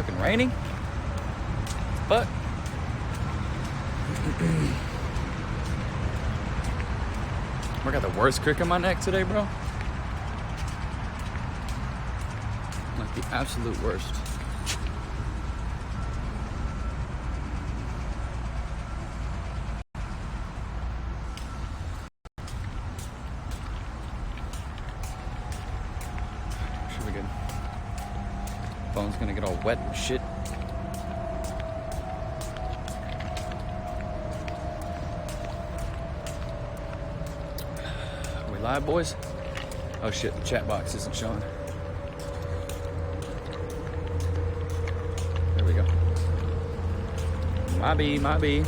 fucking raining? But I got the worst crick in my neck today, bro. Like the absolute worst. Should be good. Phone's gonna get all wet and shit. Live, boys? Oh shit, the chat box isn't showing. There we go. My B.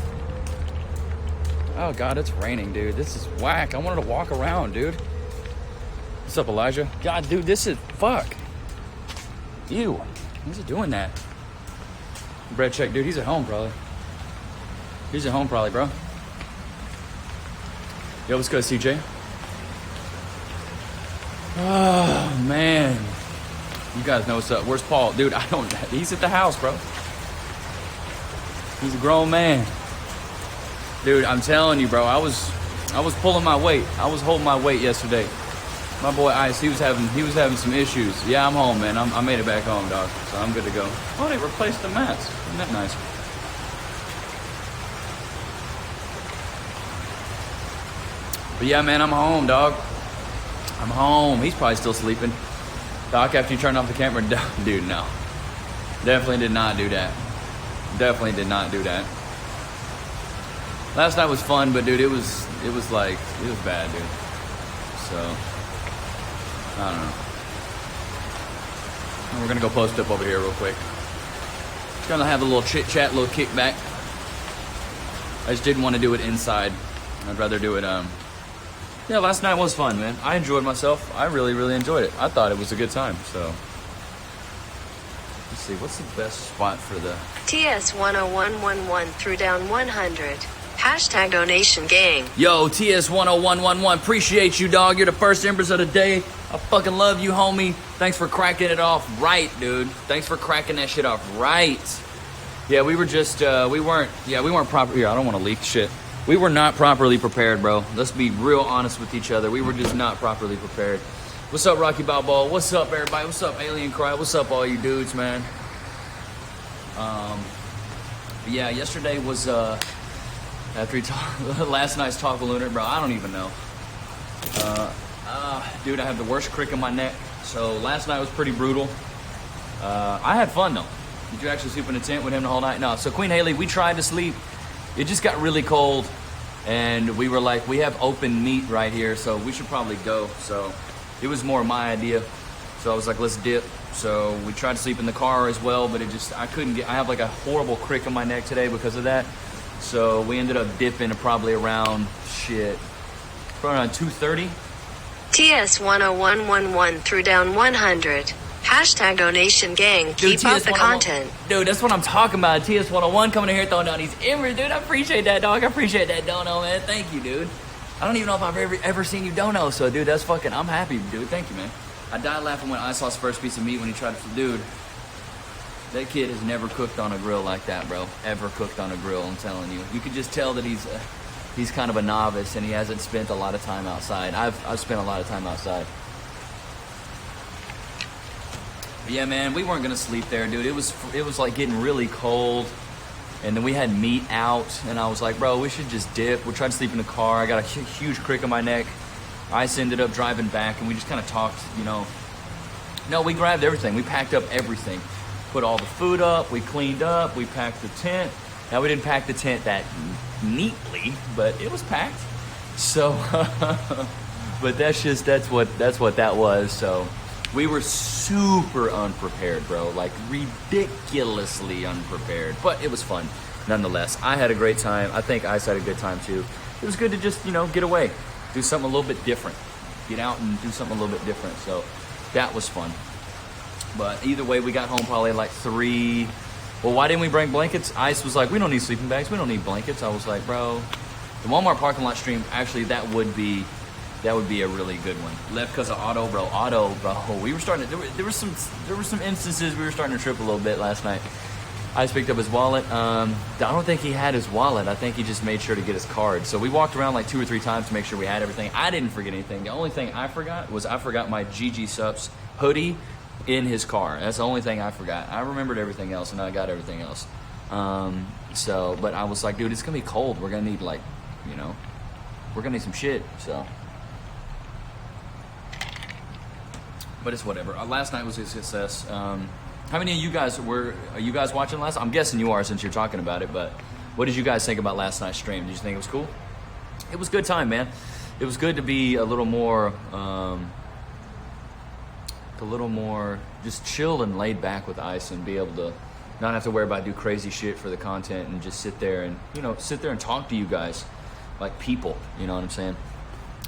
Oh god, it's raining, dude. This is whack. I wanted to walk around, dude. What's up, Elijah? God, dude, this is fuck. Ew. Who's he doing that? Bread check, dude. He's at home, probably. He's at home, probably, bro. Yo, what's good, CJ? Oh, man. You guys know what's up. Where's Paul? Dude, he's at the house, bro. He's a grown man. Dude, I'm telling you, bro, I was pulling my weight. I was holding my weight yesterday. My boy Ice, he was having some issues. Yeah, I'm home, man. I made it back home, dog. So I'm good to go. Oh, they replaced the mats. Isn't that nice? But yeah, man, I'm home, dog. I'm home. He's probably still sleeping. Doc, after you turned off the camera, dude, no. Definitely did not do that. Definitely did not do that. Last night was fun, but dude, it was bad, dude. So, I don't know. We're gonna go post up over here real quick. Gonna have a little chit chat, little kickback. I just didn't want to do it inside. I'd rather do it, yeah, last night was fun, man. I enjoyed myself. I really, really enjoyed it. I thought it was a good time, so. Let's see, what's the best spot for the... TS 10111 threw down 100. Hashtag donation gang. Yo, TS 10111, appreciate you, dog. You're the first embers of the day. I fucking love you, homie. Thanks for cracking it off right, dude. Thanks for cracking that shit off right. Yeah, we were just, we weren't proper. Here, I don't want to leak shit. We were not properly prepared, bro. Let's be real honest with each other. We were just not properly prepared. What's up, Rocky Balboa? What's up, everybody? What's up, Alien Cry? What's up, all you dudes, man? Yeah, yesterday was, after last night's talk with Lunar, bro, I don't even know. Dude, I have the worst crick in my neck. So last night was pretty brutal. I had fun, though. Did you actually sleep in a tent with him the whole night? No. So Queen Haley, we tried to sleep. It just got really cold, and we were like, we have open meat right here, so we should probably go. So it was more my idea. So I was like, let's dip. So we tried to sleep in the car as well, but I have like a horrible crick in my neck today because of that. So we ended up dipping probably around, probably around 2:30. TS 10111 threw down 100. Hashtag donation gang. Keep up the content. Dude, that's what I'm talking about. TS 101 coming in here throwing down these embers, dude. I appreciate that, dog. I appreciate that dono, man. Thank you, dude. I don't even know if I've ever seen you dono, so dude, that's fucking, I'm happy, dude. Thank you, man. I died laughing when I saw his first piece of meat when he tried to, dude. That kid has never cooked on a grill like that, bro. Ever cooked on a grill, I'm telling you. You could just tell that he's kind of a novice and he hasn't spent a lot of time outside. I've spent a lot of time outside. But yeah, man, we weren't gonna sleep there, dude. It was like getting really cold, and then we had meat out, and I was like, bro, we should just dip. We tried to sleep in the car. I got a huge crick in my neck. Ice ended up driving back, and we just kind of talked, you know. No, we grabbed everything. We packed up everything. Put all the food up. We cleaned up. We packed the tent. Now, we didn't pack the tent that neatly, but it was packed. So, but that's what that was. So, we were super unprepared, bro. Like, ridiculously unprepared. But it was fun, nonetheless. I had a great time. I think Ice had a good time, too. It was good to just, you know, get away. Do something a little bit different. Get out and do something a little bit different. So, that was fun. But either way, we got home probably like 3. Well, why didn't we bring blankets? Ice was like, we don't need sleeping bags. We don't need blankets. I was like, bro, the Walmart parking lot stream, actually, that would be That would be a really good one. Left because of Otto, bro. Otto, bro. We were starting to, there were some instances we were starting to trip a little bit last night. Ice picked up his wallet. I don't think he had his wallet. I think he just made sure to get his card. So we walked around like 2 or 3 times to make sure we had everything. I didn't forget anything. The only thing I forgot was I forgot my GG Sups hoodie in his car. That's the only thing I forgot. I remembered everything else, and I got everything else. But I was like, dude, it's gonna be cold. We're gonna need we're gonna need some shit. So, but it's whatever. Last night was a success. How many of you guys are you guys watching last? I'm guessing you are since you're talking about it. But what did you guys think about last night's stream? Did you think it was cool? It was a good time, man. It was good to be a little more just chill and laid back with Ice and be able to not have to worry about do crazy shit for the content and just sit there and talk to you guys like people. You know what I'm saying?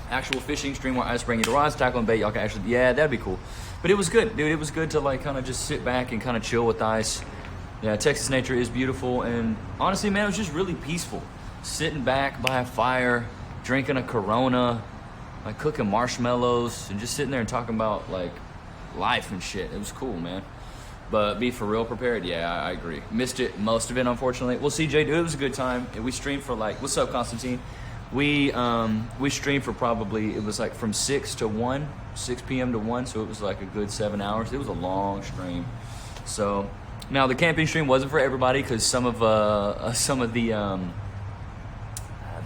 Actual fishing stream where Ice bring you to rods, tackle and bait. Y'all can actually, yeah, that'd be cool. But it was good, dude. It was good to like kind of just sit back and kind of chill with Ice. Yeah, Texas nature is beautiful, and honestly, man, it was just really peaceful. Sitting back by a fire, drinking a Corona, like cooking marshmallows, and just sitting there and talking about like life and shit. It was cool, man. But be for real prepared, yeah, I agree. Missed it, most of it, unfortunately. Well, CJ, dude, it was a good time. We streamed for like, what's up, Constantine? We streamed for probably, it was like from 6 p.m. to 1, so it was like a good 7 hours. It was a long stream. So now the camping stream wasn't for everybody because some of the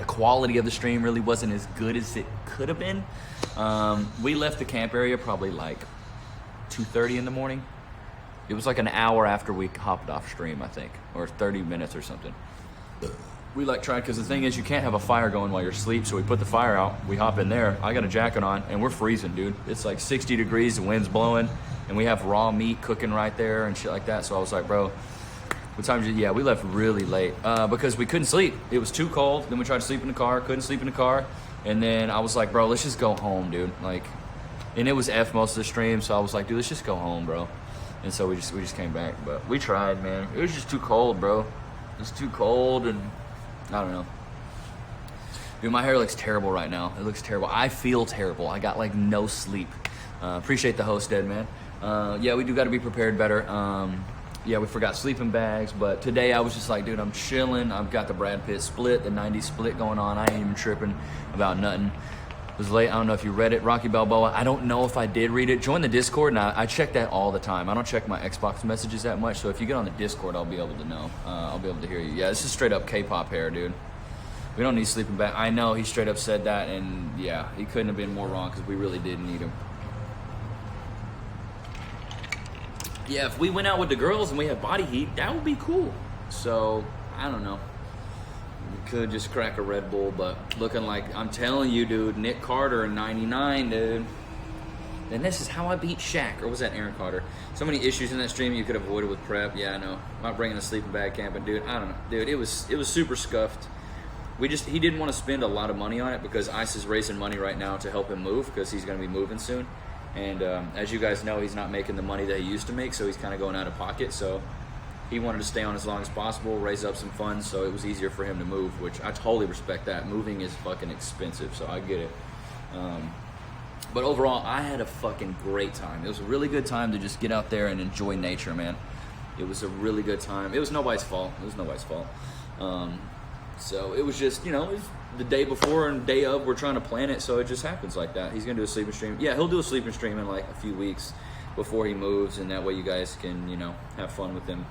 quality of the stream really wasn't as good as it could have been. We left the camp area probably like 2:30 in the morning. It was like an hour after we hopped off stream, I think, or 30 minutes or something. We like tried, because the thing is you can't have a fire going while you're asleep, so we put the fire out, we hop in there, I got a jacket on, and we're freezing, dude. It's like 60 degrees, the wind's blowing, and we have raw meat cooking right there and shit like that. So I was like, bro, what time is it? Yeah, we left really late because we couldn't sleep. It was too cold. Then we tried to sleep in the car, couldn't sleep in the car. And then I was like, bro, let's just go home, dude. Like, and it was F most of the stream, so I was like, dude, let's just go home, bro. And so we just came back, but we tried, man. It was just too cold, bro. It was too cold, and I don't know. Dude, my hair looks terrible right now. It looks terrible. I feel terrible. I got like no sleep. Appreciate the host, Dead Man. Yeah, we do got to be prepared better. Yeah, we forgot sleeping bags, but today I was just like, dude, I'm chilling. I've got the Brad Pitt split, the 90s split going on. I ain't even tripping about nothing. It was late. I don't know if you read it. Rocky Balboa. I don't know if I did read it. Join the Discord, and I check that all the time. I don't check my Xbox messages that much, so if you get on the Discord, I'll be able to know. I'll be able to hear you. Yeah, this is straight up K-pop hair, dude. We don't need sleeping bag. I know he straight up said that, and yeah, he couldn't have been more wrong because we really did need him. Yeah, if we went out with the girls and we had body heat, that would be cool. So, I don't know. We could just crack a Red Bull, but looking like, I'm telling you, dude, Nick Carter in 99, dude. And this is how I beat Shaq. Or was that Aaron Carter? So many issues in that stream you could have avoided with prep. Yeah, I know. Not bringing a sleeping bag camping, dude. I don't know. Dude, it was super scuffed. He didn't want to spend a lot of money on it because Ice is raising money right now to help him move because he's going to be moving soon. And as you guys know, he's not making the money that he used to make, so he's kind of going out of pocket. So he wanted to stay on as long as possible, raise up some funds, so it was easier for him to move, which I totally respect that. Moving is fucking expensive, so I get it. But overall, I had a fucking great time. It was a really good time to just get out there and enjoy nature, man. It was a really good time. It was nobody's fault. So it was just, it was the day before and day of, we're trying to plan it, so it just happens like that. He's going to do a sleeping stream. Yeah, he'll do a sleeping stream in like a few weeks before he moves, and that way you guys can, have fun with him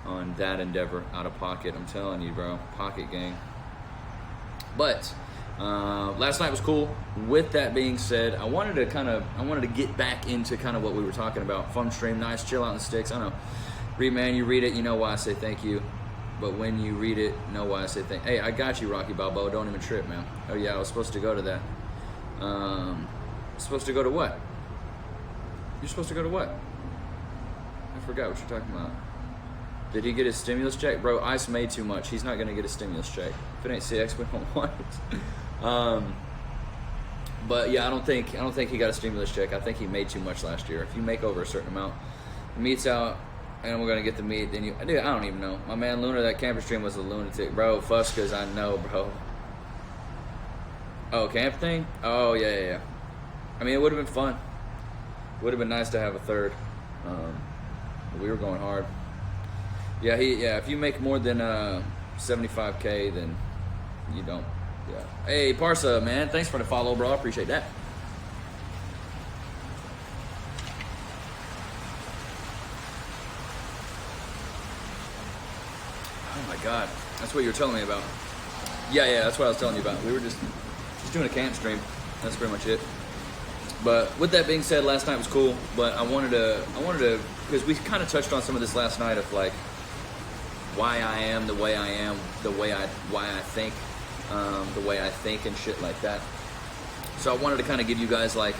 on that endeavor out of pocket. I'm telling you, bro, pocket gang. But last night was cool. With that being said, I wanted to get back into kind of what we were talking about. Fun stream, nice, chill out in the sticks. I don't know. You read it, you know why I say thank you. But when you read it, know why I say thank. Hey, I got you, Rocky Balboa. Don't even trip, man. Oh yeah, I was supposed to go to that. Supposed to go to what? You're supposed to go to what? I forgot what you're talking about. Did he get his stimulus check? Bro, Ice made too much. He's not gonna get a stimulus check. If it ain't CX, we don't want it. But yeah, I don't think he got a stimulus check. I think he made too much last year. If you make over a certain amount, the meat's out, and we're gonna get the meat. Then dude, I don't even know. My man Lunar, that camper stream was a lunatic, bro. Fuskas, I know, bro. Oh, camp thing? Oh, yeah. I mean, it would have been fun. Would have been nice to have a third. But we were going hard. Yeah, if you make more than 75K, then you don't. Yeah. Hey, Parsa, man, thanks for the follow, bro. I appreciate that. Oh my God, that's what you were telling me about. Yeah, that's what I was telling you about. We were just doing a camp stream. That's pretty much it. But with that being said, last night was cool. But I wanted to, because we kind of touched on some of this last night of like why I am the way I am, why I think, the way I think and shit like that. So I wanted to kind of give you guys like,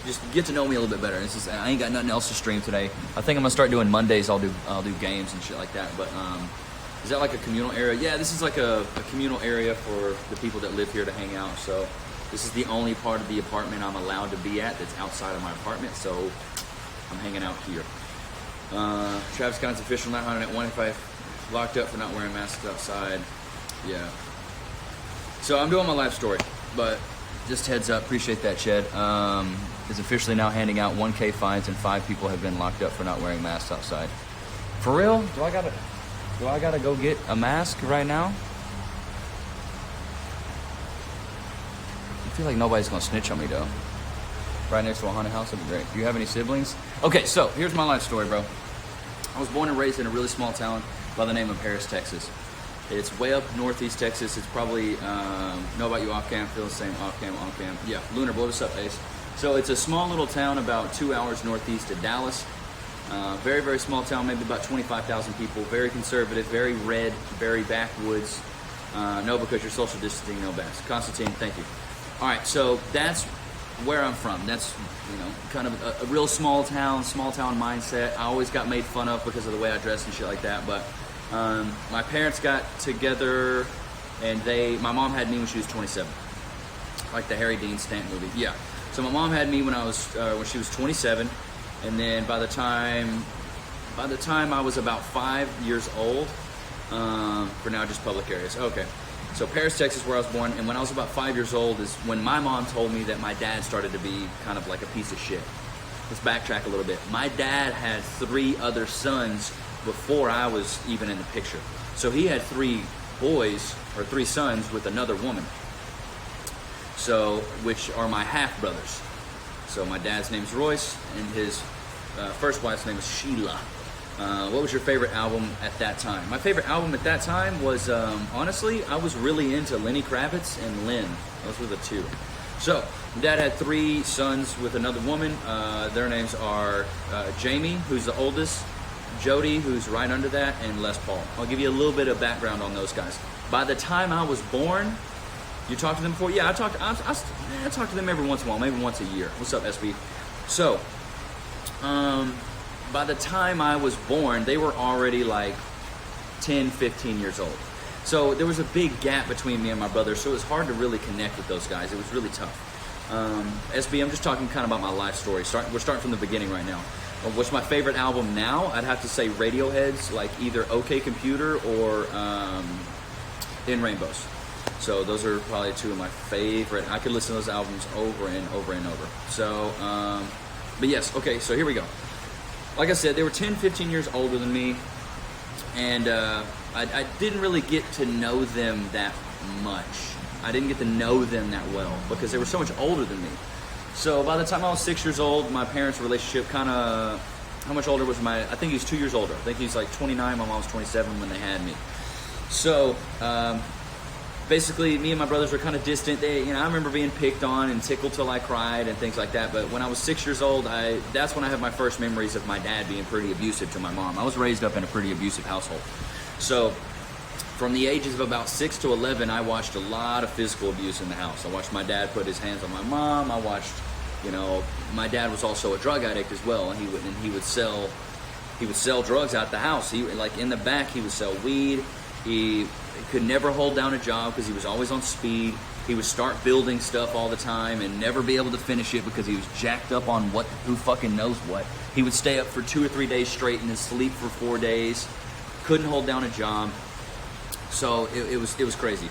just get to know me a little bit better. I ain't got nothing else to stream today. I think I'm gonna start doing Mondays. I'll do games and shit like that. But is that like a communal area? Yeah, this is like a communal area for the people that live here to hang out. So this is the only part of the apartment I'm allowed to be at that's outside of my apartment. So I'm hanging out here. Travis Scott's official 900 at 1 locked up for not wearing masks outside. Yeah. So I'm doing my life story, but just heads up, appreciate that, Ched. Is officially now handing out 1K fines and 5 people have been locked up for not wearing masks outside. For real? Do I gotta go get a mask right now? I feel like nobody's gonna snitch on me though. Right next to a haunted house would be great. Do you have any siblings? Okay, so here's my life story, bro. I was born and raised in a really small town by the name of Paris, Texas. It's way up northeast Texas. It's probably, know about you off cam, feel the same off cam, on cam. Yeah, Lunar, what's up, Ace? So it's a small little town about 2 hours northeast of Dallas. Very, very small town, maybe about 25,000 people. Very conservative, very red, very backwoods. No, because you're social distancing, no best. Constantine, thank you. All right, so that's where I'm from. That's, kind of a real small town mindset. I always got made fun of because of the way I dress and shit like that, but my parents got together and my mom had me when she was 27. Like the Harry Dean Stanton movie. Yeah. So my mom had me when she was 27, and then by the time I was about 5 years old, for now just public areas. Okay. So Paris, Texas, where I was born, and when I was about 5 years old is when my mom told me that my dad started to be kind of like a piece of shit. Let's backtrack a little bit. My dad had 3 other sons before I was even in the picture. So he had 3 sons with another woman. So, which are my half brothers. So my dad's name's Royce, and his first wife's name is Sheila. What was your favorite album at that time? My favorite album at that time was, honestly, I was really into Lenny Kravitz and Lynn. Those were the 2. So, Dad had 3 sons with another woman. Their names are Jamie, who's the oldest, Jody, who's right under that, and Les Paul. I'll give you a little bit of background on those guys. By the time I was born, you talked to them before? Yeah, I talk to them every once in a while, maybe once a year. What's up, SB? So, by the time I was born, they were already like 10, 15 years old. So there was a big gap between me and my brother, so it was hard to really connect with those guys. It was really tough. SB, I'm just talking kind of about my life story. We're starting from the beginning right now. What's my favorite album now? I'd have to say Radiohead's, like either OK Computer or In Rainbows. So those are probably 2 of my favorite. I could listen to those albums over and over and over. So, but yes, okay, so here we go. Like I said, they were 10, 15 years older than me, and I didn't really get to know them that much. I didn't get to know them that well because they were so much older than me. So by the time I was 6 years old, my parents' relationship kind of, how much older was I think he was 2 years older. I think he's like 29, my mom was 27 when they had me. So, basically, me and my brothers were kind of distant. I remember being picked on and tickled till I cried and things like that. But when I was 6 years old, that's when I have my first memories of my dad being pretty abusive to my mom. I was raised up in a pretty abusive household. So from the ages of about 6 to 11, I watched a lot of physical abuse in the house. I watched my dad put his hands on my mom. I watched, my dad was also a drug addict as well, and he would sell drugs out the house. Like in the back, he would sell weed. He could never hold down a job because he was always on speed. He would start building stuff all the time and never be able to finish it because he was jacked up on who fucking knows what. He would stay up for 2 or 3 days straight and then sleep for 4 days. Couldn't hold down a job. So it was crazy.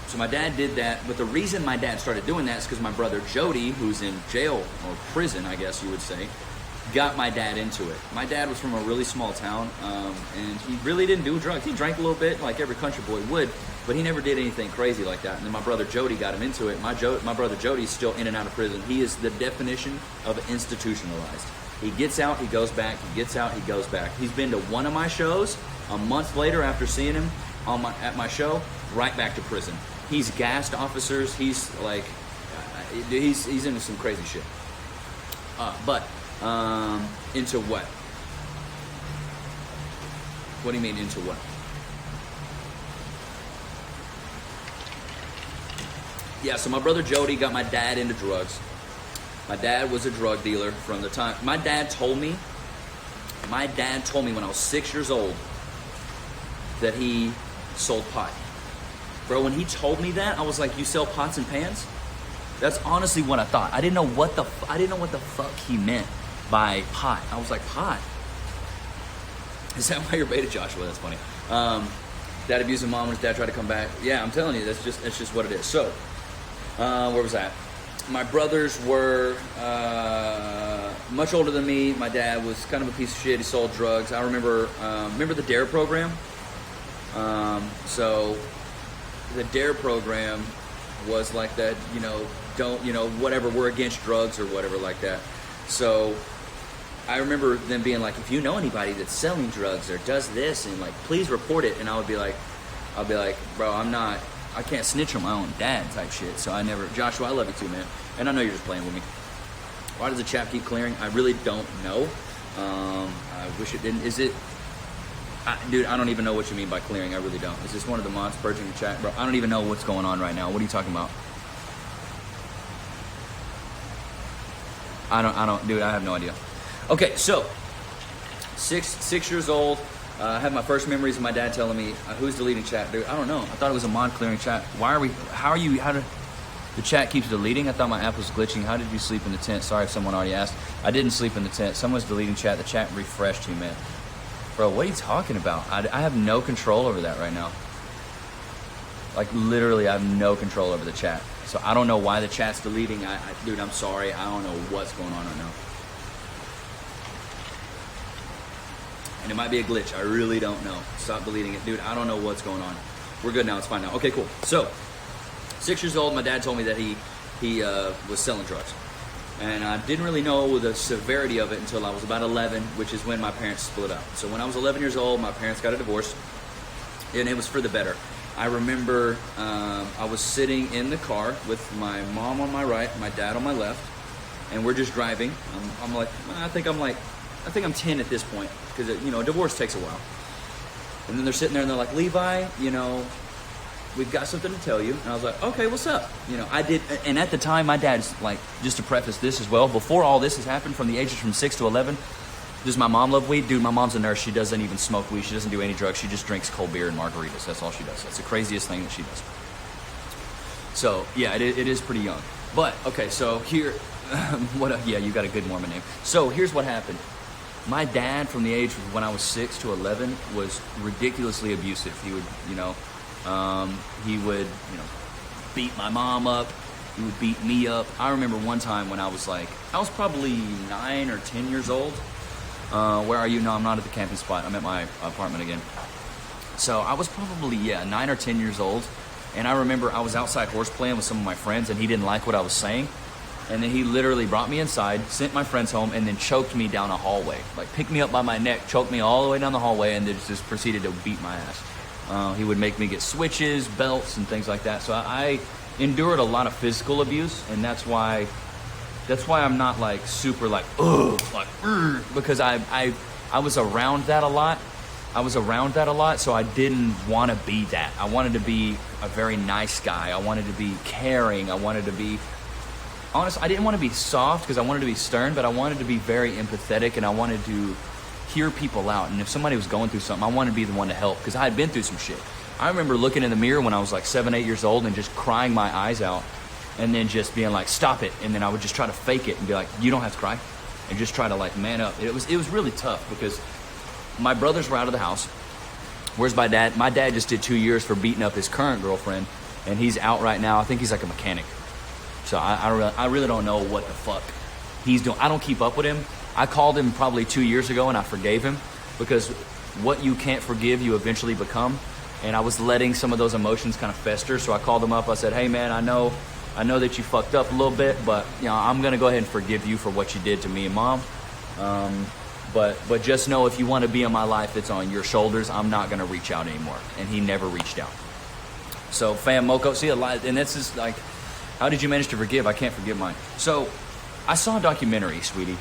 So my dad did that, but the reason my dad started doing that is because my brother Jody, who's in jail or prison, I guess you would say, got my dad into it. My dad was from a really small town, and he really didn't do drugs. He drank a little bit, like every country boy would, but he never did anything crazy like that. And then my brother Jody got him into it. My brother Jody's still in and out of prison. He is the definition of institutionalized. He gets out, he goes back, he gets out, he goes back. He's been to one of my shows. A month later, after seeing him at my show, right back to prison. He's gassed officers. He's like, he's into some crazy shit. But into what? What do you mean into what? Yeah, so my brother Jody got my dad into drugs. My dad was a drug dealer from the time. My dad told me when I was 6 years old that he sold pot. Bro, when he told me that, I was like, "You sell pots and pans?" That's honestly what I thought. I didn't know what the fuck he meant by pot. I was like, "Pot? Is that why you're beta, Joshua?" That's funny. Dad abusing mom when his dad tried to come back. Yeah, I'm telling you, that's just what it is. So, where was that? My brothers were much older than me. My dad was kind of a piece of shit. He sold drugs. I remember the DARE program. So the DARE program was like that, whatever, we're against drugs or whatever like that. So I remember them being like, if you know anybody that's selling drugs or does this, and like, please report it. And I'll be like, bro, I can't snitch on my own dad type shit. So I never, Joshua, I love you too, man. And I know you're just playing with me. Why does the chat keep clearing? I really don't know. I wish it didn't. Is it? Dude, I don't even know what you mean by clearing. I really don't. Is this one of the mods purging the chat? Bro, I don't even know what's going on right now. What are you talking about? Dude, I have no idea. Okay, so, six years old. I had my first memories of my dad telling me, who's deleting chat? Dude, I don't know. I thought it was a mod clearing chat. How did the chat keeps deleting? I thought my app was glitching. How did you sleep in the tent? Sorry if someone already asked. I didn't sleep in the tent. Someone's deleting chat. The chat refreshed you, man. Bro, what are you talking about? I have no control over that right now. Like, literally, I have no control over the chat. So I don't know why the chat's deleting. Dude, I'm sorry. I don't know what's going on right now. And it might be a glitch. I really don't know. Stop deleting it. Dude, I don't know what's going on. We're good now. It's fine now. Okay, cool. So, 6 years old, my dad told me that he was selling drugs. And I didn't really know the severity of it until I was about 11, which is when my parents split up. So when I was 11 years old, my parents got a divorce, and it was for the better. I remember I was sitting in the car with my mom on my right, my dad on my left, and we're just driving. I'm like, I think I'm 10 at this point, because a divorce takes a while. And then they're sitting there and they're like, Levi, we've got something to tell you. And I was like, okay, what's up? I did. And at the time, my dad's like, just to preface this as well, before all this has happened, from the ages from 6 to 11, does my mom love weed? Dude, my mom's a nurse. She doesn't even smoke weed. She doesn't do any drugs. She just drinks cold beer and margaritas. That's all she does. That's the craziest thing that she does. So, yeah, it is pretty young. But, okay, so here, yeah, you got a good Mormon name. So here's what happened. My dad, from the age of when I was 6 to 11, was ridiculously abusive. He would, beat my mom up. He would beat me up. I remember one time when I was probably 9 or 10 years old. Where are you? No, I'm not at the camping spot. I'm at my apartment again. So I was probably, 9 or 10 years old. And I remember I was outside horseplaying with some of my friends, and he didn't like what I was saying. And then he literally brought me inside, sent my friends home, and then choked me down a hallway. Like, picked me up by my neck, choked me all the way down the hallway, and then just proceeded to beat my ass. He would make me get switches, belts, and things like that. So I endured a lot of physical abuse, and that's why I'm not like super like, ugh, like, because I was around that a lot. So I didn't want to be that. I wanted to be a very nice guy. I wanted to be caring. I wanted to be honest. I didn't want to be soft because I wanted to be stern, but I wanted to be very empathetic, and I wanted to hear people out. And if somebody was going through something, I wanted to be the one to help, because I had been through some shit. I remember looking in the mirror when I was like 7, 8 years old and just crying my eyes out, and then just being like, stop it. And then I would just try to fake it and be like, you don't have to cry, and just try to like man up. It was really tough because my brothers were out of the house. Where's my dad? My dad just did 2 years for beating up his current girlfriend. and he's out right now. I think he's like a mechanic. So I really don't know what the fuck he's doing. I don't keep up with him. I called him probably 2 years ago and I forgave him, because what you can't forgive, you eventually become. And I was letting some of those emotions kind of fester. So I called him up. I said, hey man, I know that you fucked up a little bit, but you know, I'm gonna go ahead and forgive you for what you did to me and mom. But just know, if you want to be in my life, it's on your shoulders. I'm not gonna reach out anymore. And he never reached out. So fam, Moko, see a lot, and this is like, how did you manage to forgive? I can't forgive mine. So I saw a documentary, sweetie,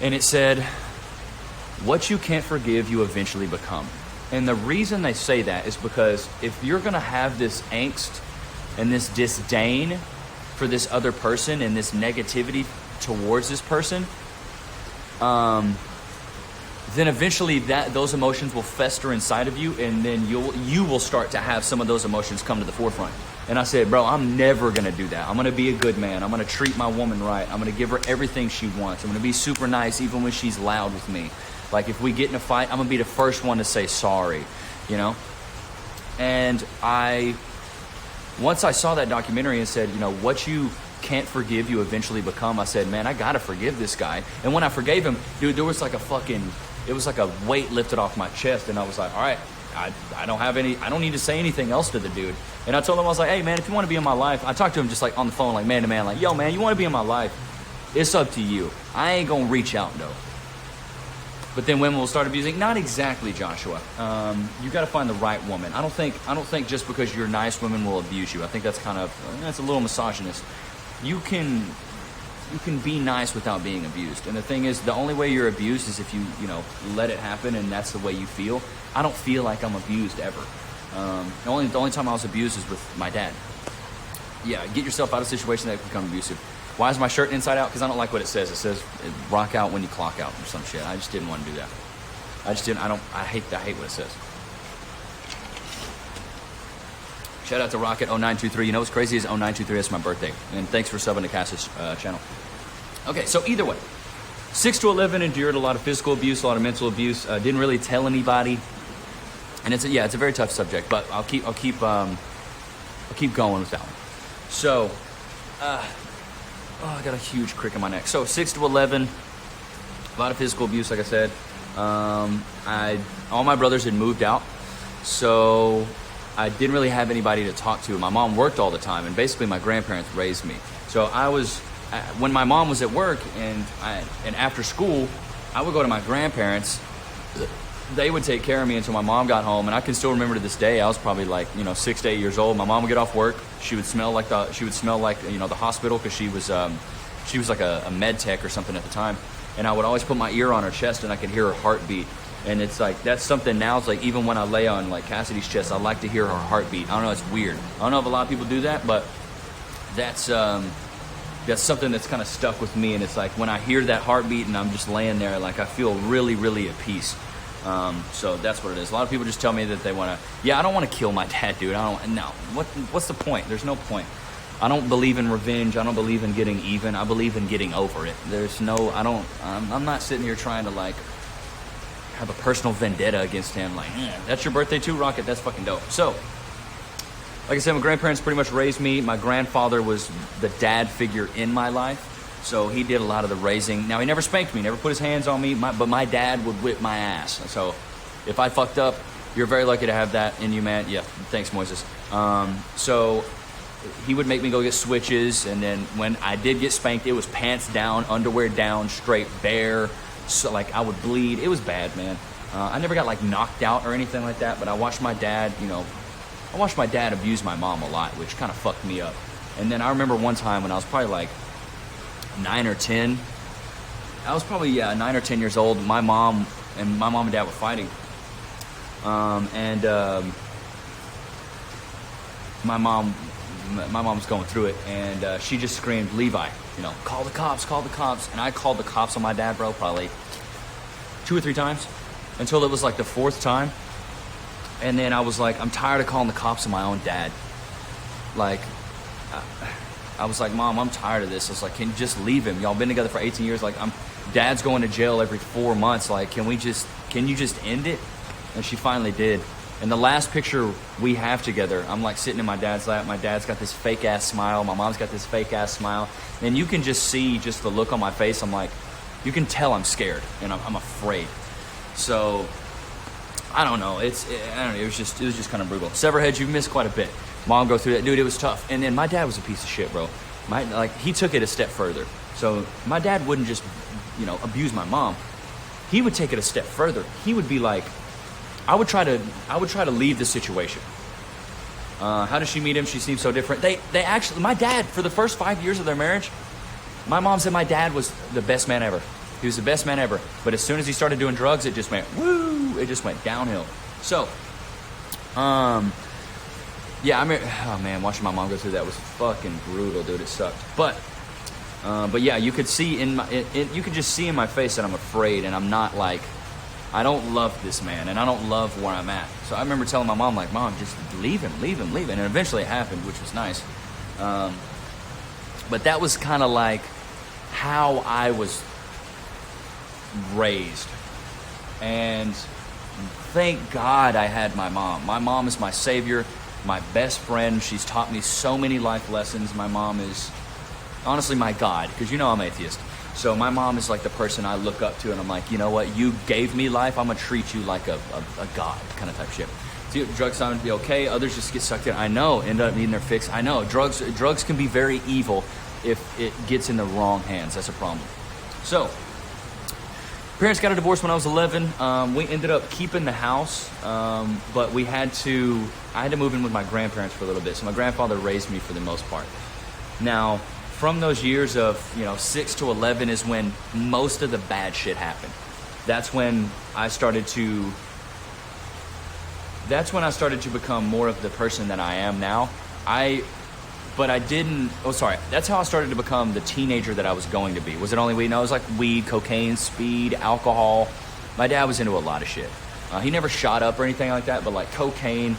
and it said, what you can't forgive, you eventually become. And the reason they say that is because if you're gonna have this angst and this disdain for this other person and this negativity towards this person, then eventually those emotions will fester inside of you, and then you will start to have some of those emotions come to the forefront. And I said, bro, I'm never gonna do that. I'm gonna be a good man. I'm gonna treat my woman right. I'm gonna give her everything she wants. I'm gonna be super nice even when she's loud with me. Like if we get in a fight, I'm gonna be the first one to say sorry, you know? And once I saw that documentary and said, you know, what you can't forgive, you eventually become, I said, man, I gotta forgive this guy. And when I forgave him, dude, there was like it was like a weight lifted off my chest, and I was like, all right, I don't need to say anything else to the dude. And I told him, I was like, hey man, if you want to be in my life, I talked to him just like on the phone, like man to man, like, yo man, you want to be in my life, it's up to you. I ain't gonna reach out though. But then women will start abusing. Not exactly, Joshua. You got to find the right woman. I don't think just because you're nice, women will abuse you. I think that's a little misogynist. You can be nice without being abused. And the thing is, the only way you're abused is if you let it happen, and that's the way you feel. I don't feel like I'm abused ever. The only time I was abused is with my dad. Yeah, get yourself out of situations that become abusive. Why is my shirt inside out? Because I don't like what it says. It says rock out when you clock out or some shit. I just didn't want to do that. I hate what it says. Shout out to Rocket0923. You know what's crazy is 0923 is my birthday. And thanks for subbing to Cass's channel. Okay, so either way. 6 to 11, endured a lot of physical abuse, a lot of mental abuse. Didn't really tell anybody. And it's a very tough subject, but I'll keep going with that one. So, I got a huge crick in my neck. So 6 to 11, a lot of physical abuse, like I said. All my brothers had moved out, so I didn't really have anybody to talk to. My mom worked all the time, and basically my grandparents raised me. So when my mom was at work and after school, I would go to my grandparents. They would take care of me until my mom got home, and I can still remember to this day. I was probably 6 to 8 years old. My mom would get off work. She would smell like the hospital, because she was like a med tech or something at the time. And I would always put my ear on her chest, and I could hear her heartbeat. And it's like, that's something now. It's like, even when I lay on like Cassidy's chest, I like to hear her heartbeat. I don't know, it's weird. I don't know if a lot of people do that, but that's something that's kind of stuck with me. And it's like, when I hear that heartbeat and I'm just laying there, like I feel really, really at peace. So that's what it is. A lot of people just tell me that they want to, I don't want to kill my dad, dude. What's the point? There's no point. I don't believe in revenge. I don't believe in getting even. I believe in getting over it. I'm not sitting here trying to like have a personal vendetta against him. Like, that's your birthday too, Rocket? That's fucking dope. So, like I said, my grandparents pretty much raised me. My grandfather was the dad figure in my life. So he did a lot of the raising. Now, he never spanked me, never put his hands on me, but my dad would whip my ass. So if I fucked up, you're very lucky to have that in you, man. Yeah, thanks, Moises. So he would make me go get switches, and then when I did get spanked, it was pants down, underwear down, straight bare. So like I would bleed. It was bad, man. I never got like knocked out or anything like that, but I watched my dad, abuse my mom a lot, which kind of fucked me up. And then I remember one time when I was probably like 9 or 10. I was probably 9 or 10 years old. My mom and dad were fighting. My mom was going through it, and she just screamed, Levi, call the cops, call the cops. And I called the cops on my dad, bro, probably 2 or 3 times, until it was like the 4th time. And then I was like, I'm tired of calling the cops on my own dad. Like, I was like, Mom, I'm tired of this. I was like, can you just leave him? Y'all been together for 18 years. Like, Dad's going to jail every 4 months. Like, can you just end it? And she finally did. And the last picture we have together, I'm like sitting in my dad's lap. My dad's got this fake ass smile. My mom's got this fake ass smile. And you can just see just the look on my face. I'm like, you can tell I'm scared and I'm afraid. So I don't know. It was just kind of brutal. Severheads, you've missed quite a bit. Mom go through that, dude. It was tough. And then my dad was a piece of shit, bro. He took it a step further. So my dad wouldn't just, abuse my mom. He would take it a step further. He would be like, I would try to leave the situation. How does she meet him? She seems so different. They actually, my dad, for the first 5 years of their marriage, my mom said my dad was the best man ever. He was the best man ever. But as soon as he started doing drugs, it just went, woo, it just went downhill. So, yeah, oh man, watching my mom go through that was fucking brutal, dude. It sucked. But yeah, you could see you could just see in my face that I'm afraid, and I'm not like, I don't love this man, and I don't love where I'm at. So I remember telling my mom, like, Mom, just leave him. And eventually it happened, which was nice. But that was kind of like how I was raised. And thank God I had my mom. My mom is my savior, my best friend. She's taught me so many life lessons. My mom is honestly my God, because I'm atheist. So my mom is like the person I look up to, and I'm like, you know what? You gave me life. I'm going to treat you like a God kind of type shit. See, drugs sound to be okay. Others just get sucked in. I know, end up needing their fix. I know. Drugs can be very evil if it gets in the wrong hands. That's a problem. So, parents got a divorce when I was 11. We ended up keeping the house, but I had to move in with my grandparents for a little bit. So my grandfather raised me for the most part. Now, from those years of 6 to 11 is when most of the bad shit happened. That's when I started to become more of the person that I am now. That's how I started to become the teenager that I was going to be. Was it only weed? No, it was like weed, cocaine, speed, alcohol. My dad was into a lot of shit. He never shot up or anything like that, but like cocaine,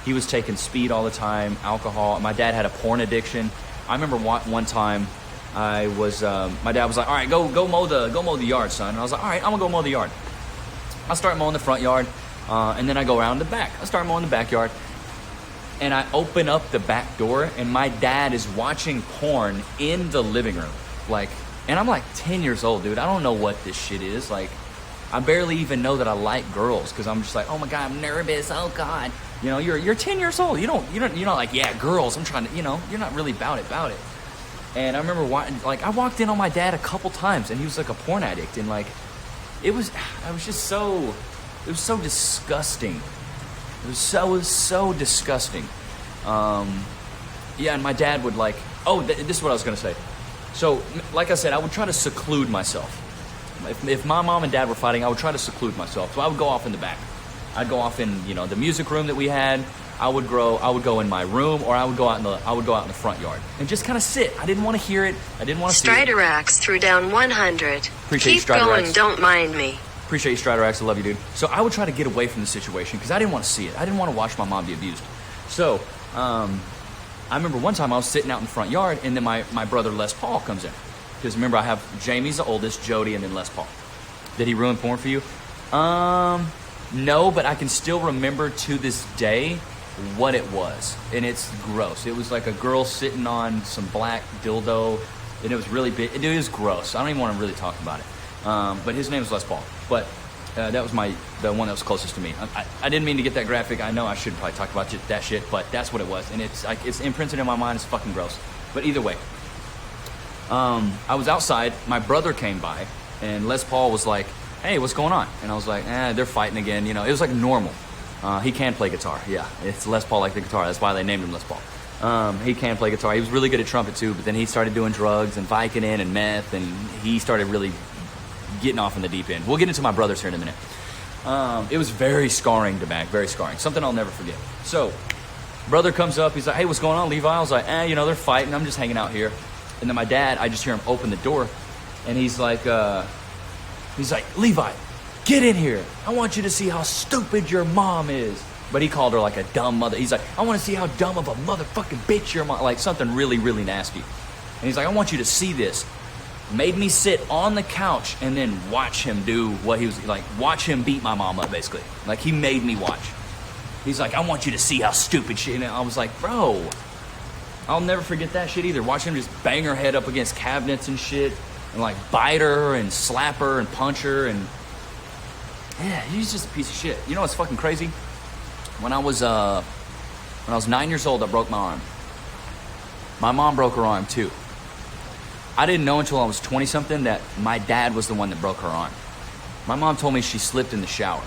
he was taking speed all the time, alcohol. My dad had a porn addiction. I remember one time my dad was like, all right, go mow the yard, son. And I was like, all right, I'm gonna go mow the yard. I start mowing the front yard, and then I go around the back. I start mowing the backyard, and I open up the back door, and my dad is watching porn in the living room. And I'm like 10 years old, dude. I don't know what this shit is. Like, I barely even know that I like girls, because I'm just like, oh my God, I'm nervous. Oh God. You're 10 years old. You're not like, yeah, girls. I'm trying to, you're not really about it. And I remember I walked in on my dad a couple times, and he was like a porn addict, and it was so disgusting. It was so disgusting. Yeah, and my dad would this is what I was gonna say. So, like I said, I would try to seclude myself. If my mom and dad were fighting, I would try to seclude myself. So I would go off in the back. I'd go off in, the music room that we had. I would go in my room, or I would go out in the front yard and just kind of sit. I didn't want to hear it. I didn't want to see it. Striderax threw down 100. Appreciate Keep you, Striderax. going, don't mind me. Appreciate you, Striderax. I love you, dude. So I would try to get away from the situation because I didn't want to see it. I didn't want to watch my mom be abused. So I remember one time I was sitting out in the front yard, and then my brother Les Paul comes in. Because remember, I have Jamie's the oldest, Jody, and then Les Paul. Did he ruin porn for you? No, but I can still remember to this day what it was. And it's gross. It was like a girl sitting on some black dildo, and it was really big. It was gross. I don't even want to really talk about it. But his name was Les Paul. But that was the one that was closest to me. I didn't mean to get that graphic. I know I should probably talk about that shit, but that's what it was. And it's imprinted in my mind. It's fucking gross. But either way, I was outside. My brother came by, and Les Paul was like, hey, what's going on? And I was like, they're fighting again. It was like normal. He can play guitar. Yeah, it's Les Paul like the guitar. That's why they named him Les Paul. He can play guitar. He was really good at trumpet too, but then he started doing drugs and Vicodin and meth, and he started really getting off in the deep end. We'll get into my brothers here in a minute. It was very scarring to back, very scarring. Something I'll never forget. So, brother comes up. He's like, hey, what's going on, Levi? I was like, they're fighting. I'm just hanging out here. And then my dad, I just hear him open the door, and he's like, Levi, get in here. I want you to see how stupid your mom is. But he called her like a dumb mother. He's like, I want to see how dumb of a motherfucking bitch your mom, like something really, really nasty. And he's like, I want you to see this. Made me sit on the couch and then watch him do what he was like, watch him beat my mom up, basically. Like, he made me watch. He's like, I want you to see how stupid she. And I was like, bro, I'll never forget that shit either. Watching him just bang her head up against cabinets and shit, and like bite her and slap her and punch her, and yeah, he's just a piece of shit. You know what's fucking crazy? When I was 9 years old, I broke my arm. My mom broke her arm too. I didn't know until I was 20-something that my dad was the one that broke her arm. My mom told me she slipped in the shower.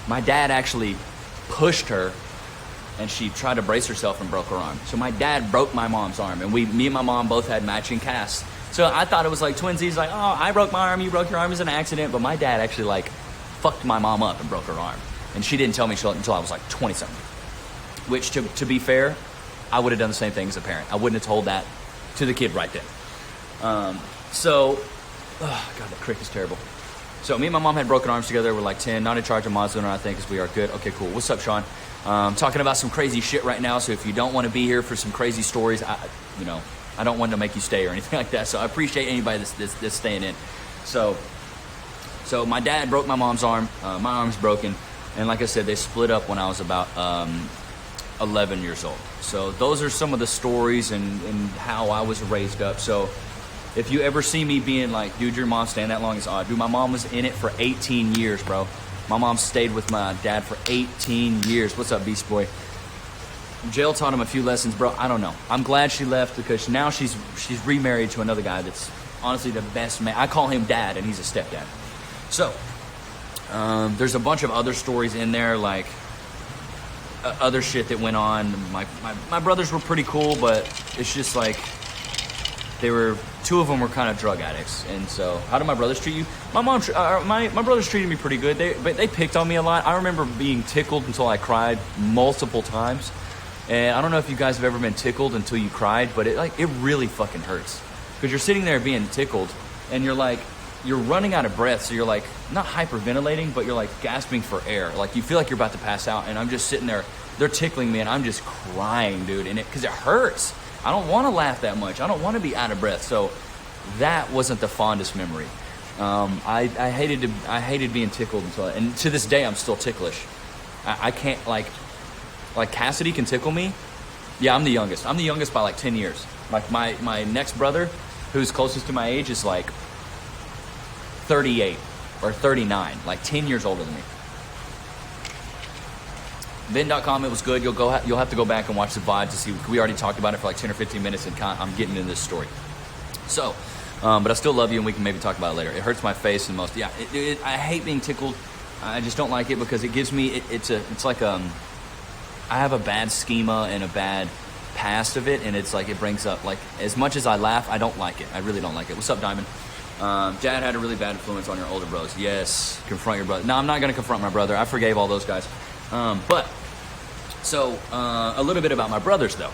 My dad actually pushed her, and she tried to brace herself and broke her arm. So my dad broke my mom's arm, and me and my mom both had matching casts. So I thought it was like twinsies, like, oh, I broke my arm, you broke your arm, it was an accident. But my dad actually like fucked my mom up and broke her arm. And she didn't tell me until I was like 20-something. Which, to be fair, I would have done the same thing as a parent. I wouldn't have told that to the kid right then. God, that crick is terrible. So me and my mom had broken arms together. We're like 10, not in charge of Mazda, I think, because we are good. Okay, cool. What's up, Sean? Talking about some crazy shit right now. So if you don't want to be here for some crazy stories, I don't want to make you stay or anything like that. So I appreciate anybody that's staying in. So my dad broke my mom's arm. My arm's broken. And like I said, they split up when I was about 11 years old. So those are some of the stories and how I was raised up. So if you ever see me being like, dude, your mom staying that long is odd. Dude, my mom was in it for 18 years, bro. My mom stayed with my dad for 18 years. What's up, Beast Boy? Jail taught him a few lessons, bro. I don't know. I'm glad she left because now she's remarried to another guy that's honestly the best man. I call him dad, and he's a stepdad. So there's a bunch of other stories in there, like other shit that went on. My brothers were pretty cool, but it's just like two of them were kind of drug addicts. And so how did my brothers treat you? My brothers treated me pretty good. They picked on me a lot. I remember being tickled until I cried multiple times. And I don't know if you guys have ever been tickled until you cried, but it really fucking hurts. Because you're sitting there being tickled, and you're running out of breath, so you're like, not hyperventilating, but you're like gasping for air. Like you feel like you're about to pass out, and I'm just sitting there, they're tickling me, and I'm just crying, dude, because it hurts. I don't want to laugh that much. I don't want to be out of breath. So that wasn't the fondest memory. I hated being tickled, and to this day I'm still ticklish. I can't like Cassidy can tickle me. Yeah, I'm the youngest. I'm the youngest by like 10 years. Like my next brother, who's closest to my age, is like 38 or 39, like 10 years older than me. Vin.com, it was good. You'll have to go back and watch the VOD to see. We already talked about it for like 10 or 15 minutes, and I'm getting into this story. So, but I still love you, and we can maybe talk about it later. It hurts my face the most. Yeah, I hate being tickled. I just don't like it because it gives me. It's like I have a bad schema and a bad past of it, and it's like it brings up like as much as I laugh, I don't like it. I really don't like it. What's up, Diamond? Dad had a really bad influence on your older bros. Yes, confront your brother. No, I'm not going to confront my brother. I forgave all those guys. But a little bit about my brothers, though.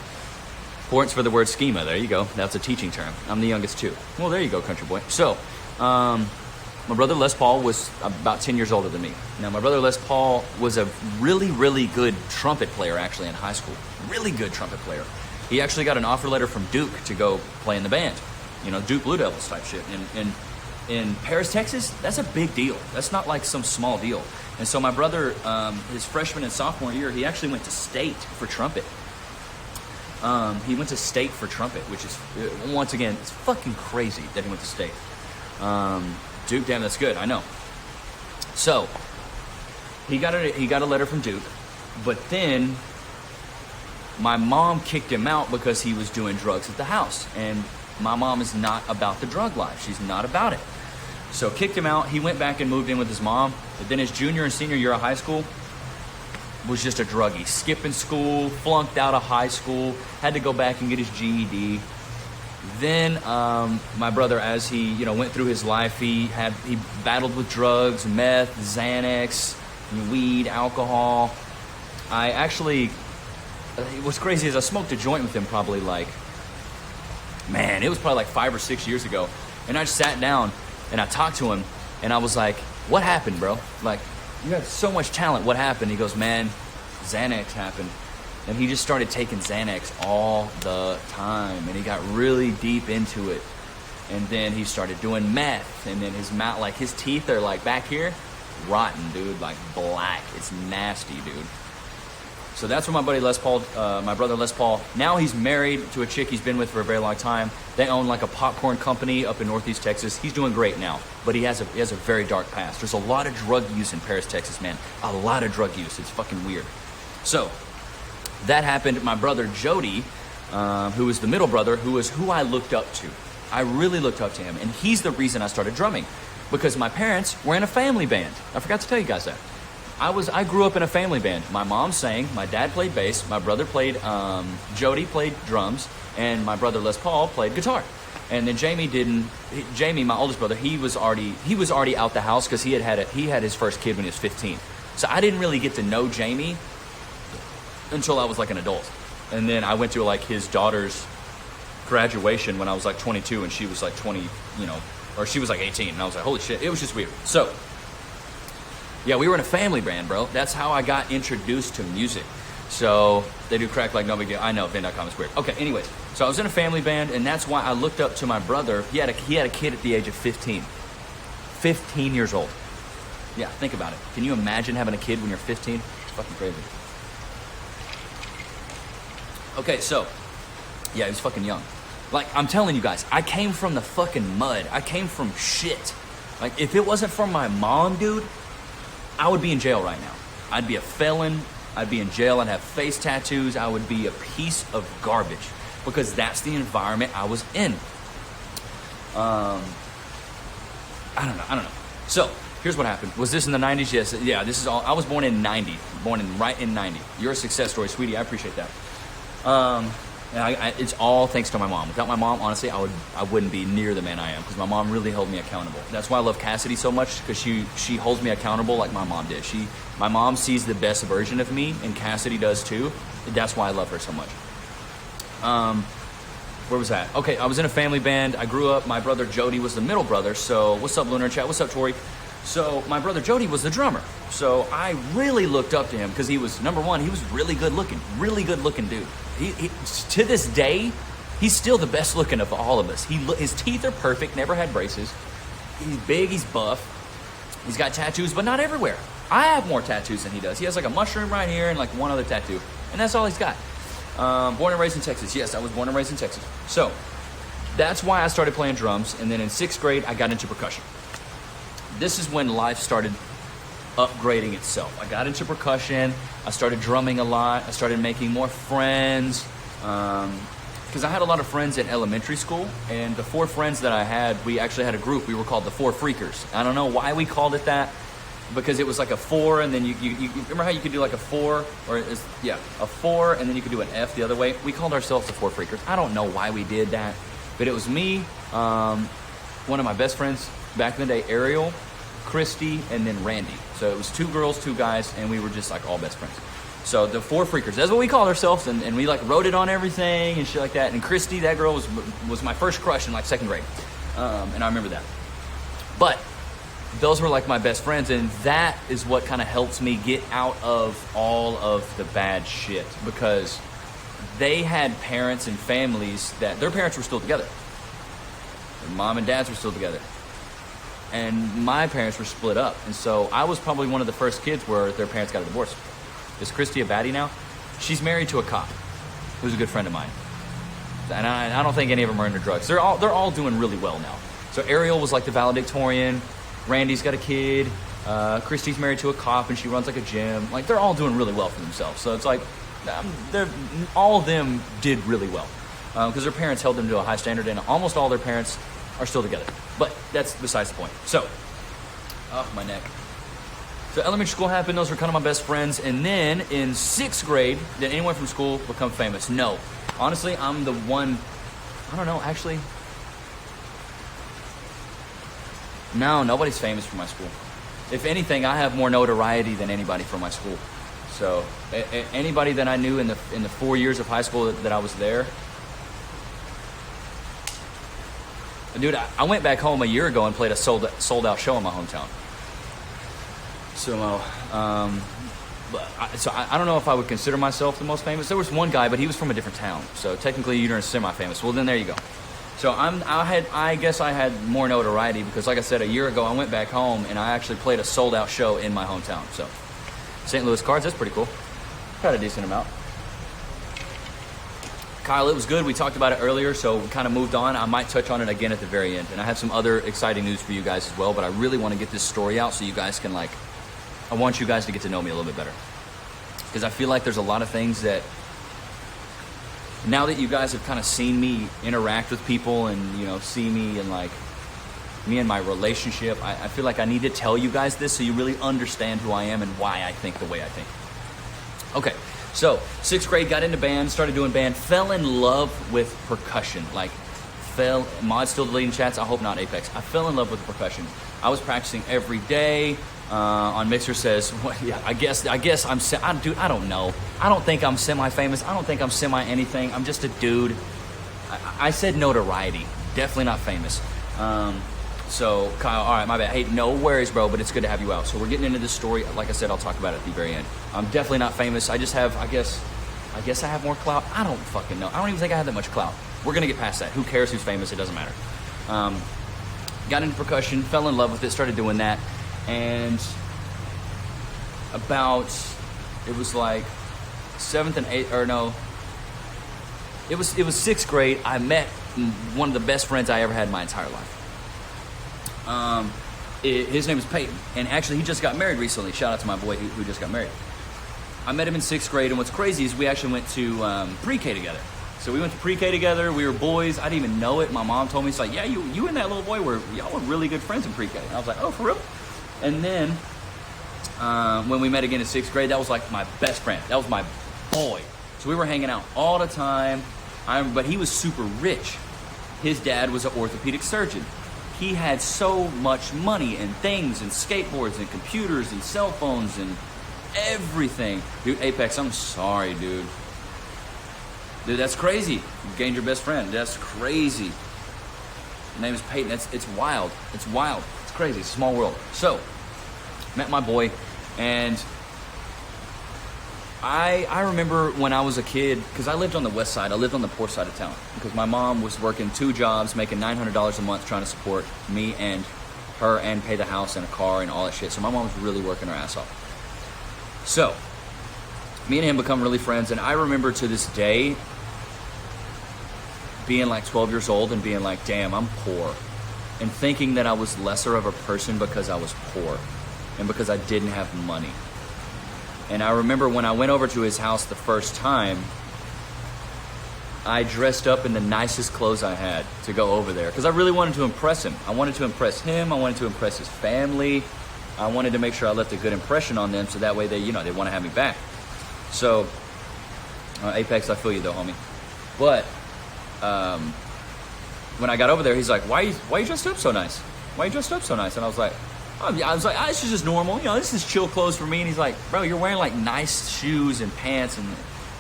Points for the word schema. There you go. That's a teaching term. I'm the youngest, too. Well, there you go, country boy. So, my brother Les Paul was about 10 years older than me. Now, my brother Les Paul was a really, really good trumpet player, actually, in high school. Really good trumpet player. He actually got an offer letter from Duke to go play in the band. You know, Duke Blue Devils type shit. And in Paris, Texas, that's a big deal. That's not like some small deal. And so my brother, his freshman and sophomore year, he actually went to state for trumpet. He went to state for trumpet, which is, once again, it's fucking crazy that he went to state. Duke, damn, that's good, I know. So, he got a letter from Duke, but then my mom kicked him out because he was doing drugs at the house. And my mom is not about the drug life. She's not about it. So kicked him out. He went back and moved in with his mom. But then his junior and senior year of high school was just a druggie. Skipping school, flunked out of high school, had to go back and get his GED. Then my brother, as he went through his life, he battled with drugs, meth, Xanax, weed, alcohol. What's crazy is I smoked a joint with him probably it was probably like 5 or 6 years ago. And I just sat down and I talked to him, and I was like, what happened, bro? Like, you have so much talent. What happened? He goes, man, Xanax happened. And he just started taking Xanax all the time, and he got really deep into it. And then he started doing meth, and then his mouth, like his teeth are like back here, rotten, dude, like black. It's nasty, dude. So that's where my buddy Les Paul, my brother Les Paul, now he's married to a chick he's been with for a very long time. They own like a popcorn company up in Northeast Texas. He's doing great now, but he has a very dark past. There's a lot of drug use in Paris, Texas, man. A lot of drug use. It's fucking weird. So that happened. My brother Jody, who was the middle brother, who was who I looked up to. I really looked up to him, and he's the reason I started drumming, because my parents were in a family band. I forgot to tell you guys that. I grew up in a family band. My mom sang, my dad played bass, my brother played, Jody played drums, and my brother Les Paul played guitar. And then Jamie, my oldest brother, he was already out the house because he had his first kid when he was 15. So I didn't really get to know Jamie until I was like an adult. And then I went to like his daughter's graduation when I was like 22 and she was like 20, or she was like 18. And I was like, holy shit, it was just weird. So yeah, we were in a family band, bro. That's how I got introduced to music. So they do crack like no big deal. I know, Venn.com is weird. Okay, anyways. So I was in a family band, and that's why I looked up to my brother. He had a kid at the age of 15. 15 years old. Yeah, think about it. Can you imagine having a kid when you're 15? It's fucking crazy. Okay, so, yeah, he was fucking young. Like, I'm telling you guys, I came from the fucking mud. I came from shit. Like, if it wasn't for my mom, dude, I would be in jail right now. I'd be a felon. I'd be in jail. I'd have face tattoos. I would be a piece of garbage because that's the environment I was in. I don't know. So here's what happened. Was this in the 90s? Yes. Yeah, this is all. I was born in 90. Right in 90. You're a success story, sweetie. I appreciate that. And it's all thanks to my mom. Without my mom, honestly, I wouldn't be near the man I am because my mom really held me accountable. That's why I love Cassidy so much, because she holds me accountable like my mom did. My mom sees the best version of me, and Cassidy does too. That's why I love her so much. Where was that? Okay, I was in a family band. I grew up. My brother Jody was the middle brother. So what's up, Lunar Chat? What's up, Tori? So my brother Jody was the drummer. So I really looked up to him because he was, number one, he was really good looking dude. He to this day, he's still the best looking of all of us. His teeth are perfect, never had braces. He's big, he's buff. He's got tattoos, but not everywhere. I have more tattoos than he does. He has like a mushroom right here and like one other tattoo. And that's all he's got. Born and raised in Texas. Yes, I was born and raised in Texas. So that's why I started playing drums. And then in 6th grade, I got into percussion. This is when life started upgrading itself. I got into percussion. I started drumming a lot. I started making more friends. Because I had a lot of friends in elementary school. And the 4 friends that I had, we actually had a group. We were called the 4 Freakers. I don't know why we called it that. Because it was like a 4, and then you remember how you could do like a 4, a 4, and then you could do an F the other way. We called ourselves the 4 Freakers. I don't know why we did that, but it was me, one of my best friends back in the day, Ariel, Christy, and then Randy. So it was 2 girls, 2 guys, and we were just like all best friends. So the 4 Freakers, that's what we called ourselves, and we like wrote it on everything and shit like that. And Christy, that girl was my first crush in like 2nd grade, and I remember that. But those were like my best friends, and that is what kind of helps me get out of all of the bad shit, because they had parents and families that their parents were still together. Their mom and dads were still together. And my parents were split up. And so I was probably one of the first kids where their parents got a divorce. Is Christy a baddie now? She's married to a cop who's a good friend of mine. And I don't think any of them are into drugs. They're all doing really well now. So Ariel was like the valedictorian. Randy's got a kid. Christy's married to a cop, and she runs like a gym. Like, they're all doing really well for themselves. So it's like, all of them did really well because their parents held them to a high standard, and almost all their parents are still together. But that's besides the point. So, my neck. So elementary school happened. Those were kind of my best friends. And then in 6th grade, did anyone from school become famous? No. Honestly, I'm the one. I don't know, actually. No, nobody's famous from my school. If anything, I have more notoriety than anybody from my school. So anybody that I knew in the 4 years of high school that I was there. Dude, I went back home a year ago and played a sold out show in my hometown. So, I don't know if I would consider myself the most famous. There was one guy, but he was from a different town. So technically, you're semi-famous. Well, then there you go. So I guess I had more notoriety because, like I said, a year ago I went back home and I actually played a sold out show in my hometown. So St. Louis cards, that's pretty cool. Got a decent amount. Kyle, it was good. We talked about it earlier, so we kind of moved on. I might touch on it again at the very end. And I have some other exciting news for you guys as well, but I really want to get this story out so you guys can, like, I want you guys to get to know me a little bit better. Because I feel like there's a lot of things that, now that you guys have kind of seen me interact with people and, you know, see me and, like, me and my relationship, I feel like I need to tell you guys this so you really understand who I am and why I think the way I think. Okay. So, 6th grade, got into band, started doing band, fell in love with percussion. Like, Mod's still deleting chats, I hope not, Apex. I fell in love with percussion. I was practicing every day. On Mixer says, well, yeah, I guess dude, I don't know. I don't think I'm semi-famous. I don't think I'm semi-anything. I'm just a dude. I said notoriety. Definitely not famous. So, Kyle, all right, my bad. Hey, no worries, bro, but it's good to have you out. So we're getting into this story. Like I said, I'll talk about it at the very end. I'm definitely not famous. I just have, I guess I have more clout. I don't fucking know. I don't even think I have that much clout. We're going to get past that. Who cares who's famous? It doesn't matter. Got into percussion, fell in love with it, started doing that. And it was like 7th and 8th, or no, it was 6th grade. I met one of the best friends I ever had in my entire life. His name is Peyton, and actually he just got married recently. Shout out to my boy who just got married. I met him in 6th grade, and what's crazy is we actually went to pre-K together. So we went to pre-K together. We were boys. I didn't even know it. My mom told me, it's like, yeah, you and that little boy y'all were really good friends in pre-K. And I was like, oh, for real? And then when we met again in 6th grade, that was like my best friend. That was my boy. So we were hanging out all the time. But he was super rich. His dad was an orthopedic surgeon. He had so much money and things and skateboards and computers and cell phones and everything. Dude, Apex, I'm sorry, dude. Dude, that's crazy. You gained your best friend. That's crazy. His name is Peyton. It's wild. It's wild. It's crazy. It's a small world. So, met my boy, and I remember when I was a kid, because I lived on the west side. I lived on the poor side of town because my mom was working 2 jobs, making $900 a month, trying to support me and her and pay the house and a car and all that shit. So my mom was really working her ass off. So me and him become really friends, and I remember to this day being like 12 years old and being like, damn, I'm poor, and thinking that I was lesser of a person because I was poor and because I didn't have money. And I remember when I went over to his house the first time, I dressed up in the nicest clothes I had to go over there because I really wanted to impress him. I wanted to impress him. I wanted to impress his family. I wanted to make sure I left a good impression on them so that way they want to have me back. So, Apex, I feel you though, homie. But when I got over there, he's like, why you dressed up so nice? Why you dressed up so nice? And I was like, this is just normal. This is chill clothes for me. And he's like, bro, you're wearing like nice shoes and pants. And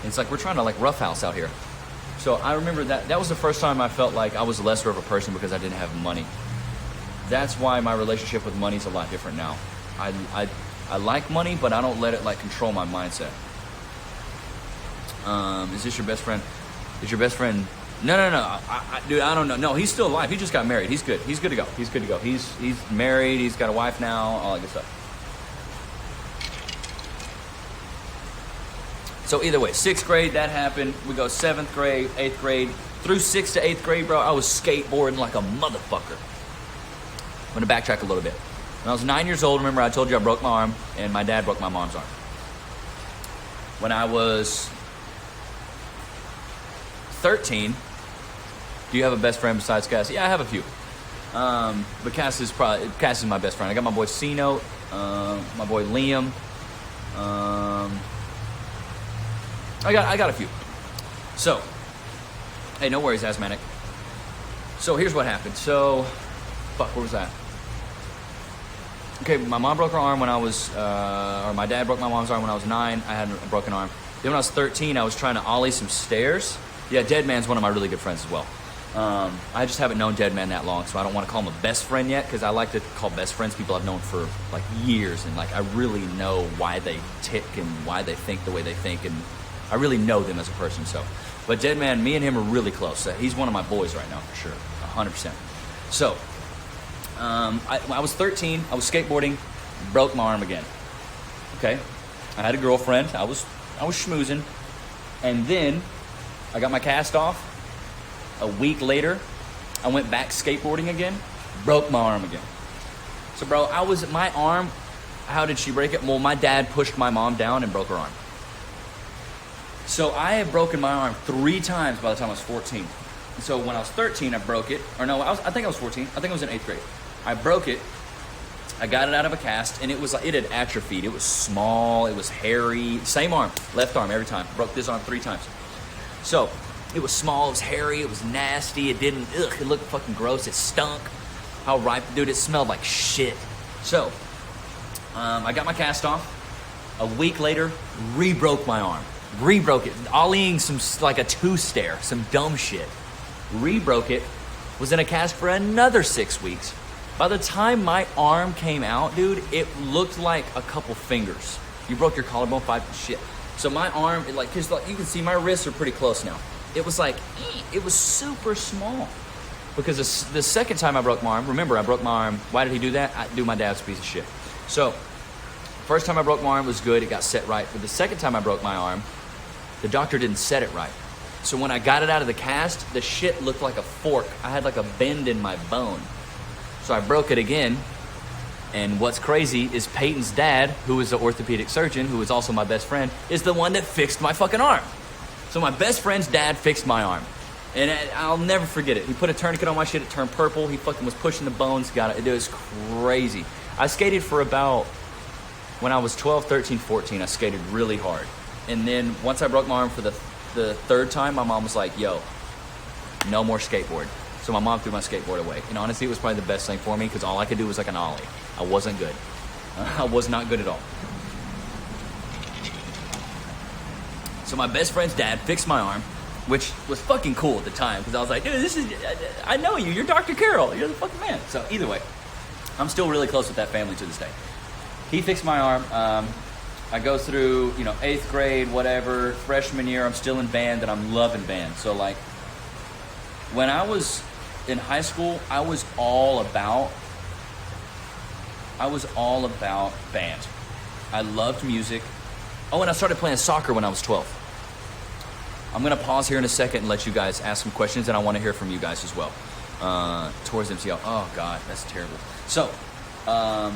it's like, we're trying to like roughhouse out here. So I remember that was the first time I felt like I was lesser of a person because I didn't have money. That's why my relationship with money is a lot different now. I like money, but I don't let it like control my mindset. Is this your best friend? Is your best friend? No. Dude, I don't know. No, he's still alive. He just got married. He's good. He's good to go. He's good to go. He's married. He's got a wife now. All that good stuff. So either way, 6th grade, that happened. We go 7th grade, 8th grade. Through 6th to 8th grade, bro, I was skateboarding like a motherfucker. I'm going to backtrack a little bit. When I was 9 years old, remember I told you I broke my arm, and my dad broke my mom's arm. When I was 13, do you have a best friend besides Cass? Yeah, I have a few. But Cass is my best friend. I got my boy C-Note, my boy Liam. I got a few. So, hey, no worries, asthmatic. So here's what happened. So, where was that? Okay, my mom broke her arm when I was, or my dad broke my mom's arm when I was 9. I had a broken arm. Then when I was 13, I was trying to ollie some stairs. Yeah, Dead Man's one of my really good friends as well. I just haven't known Dead Man that long, so I don't want to call him a best friend yet, because I like to call best friends people I've known for like years, and like I really know why they tick and why they think the way they think, and I really know them as a person. So, But Dead Man, me and him are really close. He's one of my boys right now, for sure, 100%. So, when I was 13, I was skateboarding, broke my arm again. Okay, I had a girlfriend. I was schmoozing, and then I got my cast off. A week later, I went back skateboarding again, broke my arm again. So, bro, my arm. How did she break it? Well, my dad pushed my mom down and broke her arm. So I had broken my arm 3 times by the time I was 14. And so when I was 13, I broke it. Or no, I think I was 14. I think I was in 8th grade. I broke it. I got it out of a cast, and it had atrophied. It was small. It was hairy. Same arm, left arm every time. Broke this arm 3 times. So it was small. It was hairy. It was nasty. It looked fucking gross. It stunk. How ripe, dude? It smelled like shit. So I got my cast off. A week later, re-broke my arm. Re-broke it. Ollieing like a 2-stair, some dumb shit. Re-broke it. Was in a cast for another 6 weeks. By the time my arm came out, dude, it looked like a couple fingers. You broke your collarbone 5 shit. So my arm, cause you can see my wrists are pretty close now. It was it was super small. Because the second time I broke my arm, remember I broke my arm. Why did he do that? My dad's a piece of shit. So, first time I broke my arm was good. It got set right. But the second time I broke my arm, the doctor didn't set it right. So when I got it out of the cast, the shit looked like a fork. I had like a bend in my bone. So I broke it again. And what's crazy is Peyton's dad, who is an orthopedic surgeon, who is also my best friend, is the one that fixed my fucking arm. So my best friend's dad fixed my arm. And I'll never forget it. He put a tourniquet on my shit. It turned purple. He fucking was pushing the bones. Got it. It was crazy. I skated for about, when I was 12, 13, 14, I skated really hard. And then once I broke my arm for the 3rd time, my mom was like, yo, no more skateboard. So my mom threw my skateboard away. And honestly, it was probably the best thing for me because all I could do was like an ollie. I wasn't good. I was not good at all. So my best friend's dad fixed my arm, which was fucking cool at the time because I was like, dude, I know you. You're Dr. Carroll. You're the fucking man. So either way, I'm still really close with that family to this day. He fixed my arm. I go through, 8th grade, whatever, freshman year, I'm still in band and I'm loving band. So like, when I was in high school, I was all about band. I loved music. Oh, and I started playing soccer when I was 12. I'm going to pause here in a second and let you guys ask some questions, and I want to hear from you guys as well. Towards MCL. Oh, God, that's terrible. So,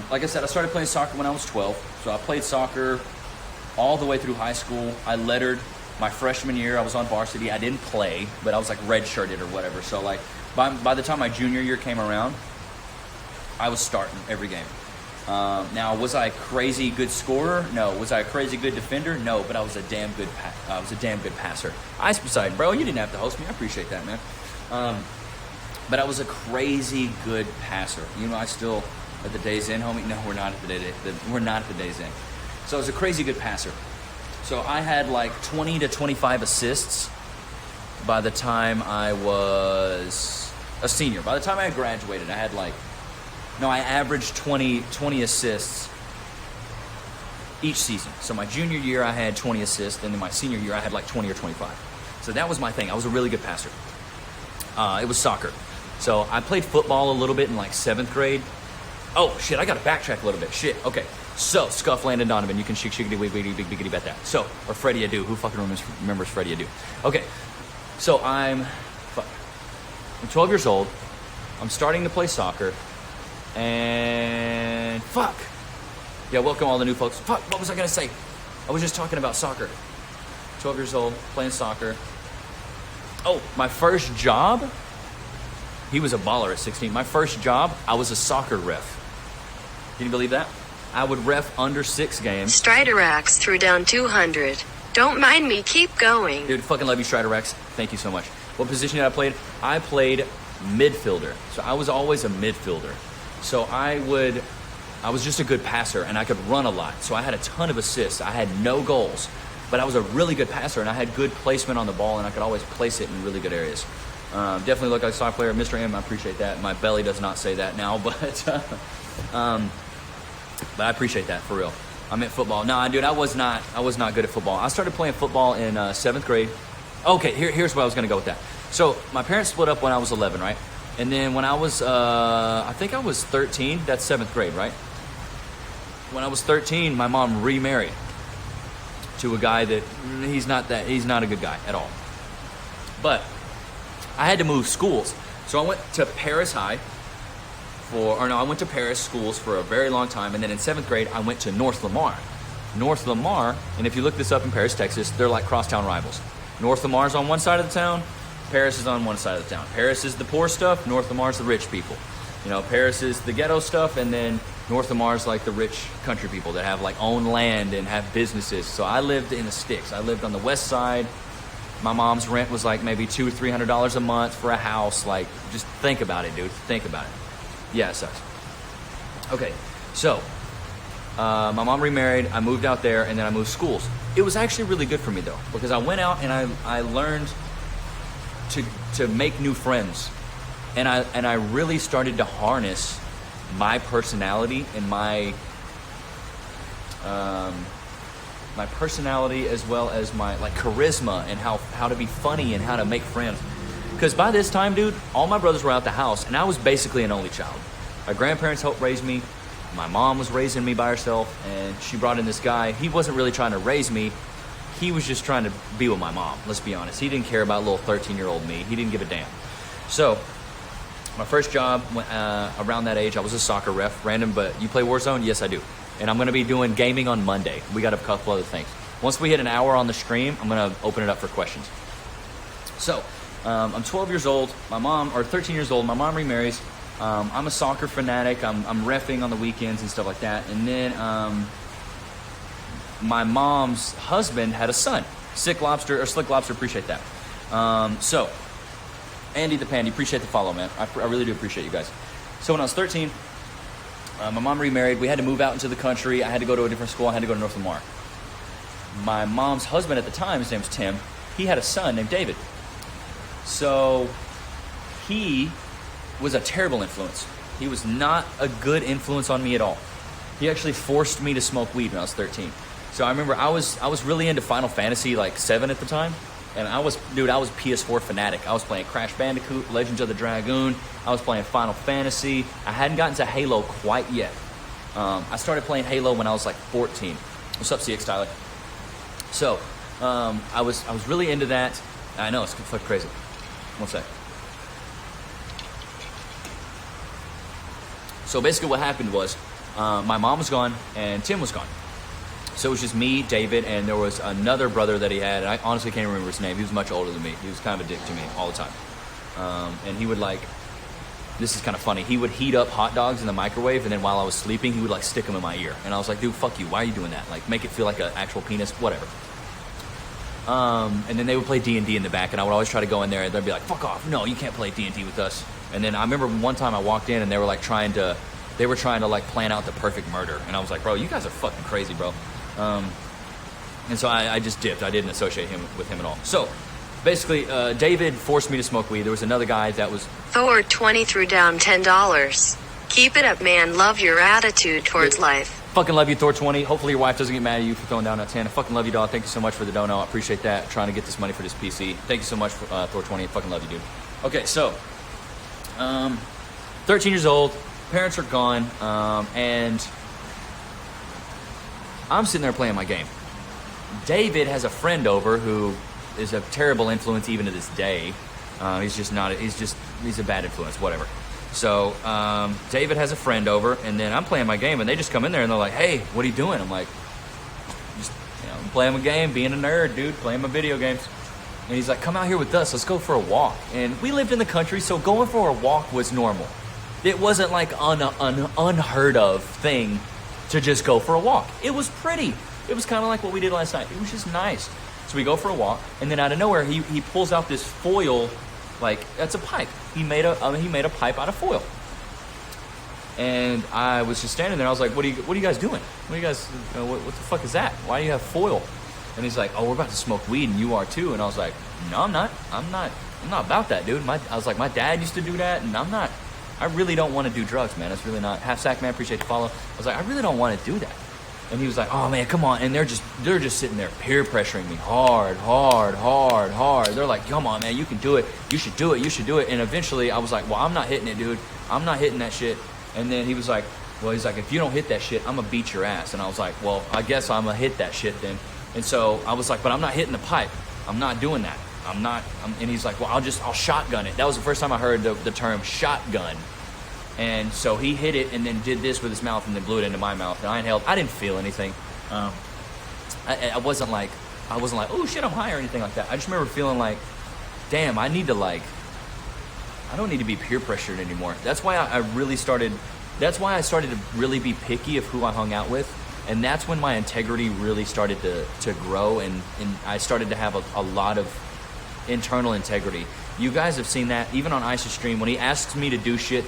like I said, I started playing soccer when I was 12. So I played soccer all the way through high school. I lettered my freshman year. I was on varsity. I didn't play, but I was like redshirted or whatever. So like by the time my junior year came around, I was starting every game. Now, was I a crazy good scorer? No. Was I a crazy good defender? No. But I was a damn good passer. Ice Poseidon, bro, you didn't have to host me. I appreciate that, man. But I was a crazy good passer. I still at the day's end, homie. No, we're not at the day's end. So I was a crazy good passer. So I had like 20 to 25 assists by the time I was a senior. By the time I graduated, I had I averaged 20 assists each season. So my junior year, I had 20 assists, and then my senior year, I had like 20 or 25. So that was my thing. I was a really good passer. It was soccer. So I played football a little bit in like 7th grade. Oh, shit, I got to backtrack a little bit. Shit, okay. So, Scuff, Landon Donovan, you can shiggity wiggity big biggity bet that. So, or Freddie Adu. Who fucking remembers Freddie Adu? Okay, so I'm 12 years old. I'm starting to play soccer. And fuck. Yeah, welcome all the new folks. Fuck, what was I going to say? I was just talking about soccer. 12 years old, playing soccer. Oh, my first job? He was a baller at 16. My first job, I was a soccer ref. Can you believe that? I would ref under 6 games. Striderax threw down 200. Don't mind me, keep going. Dude, fucking love you, Striderax. Thank you so much. What position did I play? I played midfielder. So I was always a midfielder. So I was just a good passer, and I could run a lot. So I had a ton of assists. I had no goals, but I was a really good passer, and I had good placement on the ball, and I could always place it in really good areas. Definitely look like a soccer player. Mr. M, I appreciate that. My belly does not say that now, but I appreciate that, for real. I meant football. No, dude, I was not good at football. I started playing football in 7th grade. Okay, here's where I was gonna go with that. So my parents split up when I was 11, right? And then when I was, I think I was 13, that's 7th grade, right? When I was 13, my mom remarried to a guy that he's not a good guy at all. But I had to move schools. So I went to Paris High I went to Paris schools for a very long time. And then in 7th grade, I went to North Lamar. North Lamar, and if you look this up in Paris, Texas, they're like crosstown rivals. North Lamar is on one side of the town, Paris is on one side of the town. Paris is the poor stuff, North Lamar is the rich people. You know, Paris is the ghetto stuff, and then North Lamar is like the rich country people that have like own land and have businesses. So I lived in the sticks. I lived on the west side. My mom's rent was like maybe $200-300 a month for a house. Like, just think about it, dude. Think about it. Yeah, it sucks. Okay, so my mom remarried. I moved out there, and then I moved schools. It was actually really good for me though, because I went out and I learned to make new friends, and I really started to harness my personality and my personality, as well as my like charisma and how to be funny and how to make friends. Because by this time, dude, all my brothers were out the house, and I was basically an only child. My grandparents helped raise me. My mom was raising me by herself, and she brought in this guy. He wasn't really trying to raise me. He was just trying to be with my mom, let's be honest. He didn't care about little 13-year-old me. He didn't give a damn. So my first job around that age, I was a soccer ref. Random, but you play Warzone? Yes, I do. And I'm going to be doing gaming on Monday. We got a couple other things. Once we hit an hour on the stream, I'm going to open it up for questions. So I'm 12 years old. 13 years old. My mom remarries. I'm a soccer fanatic. I'm reffing on the weekends and stuff like that. And then my mom's husband had a son. Slick Lobster, appreciate that. So, Andy the Pandy, appreciate the follow, man. I really do appreciate you guys. So when I was 13, my mom remarried. We had to move out into the country. I had to go to a different school. I had to go to North Lamar. My mom's husband at the time, his name's Tim, he had a son named David. So he was a terrible influence. He was not a good influence on me at all. He actually forced me to smoke weed when I was 13. So I remember I was really into Final Fantasy like 7 at the time. And I was PS4 fanatic. I was playing Crash Bandicoot, Legends of the Dragoon. I was playing Final Fantasy. I hadn't gotten to Halo quite yet. I started playing Halo when I was like 14. What's up, CX Tyler? So I was really into that. I know, it's fucking crazy. One sec. So basically what happened was my mom was gone and Tim was gone. So it was just me, David, and there was another brother that he had, and I honestly can't remember his name. He was much older than me. He was kind of a dick to me all the time. And he would this is kind of funny, he would heat up hot dogs in the microwave, and then while I was sleeping, he would like stick them in my ear. And I was like, dude, fuck you, why are you doing that? Like, make it feel like an actual penis, whatever. And then they would play D&D in the back, and I would always try to go in there, and they'd be like, fuck off, no, you can't play D&D with us. And then I remember one time I walked in, and they were trying to like plan out the perfect murder. And I was like, bro, you guys are fucking crazy, bro. And so I just dipped. I didn't associate him with him at all. So basically, David forced me to smoke weed. There was another guy that was... Thor 20 threw down $10. Keep it up, man. Love your attitude towards life. Fucking love you, Thor 20. Hopefully your wife doesn't get mad at you for throwing down that 10. I fucking love you, dog. Thank you so much for the dono. I appreciate that. Trying to get this money for this PC. Thank you so much, for Thor 20. Fucking love you, dude. Okay, so 13 years old. Parents are gone. And I'm sitting there playing my game. David has a friend over who is a terrible influence even to this day. He's a bad influence, whatever. So David has a friend over, and then I'm playing my game, and they just come in there and they're like, hey, what are you doing? I'm like, I'm playing my game, being a nerd, dude, playing my video games. And he's like, come out here with us, let's go for a walk. And we lived in the country, so going for a walk was normal. It wasn't like an unheard of thing to just go for a walk. It was pretty. It was kind of like what we did last night. It was just nice. So we go for a walk, and then out of nowhere, he pulls out this foil, like, that's a pipe. He made a pipe out of foil. And I was just standing there. I was like, what are you guys doing? What the fuck is that? Why do you have foil? And he's like, oh, we're about to smoke weed, and you are too. And I was like, no, I'm not about that, dude. I was like, my dad used to do that, and I really don't want to do drugs, man. It's really not. Half Sack Man, appreciate the follow. I was like, I really don't want to do that. And he was like, oh man, come on. And they're just sitting there peer pressuring me hard. They're like, come on, man, you can do it. You should do it. And eventually I was like, well, I'm not hitting it, dude. I'm not hitting that shit. And then he was like, if you don't hit that shit, I'm gonna beat your ass. And I was like, well, I guess I'm gonna hit that shit then. And so I was like, but I'm not hitting the pipe. I'm not doing that. And he's like, well, I'll shotgun it. That was the first time I heard the term shotgun. And so he hit it and then did this with his mouth and then blew it into my mouth. And I didn't feel anything. I wasn't like, oh shit, I'm high or anything like that. I just remember feeling like, damn, I don't need to be peer pressured anymore. That's why I started to really be picky of who I hung out with. And that's when my integrity really started to grow, and I started to have a lot of internal integrity. You guys have seen that even on Ice's stream when he asks me to do shit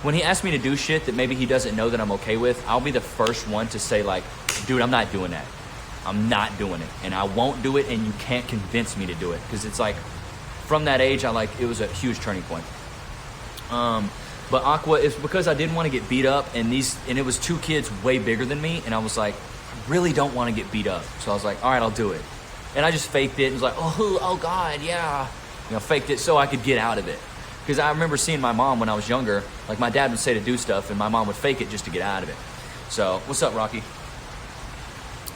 when he asks me to do shit that maybe he doesn't know that I'm okay with, I'll be the first one to say like, dude, I'm not doing that. I'm not doing it, and I won't do it, and you can't convince me to do it, because it's like from that age it was a huge turning point. But Aqua is because I didn't want to get beat up, and it was two kids way bigger than me, and I was like, I really don't want to get beat up. So I was like, all right, I'll do it. And I just faked it and was like, oh God, yeah. Faked it so I could get out of it. Because I remember seeing my mom when I was younger, like my dad would say to do stuff, and my mom would fake it just to get out of it. So, what's up, Rocky?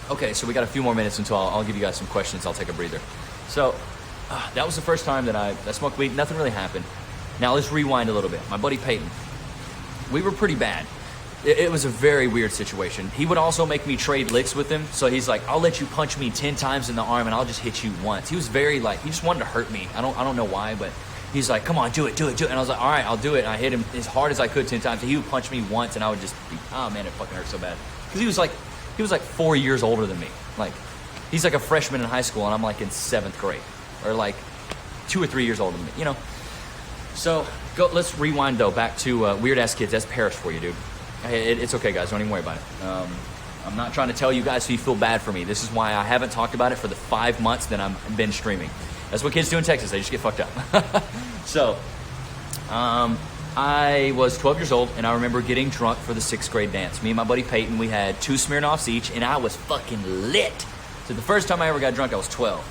Okay, so we got a few more minutes until I'll give you guys some questions. I'll take a breather. So, that was the first time that I smoked weed. Nothing really happened. Now let's rewind a little bit. My buddy Peyton, we were pretty bad. It was a very weird situation. He would also make me trade licks with him. So he's like, I'll let you punch me 10 times in the arm and I'll just hit you once. He was very he just wanted to hurt me. I don't know why, but he's like, come on, do it. And I was like, all right, I'll do it. And I hit him as hard as I could 10 times. And he would punch me once and I would just be, oh man, it fucking hurt so bad. Because he was like 4 years older than me. Like, he's like a freshman in high school and I'm like in 7th grade. Or like 2 or 3 years older than me, So, let's rewind, though, back to Weird Ass Kids. That's Paris for you, dude. It's okay, guys. Don't even worry about it. I'm not trying to tell you guys so you feel bad for me. This is why I haven't talked about it for the 5 months that I've been streaming. That's what kids do in Texas. They just get fucked up. So, I was 12 years old, and I remember getting drunk for the 6th grade dance. Me and my buddy Peyton, we had 2 Smirnoffs each, and I was fucking lit. So the first time I ever got drunk, I was 12,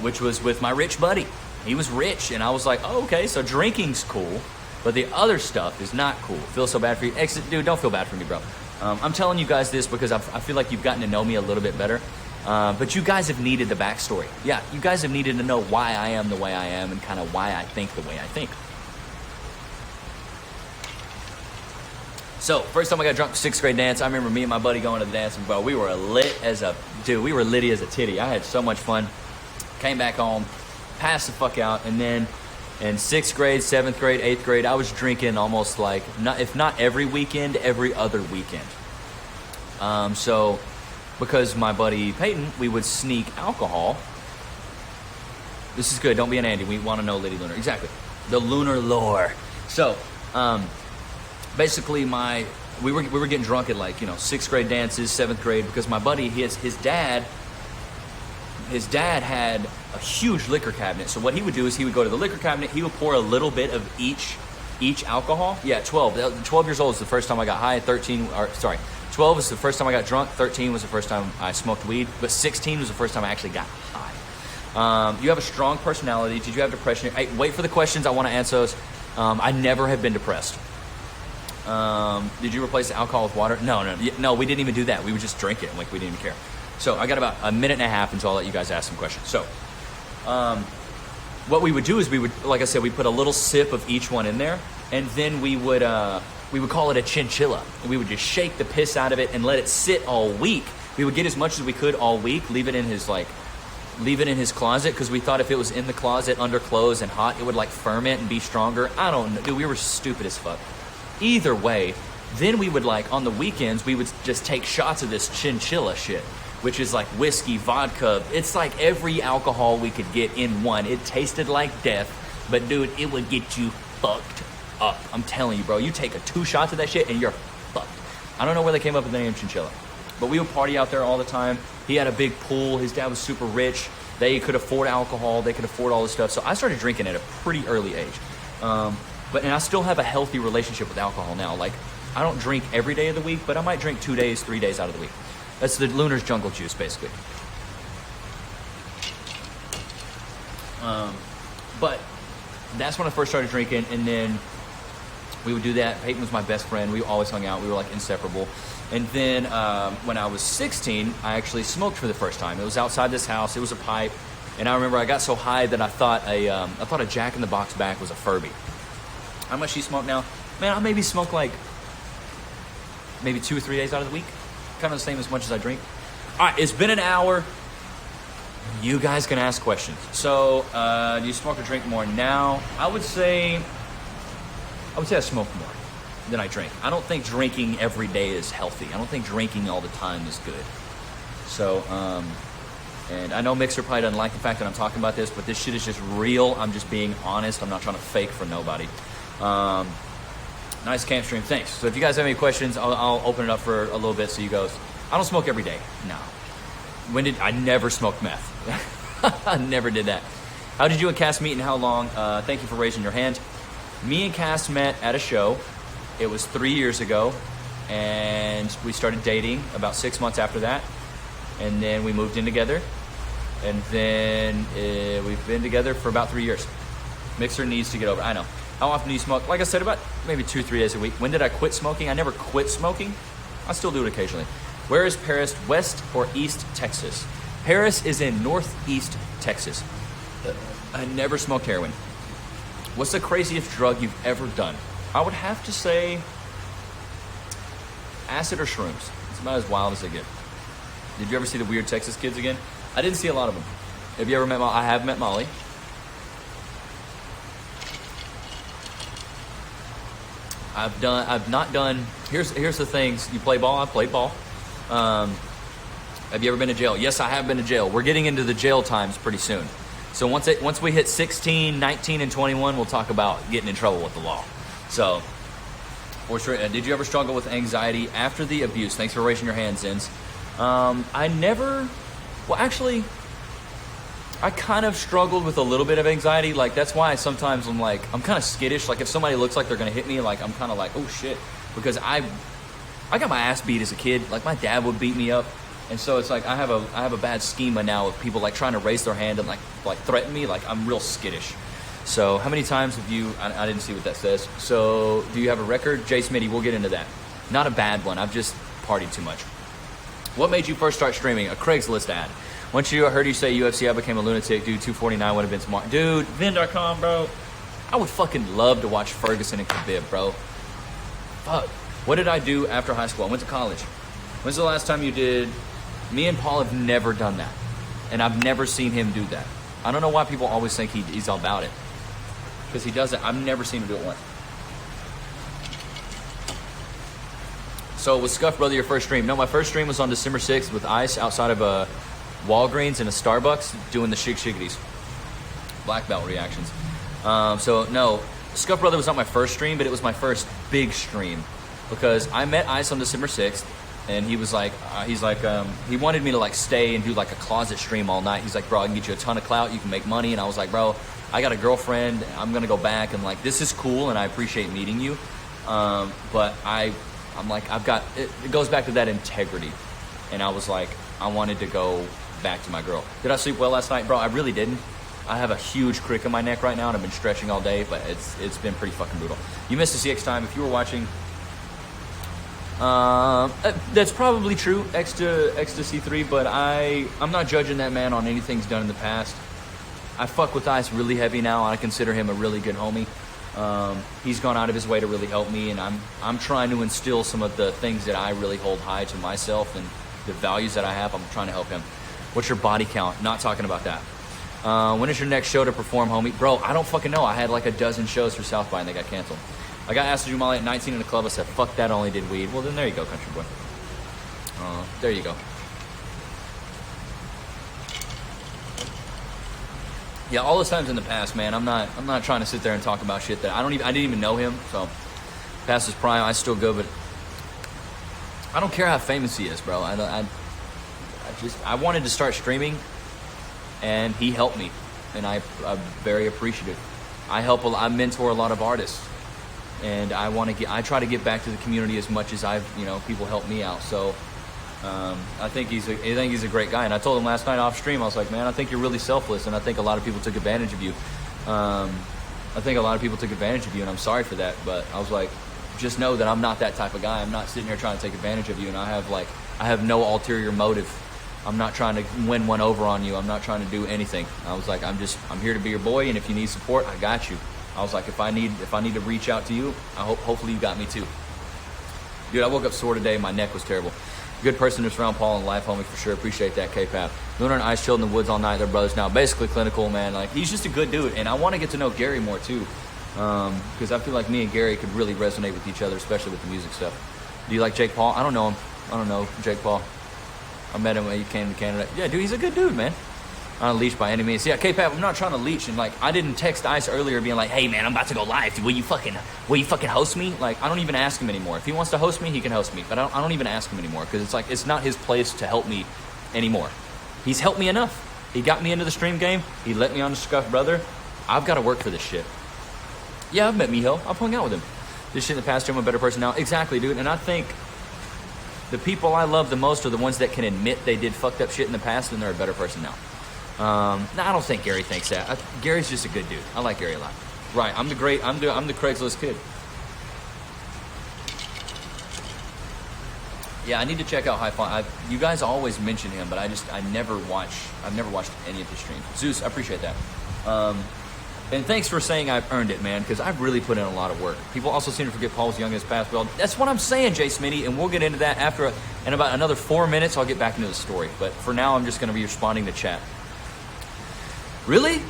which was with my rich buddy. He was rich, and I was like, oh, okay, so drinking's cool, but the other stuff is not cool. Feel so bad for you. Dude, don't feel bad for me, bro. I'm telling you guys this because I feel like you've gotten to know me a little bit better, but you guys have needed the backstory. Yeah, you guys have needed to know why I am the way I am and kind of why I think the way I think. So, first time I got drunk, 6th grade dance, I remember me and my buddy going to the dance, and bro, we were litty as a titty. I had so much fun. Came back home, passed the fuck out, and then in 6th grade, 7th grade, 8th grade, I was drinking almost like, if not every weekend, every other weekend. So, because my buddy Peyton, we would sneak alcohol. This is good, don't be an Andy, we want to know Liddy Lunar. Exactly, the lunar lore. So, basically we were getting drunk at 6th grade dances, 7th grade, because my buddy, his dad had a huge liquor cabinet. So what he would do is he would go to the liquor cabinet, he would pour a little bit of each alcohol. Yeah, 12 years old is the first time I got high. 12 was the first time I got drunk. 13 was the first time I smoked weed. But 16 was the first time I actually got high. You have a strong personality. Did you have depression? Hey, wait for the questions. I want to answer those. I never have been depressed. Did you replace the alcohol with water? No, we didn't even do that. We would just drink it. Like, we didn't even care. So I got about a minute and a half until I'll let you guys ask some questions. So, what we would do is like I said, we put a little sip of each one in there, and then we would call it a chinchilla. And we would just shake the piss out of it and let it sit all week. We would get as much as we could all week, leave it in his closet, because we thought if it was in the closet under clothes and hot, it would ferment and be stronger. I don't know, dude, we were stupid as fuck. Either way, then we would on the weekends, we would just take shots of this chinchilla shit, which is whiskey, vodka. It's like every alcohol we could get in one. It tasted like death, but dude, it would get you fucked up. I'm telling you, bro, you take 2 shots of that shit and you're fucked. I don't know where they came up with the name chinchilla, but we would party out there all the time. He had a big pool. His dad was super rich. They could afford alcohol. They could afford all this stuff. So I started drinking at a pretty early age. And I still have a healthy relationship with alcohol now. I don't drink every day of the week, but I might drink 2 days, 3 days out of the week. That's the Lunar's Jungle Juice, basically. But that's when I first started drinking, and then we would do that. Peyton was my best friend. We always hung out. We were like inseparable. And then when I was 16, I actually smoked for the first time. It was outside this house. It was a pipe. And I remember I got so high that I thought a Jack in the Box back was a Furby. How much do you smoke now? Man, I maybe smoke like maybe 2 or 3 days out of the week. Kind of the same as much as I drink. All right, it's been an hour. You guys can ask questions. So, do you smoke or drink more now? I would say I smoke more than I drink. I don't think drinking every day is healthy. I don't think drinking all the time is good. So, and I know Mixer probably doesn't like the fact that I'm talking about this, but this shit is just real. I'm just being honest. I'm not trying to fake for nobody. Nice camp stream, thanks. So if you guys have any questions, I'll open it up for a little bit so you guys. I don't smoke every day, no. I never smoked meth. I never did that. How did you and Cass meet and how long? Thank you for raising your hand. Me and Cass met at a show. It was 3 years ago, and we started dating about 6 months after that, and then we moved in together, and then we've been together for about 3 years. Mixer needs to get over. I know. How often do you smoke? Like I said, about maybe 2 or 3 days a week. When did I quit smoking? I never quit smoking. I still do it occasionally. Where is Paris, West or East Texas? Paris is in Northeast Texas. I never smoked heroin. What's the craziest drug you've ever done? I would have to say acid or shrooms. It's about as wild as they get. Did you ever see the Weird Texas Kids again? I didn't see a lot of them. Have you ever met Molly? I have met Molly. I've not done, here's the things. You play ball, I played ball. Have you ever been to jail? Yes, I have been to jail. We're getting into the jail times pretty soon. So once we hit 16, 19, and 21, we'll talk about getting in trouble with the law. So, did you ever struggle with anxiety after the abuse? Thanks for raising your hand, Zins. I kind of struggled with a little bit of anxiety. Like, that's why sometimes I'm kind of skittish. Like, if somebody looks like they're going to hit me, like, I'm kind of like, oh, shit. Because I got my ass beat as a kid. Like, my dad would beat me up. And so it's like I have a bad schema now of people, like, trying to raise their hand and, like threaten me. Like, I'm real skittish. So how many times have you... I didn't see what that says. So do you have a record? Jay Smitty, we'll get into that. Not a bad one. I've just partied too much. What made you first start streaming? A Craigslist ad. Once I heard you say UFC, I became a lunatic. Dude, 249 would have been smart. Dude, Vin.com, bro. I would fucking love to watch Ferguson and Khabib, bro. Fuck. What did I do after high school? I went to college. When's the last time you did... Me and Paul have never done that. And I've never seen him do that. I don't know why people always think he's all about it. Because he does it. I've never seen him do it once. So was Scuff Brother your first stream? No, my first stream was on December 6th with Ice outside of a Walgreens and a Starbucks doing the shiggies. Black belt reactions. So no, Scuff Brother was not my first stream, but it was my first big stream. Because I met Ice on December 6th. And he was like, he wanted me to like stay and do like a closet stream all night. He's like, bro, I can get you a ton of clout. You can make money. And I was like, bro, I got a girlfriend. I'm going to go back. And like, this is cool. And I appreciate meeting you. But I'm like, it goes back to that integrity. And I was like, I wanted to go back to my girl. Did I sleep well last night? Bro, I really didn't. I have a huge crick in my neck right now. And I've been stretching all day. But it's been pretty fucking brutal. You missed the CX time. If you were watching... that's probably true, X to C3, but I'm not judging that man on anything he's done in the past. I fuck with Ice really heavy now, and I consider him a really good homie. He's gone out of his way to really help me, and I'm trying to instill some of the things that I really hold high to myself and the values that I have. I'm trying to help him. What's your body count? Not talking about that. When is your next show to perform, homie? Bro, I don't fucking know. I had like a dozen shows for South by, and they got canceled. I got asked to do Molly at 19 in a club. I said, fuck that, only did weed. Well, then there you go, country boy. There you go. Yeah, all those times in the past, man, I'm not trying to sit there and talk about shit that I didn't even know him, so past his prime, I still good, but I don't care how famous he is, bro. I wanted to start streaming, and he helped me, and I'm very appreciative. I mentor a lot of artists. and I try to get back to the community as much as people help me out. So I think he's a great guy. And I told him last night off stream, I was like, man, I think you're really selfless, and I think a lot of people took advantage of you. And I'm sorry for that. But I was like, just know that I'm not that type of guy. I'm not sitting here trying to take advantage of you, and I have no ulterior motive. I'm not trying to win one over on you. I'm not trying to do anything. I was like, I'm here to be your boy, and if you need support, I got you. I was like, if I need to reach out to you, hopefully you got me too. Dude, I woke up sore today. My neck was terrible. Good person to surround Paul in life, homie, for sure. Appreciate that, K-Pap. Lunar and Ice chilled in the woods all night. They're brothers now. Basically clinical, man. Like, he's just a good dude. And I want to get to know Gary more, too. Because I feel like me and Gary could really resonate with each other, especially with the music stuff. Do you like Jake Paul? I don't know him. I don't know Jake Paul. I met him when he came to Canada. Yeah, dude, he's a good dude, man. Not a leech by any means. Yeah, K-Pap, I'm not trying to leech. And, like, I didn't text Ice earlier being like, hey, man, I'm about to go live. Will you fucking host me? Like, I don't even ask him anymore. If he wants to host me, he can host me. But I don't even ask him anymore because it's like, it's not his place to help me anymore. He's helped me enough. He got me into the stream game. He let me on the Scuff Brother. I've got to work for this shit. Yeah, I've met Miho. I've hung out with him. This shit in the past, I'm a better person now. Exactly, dude. And I think the people I love the most are the ones that can admit they did fucked up shit in the past and they're a better person now. No, I don't think Gary thinks that. Gary's just a good dude. I like Gary a lot. Right, I'm the Craigslist kid. Yeah, I need to check out High Fun. You guys always mention him, but I've never watched any of his streams. Zeus, I appreciate that. And thanks for saying I've earned it, man, because I've really put in a lot of work. People also seem to forget Paul was young in his past. Well, that's what I'm saying, Jay Smitty, and we'll get into that in about another 4 minutes. I'll get back into the story. But for now, I'm just going to be responding to chat. Really?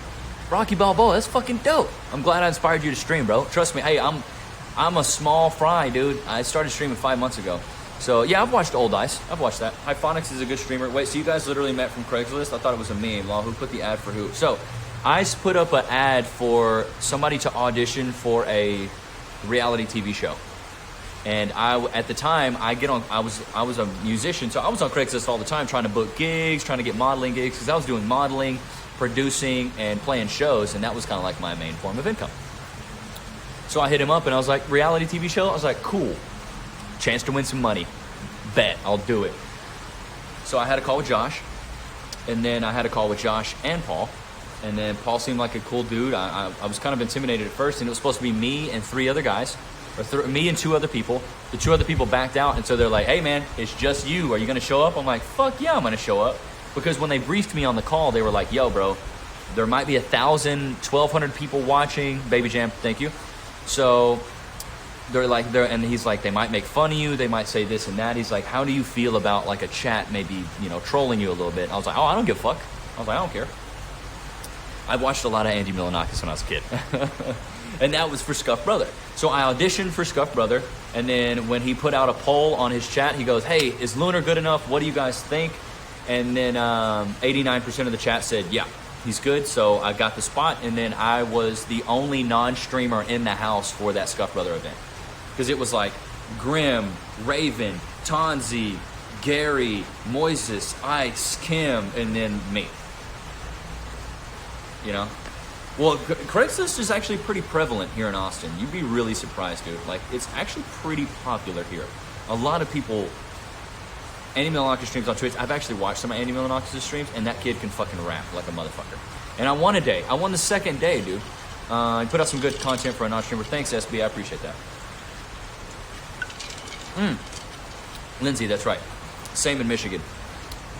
Rocky Balboa, that's fucking dope. I'm glad I inspired you to stream, bro. Trust me, hey, I'm a small fry, dude. I started streaming 5 months ago. So, yeah, I've watched Old Ice. I've watched that. Hyphonics is a good streamer. Wait, so you guys literally met from Craigslist? I thought it was a meme. Law, who put the ad for who? So, Ice put up an ad for somebody to audition for a reality TV show. And at the time, I was a musician, so I was on Craigslist all the time trying to book gigs, trying to get modeling gigs, because I was doing modeling, producing, and playing shows, and that was kind of like my main form of income. So I hit him up, and I was like, reality TV show? I was like, cool. Chance to win some money. Bet, I'll do it. So I had a call with Josh, and then I had a call with Josh and Paul, and then Paul seemed like a cool dude. I was kind of intimidated at first, and it was supposed to be me and 3 other guys, or me and 2 other people. The 2 other people backed out, and so they're like, hey man, it's just you. Are you going to show up? I'm like, fuck yeah, I'm going to show up. Because when they briefed me on the call, they were like, yo, bro, there might be 1,000, 1,200 people watching. Baby Jam, thank you. So and he's like, they might make fun of you. They might say this and that. He's like, how do you feel about like a chat maybe, trolling you a little bit? And I was like, oh, I don't give a fuck. I was like, I don't care. I watched a lot of Andy Milonakis when I was a kid. And that was for Scuff Brother. So I auditioned for Scuff Brother. And then when he put out a poll on his chat, he goes, hey, is Lunar good enough? What do you guys think? And then 89% of the chat said, yeah, he's good. So I got the spot. And then I was the only non-streamer in the house for that Scuff Brother event. Because it was like Grim, Raven, Tonzi, Gary, Moises, Ice, Kim, and then me. Well, Craigslist is actually pretty prevalent here in Austin. You'd be really surprised, dude. Like, it's actually pretty popular here. A lot of people... Andy Milonakis streams on Twitch. I've actually watched some of Andy Milonakis' streams, and that kid can fucking rap like a motherfucker. And I won a day. I won the second day, dude. He put out some good content for a non-streamer. Thanks, SB. I appreciate that. Lindsay, that's right. Same in Michigan.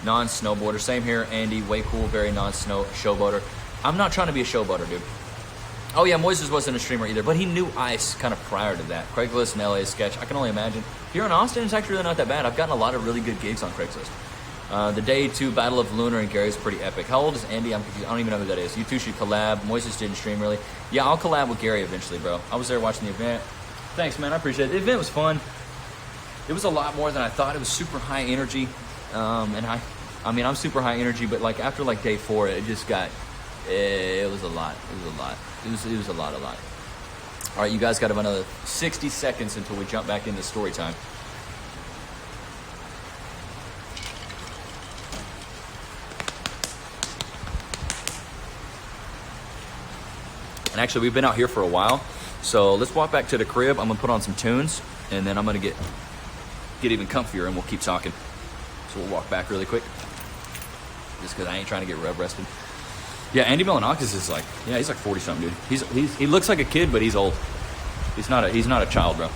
Non-snowboarder. Same here, Andy. Way cool. Very non-snow showboater. I'm not trying to be a showboater, dude. Oh, yeah, Moises wasn't a streamer either, but he knew Ice kind of prior to that. Craigslist and LA sketch. I can only imagine. Here in Austin, it's actually really not that bad. I've gotten a lot of really good gigs on Craigslist. The Day 2 Battle of Lunar and Gary is pretty epic. How old is Andy? I'm confused. I don't even know who that is. You two should collab. Moises didn't stream, really. Yeah, I'll collab with Gary eventually, bro. I was there watching the event. Thanks, man. I appreciate it. The event was fun. It was a lot more than I thought. It was super high energy. I mean, I'm super high energy, but like after like day 4, it just got... It was a lot. It was a lot. All right, you guys got about another 60 seconds until we jump back into story time. And actually, we've been out here for a while. So let's walk back to the crib. I'm gonna put on some tunes, and then I'm gonna get even comfier, and we'll keep talking. So we'll walk back really quick, just because I ain't trying to get rub rested. Yeah, Andy Milonakis is like, yeah, he's like 40 something, dude. He looks like a kid, but he's old. He's not a child, bro.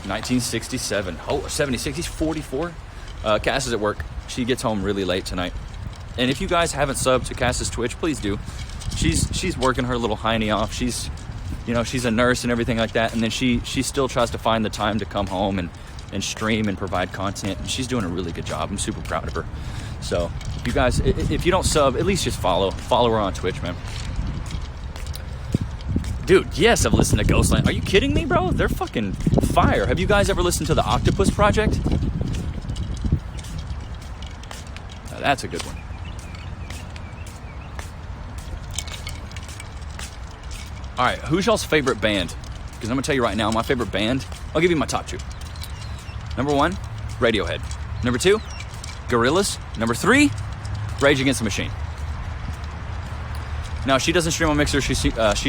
1967. Oh, 76. He's 44. Cass is at work. She gets home really late tonight. And if you guys haven't subbed to Cass's Twitch, please do. She's working her little hiney off. She's a nurse and everything like that. And then she still tries to find the time to come home and stream and provide content. And she's doing a really good job. I'm super proud of her. So if you guys, if you don't sub, at least just follow her on Twitch, man. Dude, yes, I've listened to Ghostland. Are you kidding me, bro? They're fucking fire. Have you guys ever listened to the Octopus Project? Now, that's a good one. All right, who's y'all's favorite band? Because I'm gonna tell you right now, my favorite band, I'll give you my top two. Number 1, Radiohead. Number 2, Gorillaz. Number 3, Rage Against the Machine. No, she doesn't stream on Mixer. She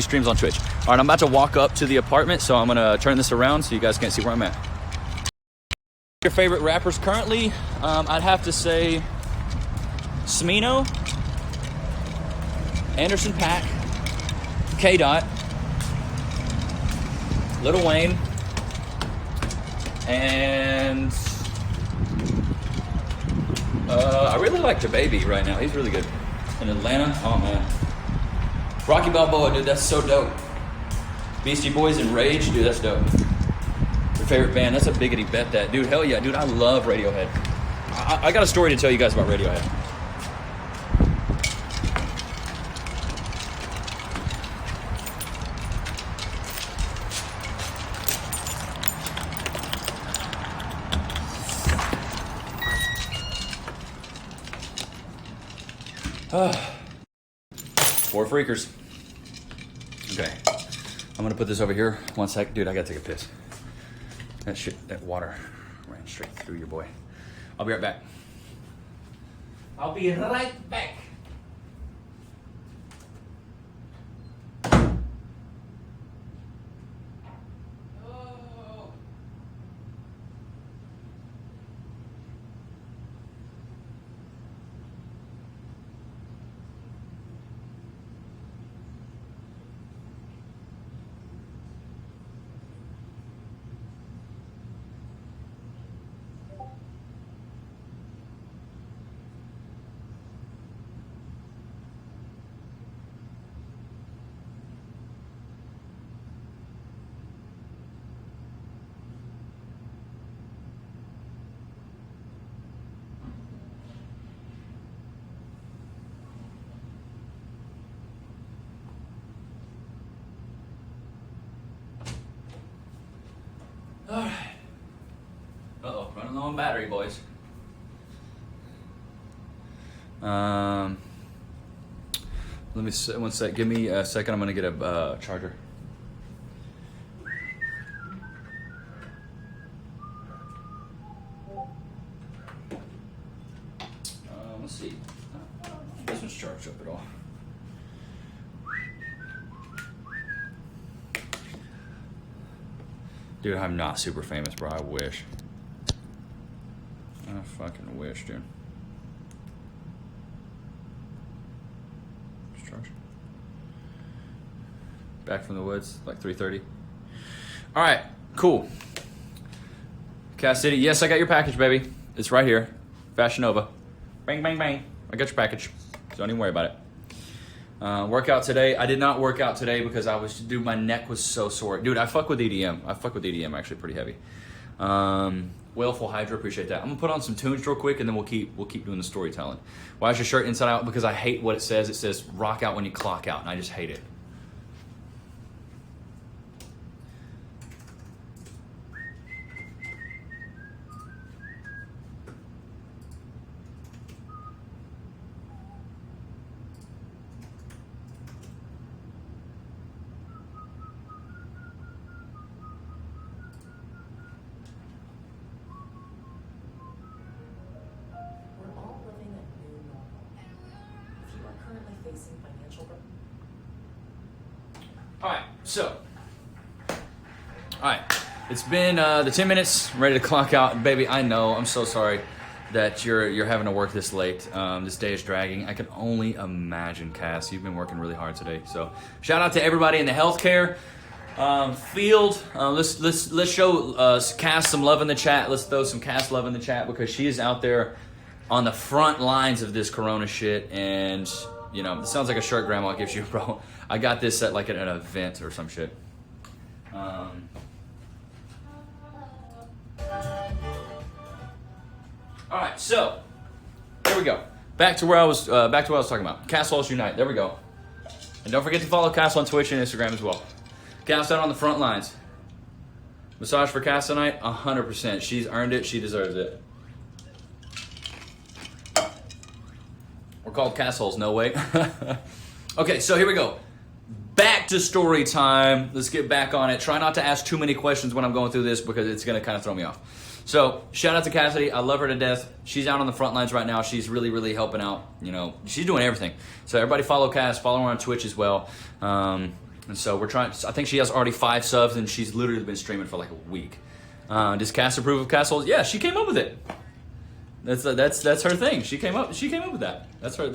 streams on Twitch. All right, I'm about to walk up to the apartment, so I'm going to turn this around so you guys can't see where I'm at. Your favorite rappers currently, I'd have to say Smino, Anderson .Paak, K-Dot, Lil Wayne, and I really like DaBaby right now. He's really good. In Atlanta, oh man. Rocky Balboa, dude, that's so dope. Beastie Boys and Rage, dude, that's dope. Your favorite band, that's a biggity bet that. Dude, hell yeah, dude, I love Radiohead. I got a story to tell you guys about Radiohead. Four freakers. Okay, I'm gonna put this over here. 1 sec, dude. I gotta take a piss. That water ran straight through your boy. I'll be right back. I'll be right back. Alright. Uh-oh, running low on battery, boys. Let me, 1 sec, give me a second, I'm gonna get a charger. Let's see. This one's charged up at all. Dude, I'm not super famous, bro. I wish. I fucking wish, dude. Structure. Back from the woods, like 3:30. All right, cool. Cass City, yes, I got your package, baby. It's right here. Fashion Nova. Bang, bang, bang. I got your package. So don't even worry about it. Workout today. I did not work out today because my neck was so sore. Dude, I fuck with EDM. I fuck with EDM actually pretty heavy. Whaleful Hydra, appreciate that. I'm gonna put on some tunes real quick and then we'll keep doing the storytelling. Why is your shirt inside out? Because I hate what it says. It says rock out when you clock out, and I just hate it. So, all right. It's been the 10 minutes. I'm ready to clock out. Baby, I know. I'm so sorry that you're having to work this late. This day is dragging. I can only imagine, Cass. You've been working really hard today. So, shout out to everybody in the healthcare field. Let's show Cass some love in the chat. Let's throw some Cass love in the chat because she is out there on the front lines of this corona shit. And, you know, it sounds like a shirt grandma gives you, bro. I got this at like an event or some shit. All right, so here we go. Back to what I was talking about. Cass Halls Unite. There we go. And don't forget to follow Cass on Twitch and Instagram as well. Cass out on the front lines. Massage for Cass tonight, 100%. She's earned it. She deserves it. We're called Cass Holes, no way. Okay, so here we go. Back to story time. Let's get back on it. Try not to ask too many questions when I'm going through this because it's going to kind of throw me off. So, shout out to Cassidy. I love her to death. She's out on the front lines right now. She's really, really helping out. You know, she's doing everything. So, everybody follow Cass. Follow her on Twitch as well. And so, we're trying. I think she has already 5 subs, and she's literally been streaming for like a week. Does Cass approve of Cass Holes? Yeah, she came up with it. That's her thing. She came up with that. That's her.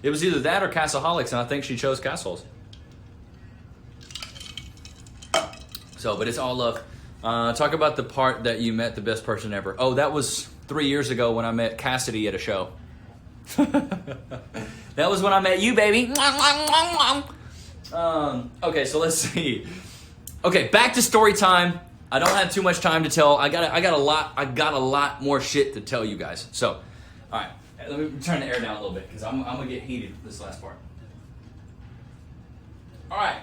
It was either that or Cassaholics, and I think she chose Cass Holes. So, but it's all love. Talk about the part that you met the best person ever. Oh, that was 3 years ago when I met Cassidy at a show. That was when I met you, baby. Okay, so let's see. Okay, back to story time. I don't have too much time to tell. I got a lot more shit to tell you guys. So, all right, let me turn the air down a little bit because I'm gonna get heated this last part. All right.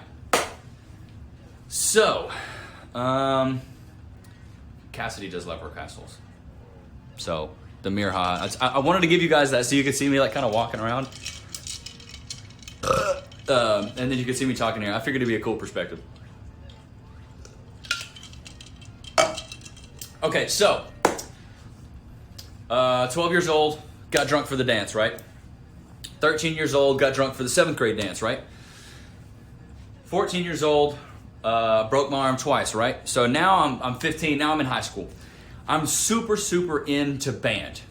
So, Cassidy does love her castles. So, the Mirha. I wanted to give you guys that so you could see me like kind of walking around. And then you could see me talking here. I figured it'd be a cool perspective. Okay, so, 12 years old, got drunk for the dance, right? 13 years old, got drunk for the 7th grade dance, right? 14 years old, broke my arm twice, right? So now I'm 15, now I'm in high school. I'm super, super into band.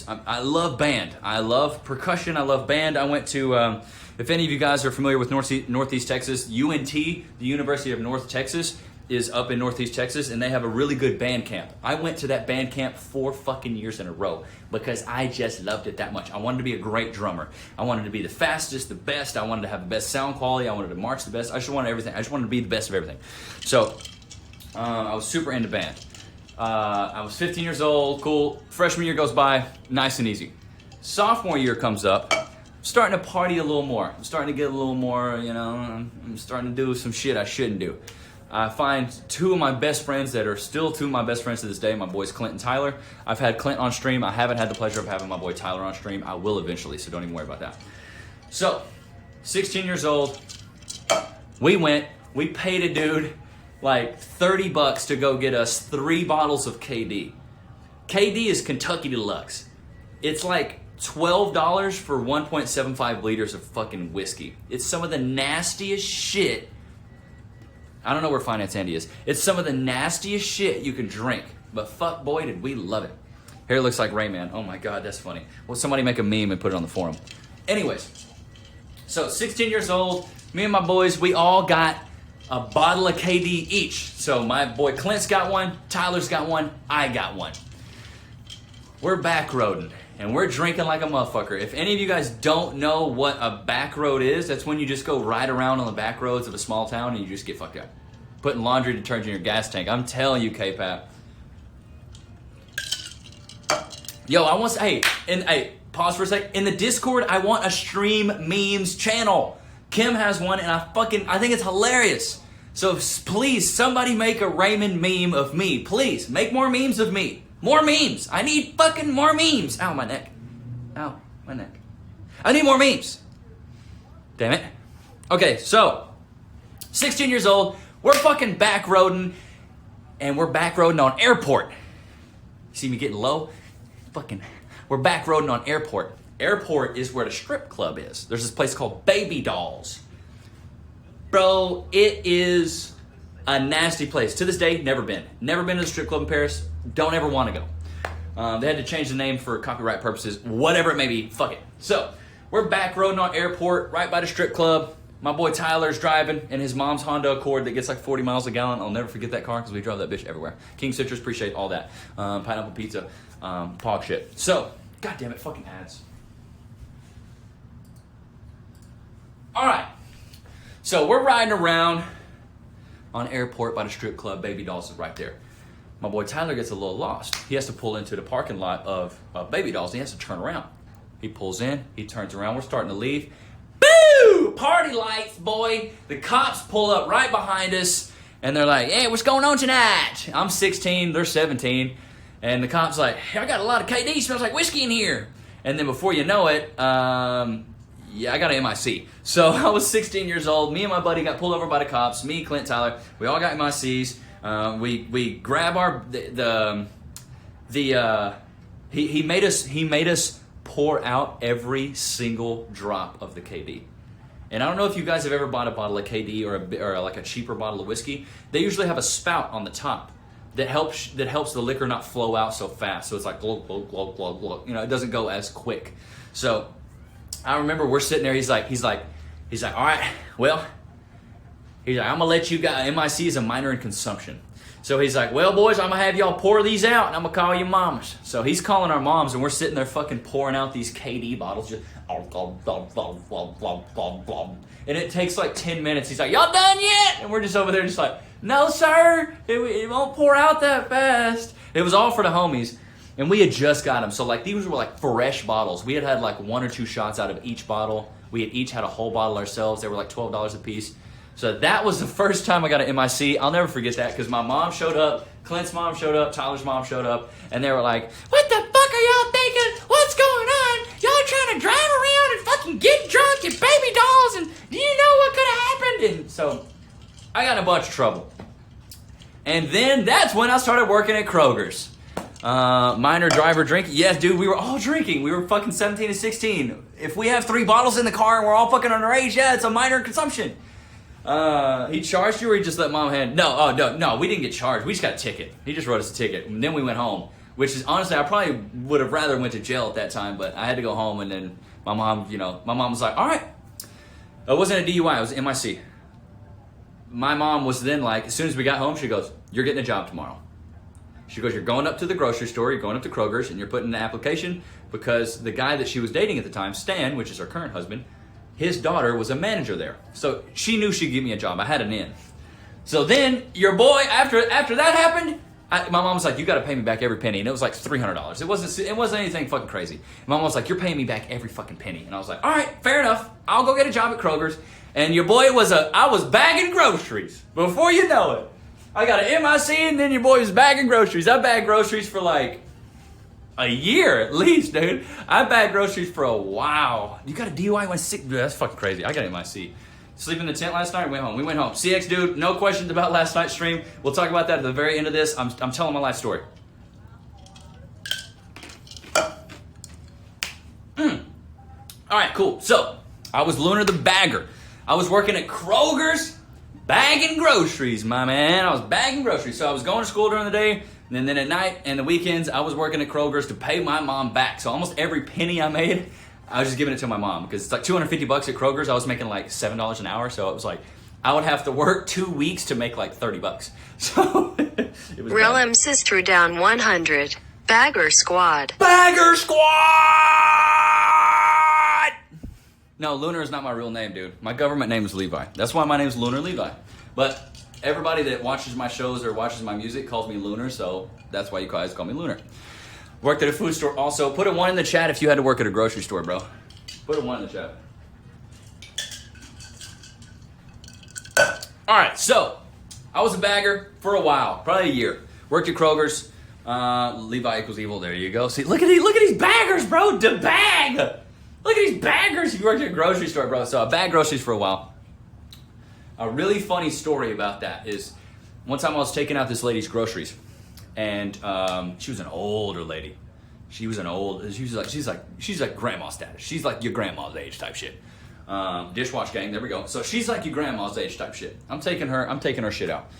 I love band. I love percussion, I love band. I went to, if any of you guys are familiar with Northeast Texas, UNT, the University of North Texas, is up in Northeast Texas, and they have a really good band camp. I went to that band camp 4 fucking years in a row because I just loved it that much. I wanted to be a great drummer. I wanted to be the fastest, the best. I wanted to have the best sound quality. I wanted to march the best. I just wanted everything. I just wanted to be the best of everything. So, I was super into band. I was 15 years old, cool. Freshman year goes by, nice and easy. Sophomore year comes up, I'm starting to party a little more. I'm starting to get a little more, you know, I'm starting to do some shit I shouldn't do. I find 2 of my best friends that are still 2 of my best friends to this day, my boys Clint and Tyler. I've had Clint on stream. I haven't had the pleasure of having my boy Tyler on stream. I will eventually, so don't even worry about that. So, 16 years old, we paid a dude like $30 to go get us 3 bottles of KD. KD is Kentucky Deluxe. It's like $12 for 1.75 liters of fucking whiskey. It's some of the nastiest shit. I don't know where Finance Andy is. It's some of the nastiest shit you can drink. But fuck boy, did we love it. Hair looks like Rayman. Oh my god, that's funny. Well, somebody make a meme and put it on the forum. Anyways, so 16 years old, me and my boys, we all got a bottle of KD each. So my boy Clint's got one, Tyler's got one, I got one. We're back roading, and we're drinking like a motherfucker. If any of you guys don't know what a back road is, that's when you just go ride around on the back roads of a small town and you just get fucked up. Putting laundry detergent in your gas tank. I'm telling you, K-Pap. Yo, I want to, hey, pause for a sec. In the Discord, I want a stream memes channel. Kim has one, and I think it's hilarious. So please, somebody make a Raymond meme of me. Please, make more memes of me. More memes. I need fucking more memes. Ow, my neck. Ow, my neck. I need more memes. Damn it. Okay, so, 16 years old, we're fucking back roading, and we're back roading on Airport. See me getting low? Fucking, we're back roading on Airport. Airport is where the strip club is. There's this place called Baby Dolls. Bro, it is a nasty place. To this day, never been. Never been to the strip club in Paris. Don't ever want to go. They had to change the name for copyright purposes. Whatever it may be, fuck it. So, we're back roading on airport, right by the strip club. My boy Tyler's driving in his mom's Honda Accord that gets like 40 miles a gallon. I'll never forget that car because we drove that bitch everywhere. King Citrus, appreciate all that. Pineapple pizza, pog shit. So, god damn it, fucking ads. All right. So we're riding around on airport by the strip club. Baby Dolls is right there. My boy Tyler gets a little lost. He has to pull into the parking lot of Baby Dolls. And he has to turn around. He pulls in. He turns around. We're starting to leave. Boo! Party lights, boy. The cops pull up right behind us. And they're like, hey, what's going on tonight? I'm 16. They're 17. And the cop's like, hey, I got a lot of KD. Smells like whiskey in here. And then before you know it, yeah, I got an MIC. So I was 16 years old. Me and my buddy got pulled over by the cops. Me, Clint, Tyler. We all got MICs. We grab our he made us pour out every single drop of the KD. And I don't know if you guys have ever bought a bottle of KD or like a cheaper bottle of whiskey. They usually have a spout on the top that helps the liquor not flow out so fast. So it's like glug glug glug glug glug. You know, it doesn't go as quick. So I remember we're sitting there. He's like, all right, well, he's like, I'm gonna let you guys. MIC is a minor in consumption. So he's like, well, boys, I'm gonna have y'all pour these out, and I'm gonna call your mamas. So he's calling our moms, and we're sitting there fucking pouring out these KD bottles, just and it takes like 10 minutes. He's like, y'all done yet? And we're just over there, just like, no, sir, it won't pour out that fast. It was all for the homies. And we had just got them. So like these were like fresh bottles. We had like 1 or 2 shots out of each bottle. We had each had a whole bottle ourselves. They were like $12 a piece. So that was the first time I got an MIC. I'll never forget that because my mom showed up, Clint's mom showed up, Tyler's mom showed up, and they were like, what the fuck are y'all thinking? What's going on? Y'all trying to drive around and fucking get drunk and Baby Dolls, and do you know what could have happened? And so I got in a bunch of trouble. And then that's when I started working at Kroger's. Minor driver drink. Yes, dude, we were all drinking. We were fucking 17 and 16. If we have 3 bottles in the car and we're all fucking underage, yeah, it's a minor consumption. He charged you or he just let mom hand? No, we didn't get charged. We just got a ticket. He just wrote us a ticket. And then we went home, which is honestly, I probably would have rather went to jail at that time, but I had to go home and then my mom was like, all right. It wasn't a DUI, it was MIC. My mom was then like, as soon as we got home, she goes, you're getting a job tomorrow. She goes, you're going up to the grocery store, you're going up to Kroger's, and you're putting in an application because the guy that she was dating at the time, Stan, which is her current husband, his daughter was a manager there. So she knew she'd give me a job. I had an in. So then your boy, after that happened, my mom was like, you got to pay me back every penny. And it was like $300. It wasn't anything fucking crazy. My mom was like, you're paying me back every fucking penny. And I was like, all right, fair enough. I'll go get a job at Kroger's. And your boy I was bagging groceries. Before you know it. I got an MIC and then your boy was bagging groceries. I bagged groceries for like a year at least, dude. I bagged groceries for a while. You got a DUI when 6? Dude, that's fucking crazy. I got an MIC. Sleep in the tent last night, went home. We went home. CX, dude, no questions about last night's stream. We'll talk about that at the very end of this. I'm telling my life story. All right, cool. So, I was Lunar the bagger. I was working at Kroger's bagging groceries, my man. I was bagging groceries. So I was going to school during the day, and then at night and the weekends, I was working at Kroger's to pay my mom back. So almost every penny I made, I was just giving it to my mom because it's like $250 at Kroger's. I was making like $7 an hour. So it was like, I would have to work 2 weeks to make like $30. So it was Real bad. M Sister down 100. Bagger Squad. Bagger Squad! No, Lunar is not my real name, dude. My government name is Levi. That's why my name is Lunar Levi. But everybody that watches my shows or watches my music calls me Lunar, so that's why you guys call me Lunar. Worked at a food store also. Put a 1 in the chat if you had to work at a grocery store, bro. Put a 1 in the chat. All right, so I was a bagger for a while, probably a year. Worked at Kroger's. Levi equals evil. There you go. See, look at these baggers, bro. To bag. Look at these baggers. You worked at a grocery store, bro. So I bagged groceries for a while. A really funny story about that is one time I was taking out this lady's groceries, and she was an older lady. She's like grandma status. She's like your grandma's age type shit. Dishwash gang, there we go. So she's like your grandma's age type shit. I'm taking her shit out.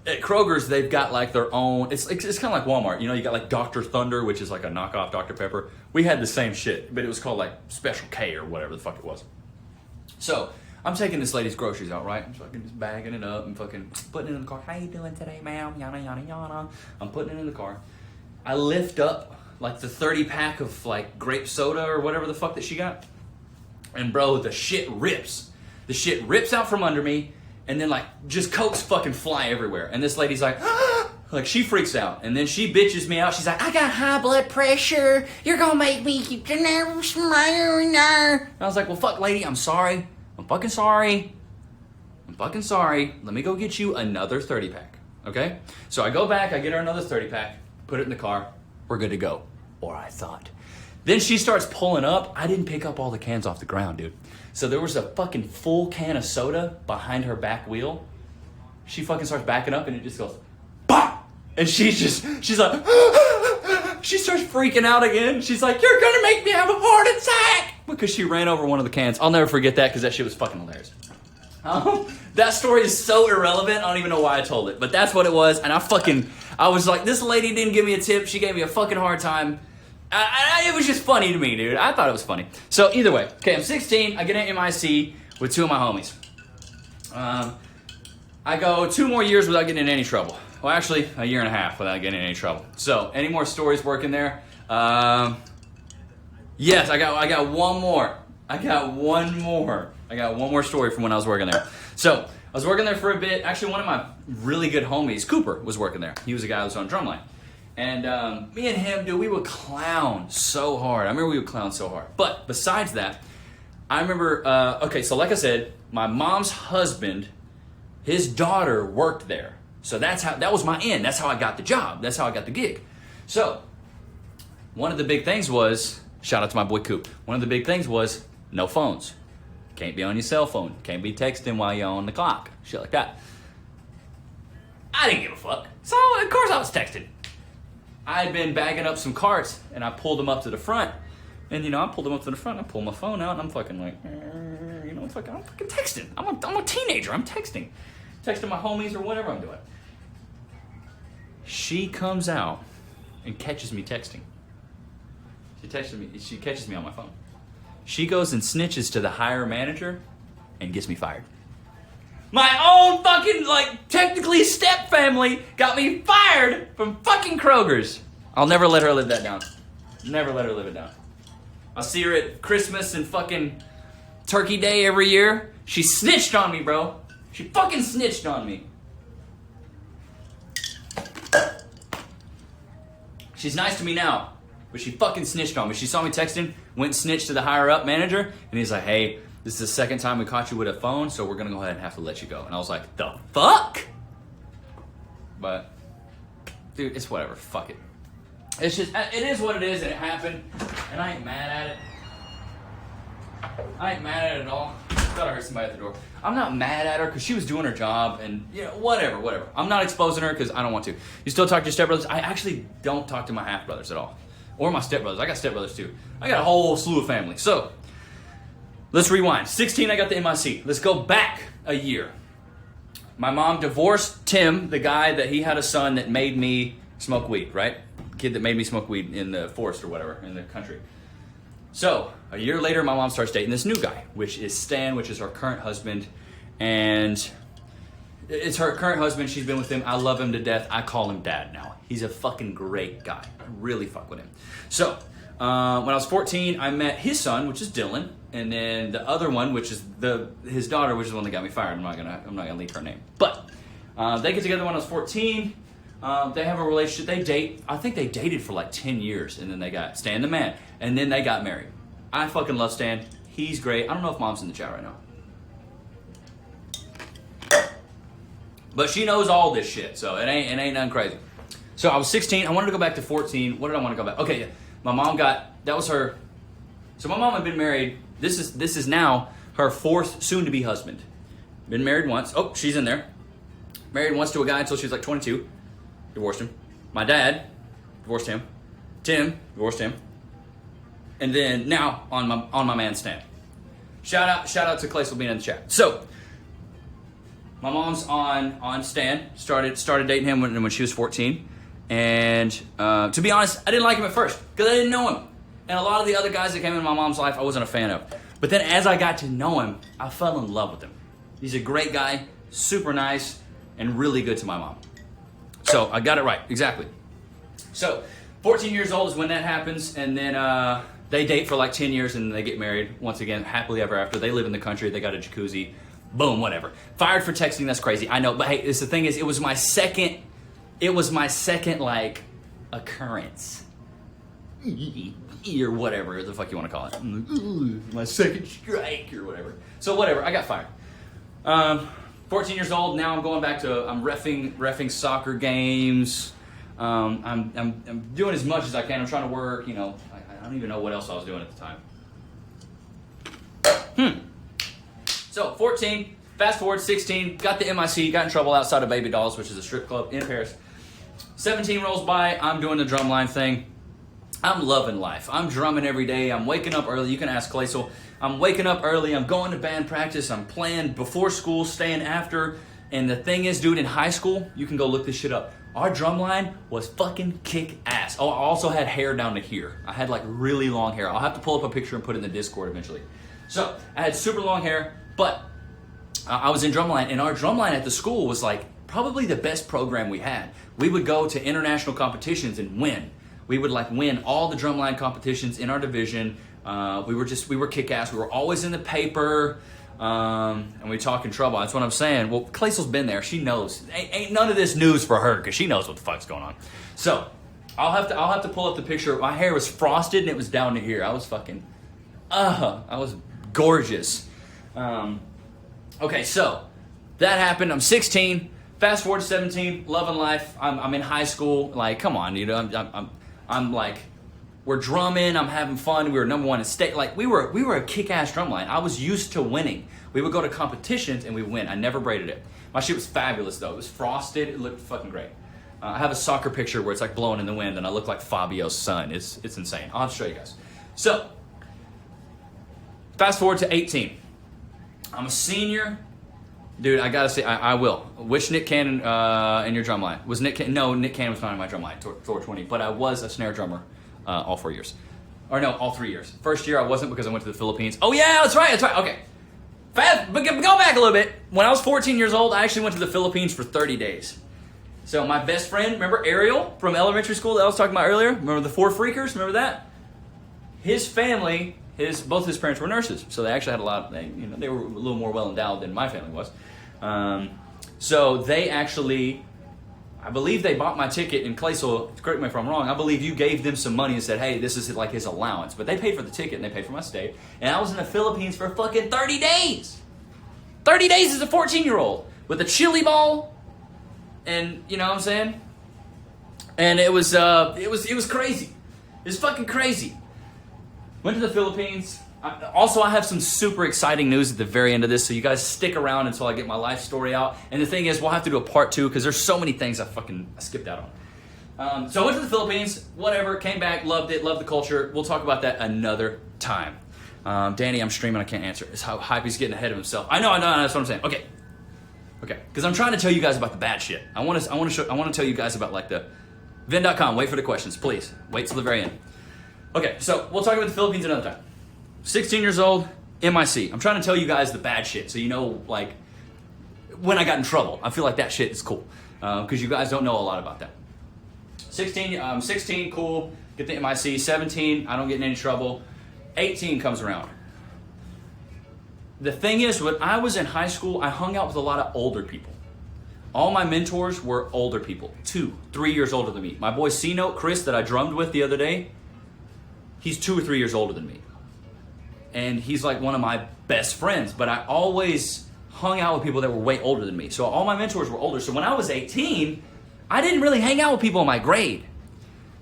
At Kroger's, they've got like their own, it's kind of like Walmart. You know, you got like Dr. Thunder, which is like a knockoff Dr. Pepper. We had the same shit, but it was called like Special K or whatever the fuck it was. So I'm taking this lady's groceries out, right? I'm fucking just bagging it up and fucking putting it in the car. How you doing today, ma'am? Yana, yana, yana. I'm putting it in the car. I lift up like the 30 pack of like grape soda or whatever the fuck that she got. And bro, the shit rips. The shit rips out from under me. And then like just Cokes fucking fly everywhere. And this lady's like, like she freaks out. And then she bitches me out. She's like, I got high blood pressure. You're gonna make me keep the nerves. And I was like, well, fuck, lady, I'm sorry. I'm fucking sorry. I'm fucking sorry. Let me go get you another 30 pack. Okay? So I go back, I get her another 30 pack, put it in the car. We're good to go. Or I thought. Then she starts pulling up. I didn't pick up all the cans off the ground, dude. So there was a fucking full can of soda behind her back wheel. She fucking starts backing up and it just goes, bah! And she's like, she starts freaking out again. She's like, you're gonna make me have a heart attack! Because she ran over one of the cans. I'll never forget that because that shit was fucking hilarious. That story is so irrelevant, I don't even know why I told it. But that's what it was, and I was like, this lady didn't give me a tip. She gave me a fucking hard time. It was just funny to me, dude. I thought it was funny. So either way, okay, I'm 16. I get an MIC with two of my homies. I go 2 more years without getting in any trouble. Well, actually, a year and a half without getting in any trouble. So, any more stories working there? Yes, I got one more. I got one more story from when I was working there. So, I was working there for a bit. Actually, one of my really good homies, Cooper, was working there. He was the guy who was on drumline. And me and him, dude, we would clown so hard. I remember we would clown so hard. But besides that, I remember, okay, so like I said, my mom's husband, his daughter worked there. So that was my in. That's how I got the job. That's how I got the gig. So, one of the big things was, shout out to my boy Coop, one of the big things was no phones. Can't be on your cell phone. Can't be texting while you're on the clock. Shit like that. I didn't give a fuck. So, of course I was texting. I had been bagging up some carts, and I pulled them up to the front. And, I pulled them up to the front, and I pulled my phone out, and I'm fucking like, I'm fucking texting. I'm a teenager. I'm texting. Texting my homies or whatever I'm doing. She comes out and catches me texting. She catches me on my phone. She goes and snitches to the hire manager and gets me fired. My own fucking, technically step family got me fired from fucking Kroger's. I'll never let her live that down. Never let her live it down. I'll see her at Christmas and fucking Turkey Day every year. She snitched on me, bro. She fucking snitched on me. She's nice to me now, but she fucking snitched on me. She saw me texting, went and snitched to the higher up manager, and he's like, hey, this is the second time we caught you with a phone, so we're gonna go ahead and have to let you go. And I was like, the fuck? But, dude, it's whatever. Fuck it. It's just, it is what it is, and it happened, and I ain't mad at it. I ain't mad at it at all. Thought I heard somebody at the door. I'm not mad at her because she was doing her job, and whatever. I'm not exposing her because I don't want to. You still talk to your stepbrothers? I actually don't talk to my half brothers at all, or my stepbrothers. I got stepbrothers too. I got a whole slew of family. So let's rewind. 16, I got the MIC. Let's go back a year. My mom divorced Tim, the guy that he had a son that made me smoke weed, right? The kid that made me smoke weed in the forest or whatever in the country. So, a year later, my mom starts dating this new guy, which is Stan, which is her current husband. And it's her current husband. She's been with him. I love him to death. I call him dad now. He's a fucking great guy. I really fuck with him. So, when I was 14, I met his son, which is Dylan. And then the other one, which is his daughter, which is the one that got me fired. I'm not gonna leak her name. But, they get together when I was 14. They have a relationship. They date. I think they dated for 10 years, and then they got Stan the man, and then they got married. I fucking love Stan. He's great. I don't know if Mom's in the chat right now, but she knows all this shit, so it ain't nothing crazy. So I was 16. I wanted to go back to 14. What did I want to go back? Okay, yeah. My mom that was her. So my mom had been married. This is now her 4th soon-to-be husband. Been married once. Oh, she's in there. Married once to a guy until she was 22. Divorced him. My dad divorced him. Tim divorced him. And then now on my man Stan. Shout out to Claysville being in the chat. So, my mom's on Stan. Started dating him when she was 14. And to be honest, I didn't like him at first because I didn't know him. And a lot of the other guys that came in my mom's life, I wasn't a fan of. But then as I got to know him, I fell in love with him. He's a great guy, super nice, and really good to my mom. So I got it right, exactly. So 14 years old is when that happens, and then they date for like 10 years and they get married. Once again, happily ever after. They live in the country, they got a jacuzzi, boom, whatever. Fired for texting, that's crazy, I know. But hey, the thing is, it was my second like occurrence. Or whatever the fuck you want to call it. My second strike or whatever. So whatever, I got fired. 14 years old, now I'm going back to, I'm reffing soccer games. I'm doing as much as I can. I'm trying to work, you know. I don't even know what else I was doing at the time. So 14, fast forward 16, got the MIC, got in trouble outside of Baby Dolls, which is a strip club in Paris. 17 rolls by, I'm doing the drumline thing. I'm loving life. I'm drumming every day. I'm waking up early. You can ask Claysville. I'm waking up early. I'm going to band practice. I'm playing before school, staying after. And the thing is, dude, in high school, you can go look this shit up. Our drum line was fucking kick ass. Oh, I also had hair down to here. I had like really long hair. I'll have to pull up a picture and put it in the Discord eventually. So I had super long hair, but I was in drumline, and our drumline at the school was like probably the best program we had. We would go to international competitions and win. We would like win all the drumline competitions in our division. We were kick-ass. We were always in the paper, and we talking trouble. That's what I'm saying. Well, Claysville's been there. She knows. Ain't none of this news for her because she knows what the fuck's going on. So I'll have to pull up the picture. My hair was frosted and it was down to here. I was fucking, I was gorgeous. Okay, so that happened. I'm 16. Fast forward to 17. Loving life. I'm in high school. Like, come on, you know. I'm like, we're drumming, I'm having fun, we were number one in state. Like, we were a kick-ass drum line. I was used to winning. We would go to competitions and we would win. I never braided it. My shit was fabulous though. It was frosted, it looked fucking great. I have a soccer picture where it's like blowing in the wind and I look like Fabio's son. It's insane. I'll have to show you guys. So, fast forward to 18. I'm a senior. Dude, I gotta say, I will. Which Nick Cannon in your drum line? Was Nick Cannon? No, Nick Cannon was not in my drum line, 420. But I was a snare drummer all 4 years. Or no, all 3 years. First year I wasn't because I went to the Philippines. Oh yeah, that's right. Okay. But go back a little bit. When I was 14 years old, I actually went to the Philippines for 30 days. So my best friend, remember Ariel from elementary school that I was talking about earlier? Remember the Four Freakers? Remember that? His family, both his parents were nurses. So they actually had they were a little more well endowed than my family was. So they actually, I believe they bought my ticket in Claysville. Correct me if I'm wrong. I believe you gave them some money and said, hey, this is like his allowance. But they paid for the ticket and they paid for my stay. And I was in the Philippines for fucking 30 days. 30 days as a 14-year-old with a chili ball. And you know what I'm saying? And it was crazy. It was fucking crazy. Went to the Philippines. I have some super exciting news at the very end of this, so you guys stick around until I get my life story out. And the thing is, we'll have to do a part 2 because there's so many things I skipped out on. So I went to the Philippines, whatever, came back, loved it, loved the culture. We'll talk about that another time. Danny, I'm streaming, I can't answer. It's how Hype's getting ahead of himself. I know, that's what I'm saying. Okay, because I'm trying to tell you guys about the bad shit. I want to tell you guys about like the Vin.com. Wait for the questions, please. Wait till the very end. Okay, so we'll talk about the Philippines another time. 16 years old, MIC. I'm trying to tell you guys the bad shit, so you know, like, when I got in trouble. I feel like that shit is cool, because you guys don't know a lot about that. 16, cool, get the MIC. 17, I don't get in any trouble. 18 comes around. The thing is, when I was in high school, I hung out with a lot of older people. All my mentors were older people, 2, 3 years older than me. My boy C-Note, Chris, that I drummed with the other day, he's 2 or 3 years older than me. And he's like one of my best friends, but I always hung out with people that were way older than me. So all my mentors were older. So when I was 18, I didn't really hang out with people in my grade.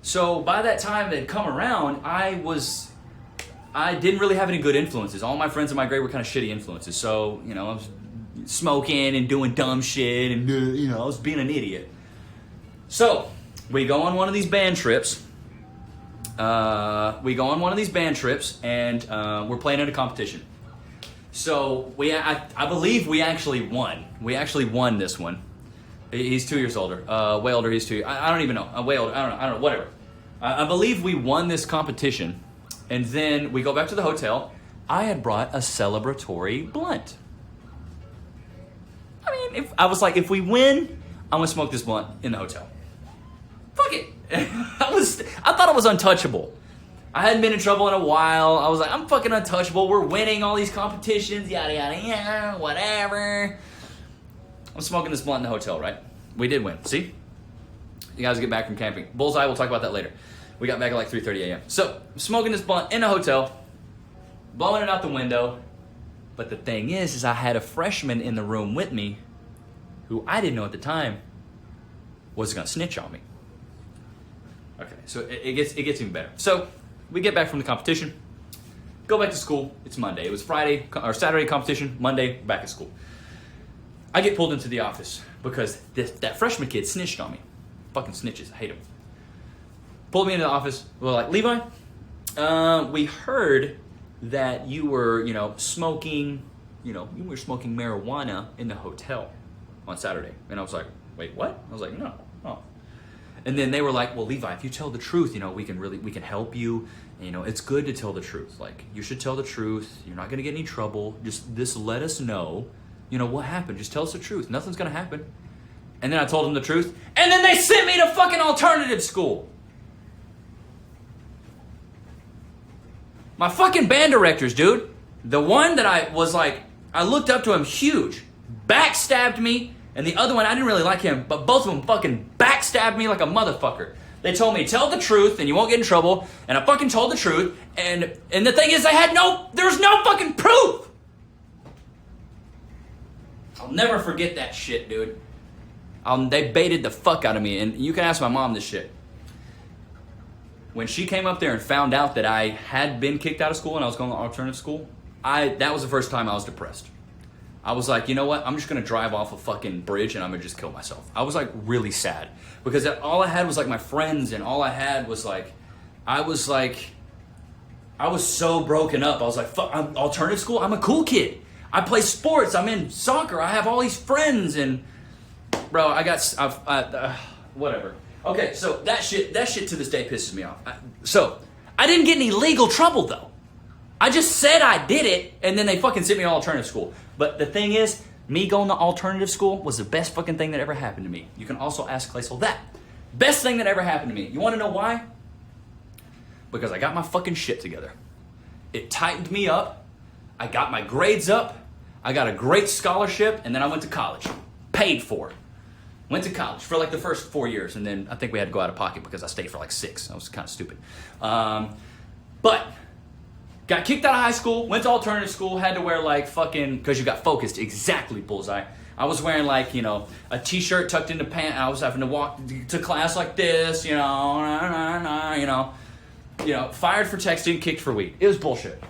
So by that time that had come around, I didn't really have any good influences. All my friends in my grade were kind of shitty influences. So, you know, I was smoking and doing dumb shit and, you know, I was being an idiot. So we go on one of these band trips. And we're playing in a competition. So I believe we actually won. We actually won this one. He's 2 years older. Way older. He's 2. I don't even know. Way older. I don't know. Whatever. I believe we won this competition, and then we go back to the hotel. I had brought a celebratory blunt. I mean, I was like, if we win, I'm gonna smoke this blunt in the hotel. Fuck it. I thought I was untouchable. I hadn't been in trouble in a while. I was like, I'm fucking untouchable. We're winning all these competitions, yada, yada, yada, whatever. I'm smoking this blunt in the hotel, right? We did win. See? You guys get back from camping. Bullseye, we'll talk about that later. We got back at like 3:30 a.m. So, I'm smoking this blunt in a hotel, blowing it out the window. But the thing is I had a freshman in the room with me who I didn't know at the time was going to snitch on me. Okay, so it gets even better. So, we get back from the competition, go back to school. It's Monday. It was Friday or Saturday competition, Monday, back at school. I get pulled into the office because that freshman kid snitched on me. Fucking snitches, I hate them. Pulled me into the office. We're like, Levi, we heard that you were, smoking, you were smoking marijuana in the hotel on Saturday. And I was like, wait, what? I was like, no. Oh. And then they were like, well, Levi, if you tell the truth, we can help you. And, it's good to tell the truth. Like, you should tell the truth. You're not going to get any trouble. Just let us know, what happened. Just tell us the truth. Nothing's going to happen. And then I told them the truth. And then they sent me to fucking alternative school. My fucking band directors, dude. The one that I was like, I looked up to him huge. Backstabbed me. And the other one, I didn't really like him, but both of them fucking backstabbed me like a motherfucker. They told me, tell the truth and you won't get in trouble. And I fucking told the truth. And the thing is, there was no fucking proof. I'll never forget that shit, dude. They baited the fuck out of me. And you can ask my mom this shit. When she came up there and found out that I had been kicked out of school and I was going to alternative school, that was the first time I was depressed. I was like, you know what? I'm just going to drive off a fucking bridge and I'm going to just kill myself. I was like really sad because all I had was like my friends, and all I had was like, I was so broken up. I was like, fuck, I'm alternative school. I'm a cool kid. I play sports. I'm in soccer. I have all these friends, and bro, whatever. Okay, so that shit to this day pisses me off. So I didn't get any legal trouble though. I just said I did it, and then they fucking sent me to alternative school. But the thing is, me going to alternative school was the best fucking thing that ever happened to me. You can also ask Claysel that. Best thing that ever happened to me. You want to know why? Because I got my fucking shit together. It tightened me up. I got my grades up. I got a great scholarship, and then I went to college. Paid for. Went to college for like the first 4 years, and then I think we had to go out of pocket because I stayed for like 6. I was kind of stupid. But got kicked out of high school, went to alternative school, had to wear like fucking, because you got focused, exactly, Bullseye. I was wearing like, a t-shirt tucked into pants. I was having to walk to class like this, fired for texting, kicked for weed. It was bullshit.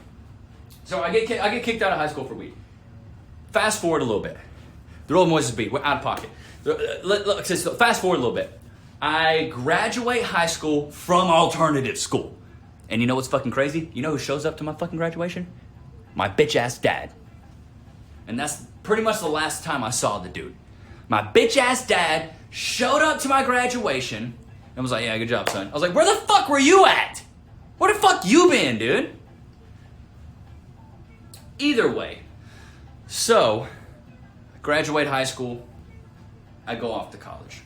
So I get kicked out of high school for weed. Fast forward a little bit. The Rolling Moises beat, we're out of pocket. Fast forward a little bit. I graduate high school from alternative school. And you know what's fucking crazy? You know who shows up to my fucking graduation? My bitch-ass dad. And that's pretty much the last time I saw the dude. My bitch-ass dad showed up to my graduation and was like, yeah, good job, son. I was like, where the fuck were you at? Where the fuck you been, dude? Either way. So, I graduate high school. I go off to college.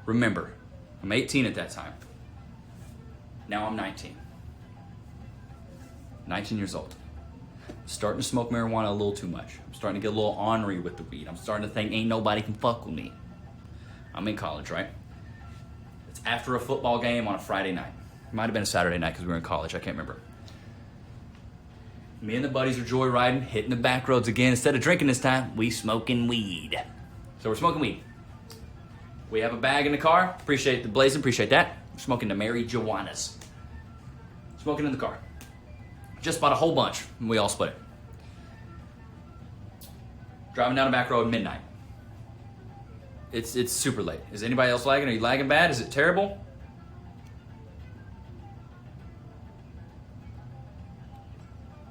Remember, I'm 18 at that time. Now I'm 19. 19 years old. Starting to smoke marijuana a little too much. I'm starting to get a little ornery with the weed. I'm starting to think ain't nobody can fuck with me. I'm in college, right? It's after a football game on a Friday night. It might have been a Saturday night because we were in college. I can't remember. Me and the buddies are joyriding, hitting the back roads again. Instead of drinking this time, we smoking weed. So we're smoking weed. We have a bag in the car. Appreciate the blazing. Appreciate that. We're smoking the Mary Joannas. Smoking in the car. Just bought a whole bunch, and we all split it. Driving down a back road midnight. It's super late. Is anybody else lagging? Are you lagging bad? Is it terrible?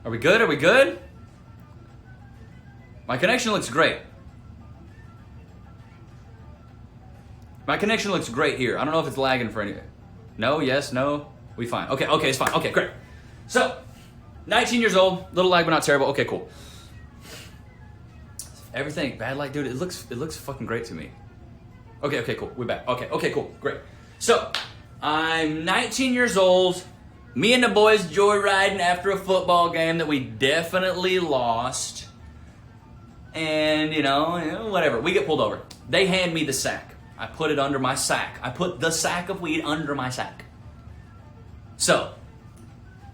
Are we good? Are we good? My connection looks great. My connection looks great here. I don't know if it's lagging for anything. No, yes, no. We fine. Okay, it's fine. Okay, great. So, 19 years old, little lag but not terrible. Okay, cool. Everything, bad light, dude, it looks fucking great to me. Okay, cool. We're back. Okay, cool. Great. So, I'm 19 years old. Me and the boys joyriding after a football game that we definitely lost. And, whatever. We get pulled over. They hand me the sack. I put it under my sack. I put the sack of weed under my sack. So,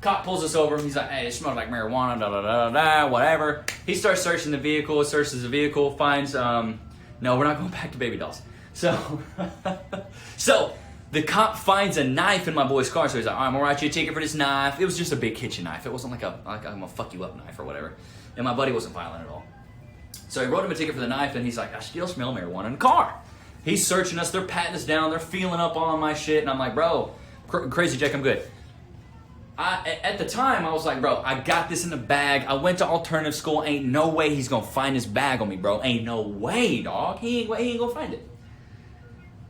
cop pulls us over. He's like, hey, it smells like marijuana, whatever. He starts searching the vehicle, searches the vehicle, finds, no, we're not going back to baby dolls. So, the cop finds a knife in my boy's car, so he's like, all right, I'm gonna write you a ticket for this knife. It was just a big kitchen knife. It wasn't like I'm gonna fuck you up knife or whatever. And my buddy wasn't violent at all. So he wrote him a ticket for the knife, and he's like, I still smell marijuana in the car. He's searching us, they're patting us down, they're feeling up on my shit, and I'm like, bro, crazy Jack, I'm good. At the time, I was like, bro, I got this in the bag. I went to alternative school. Ain't no way he's gonna find this bag on me, bro. Ain't no way, dog. He ain't gonna find it.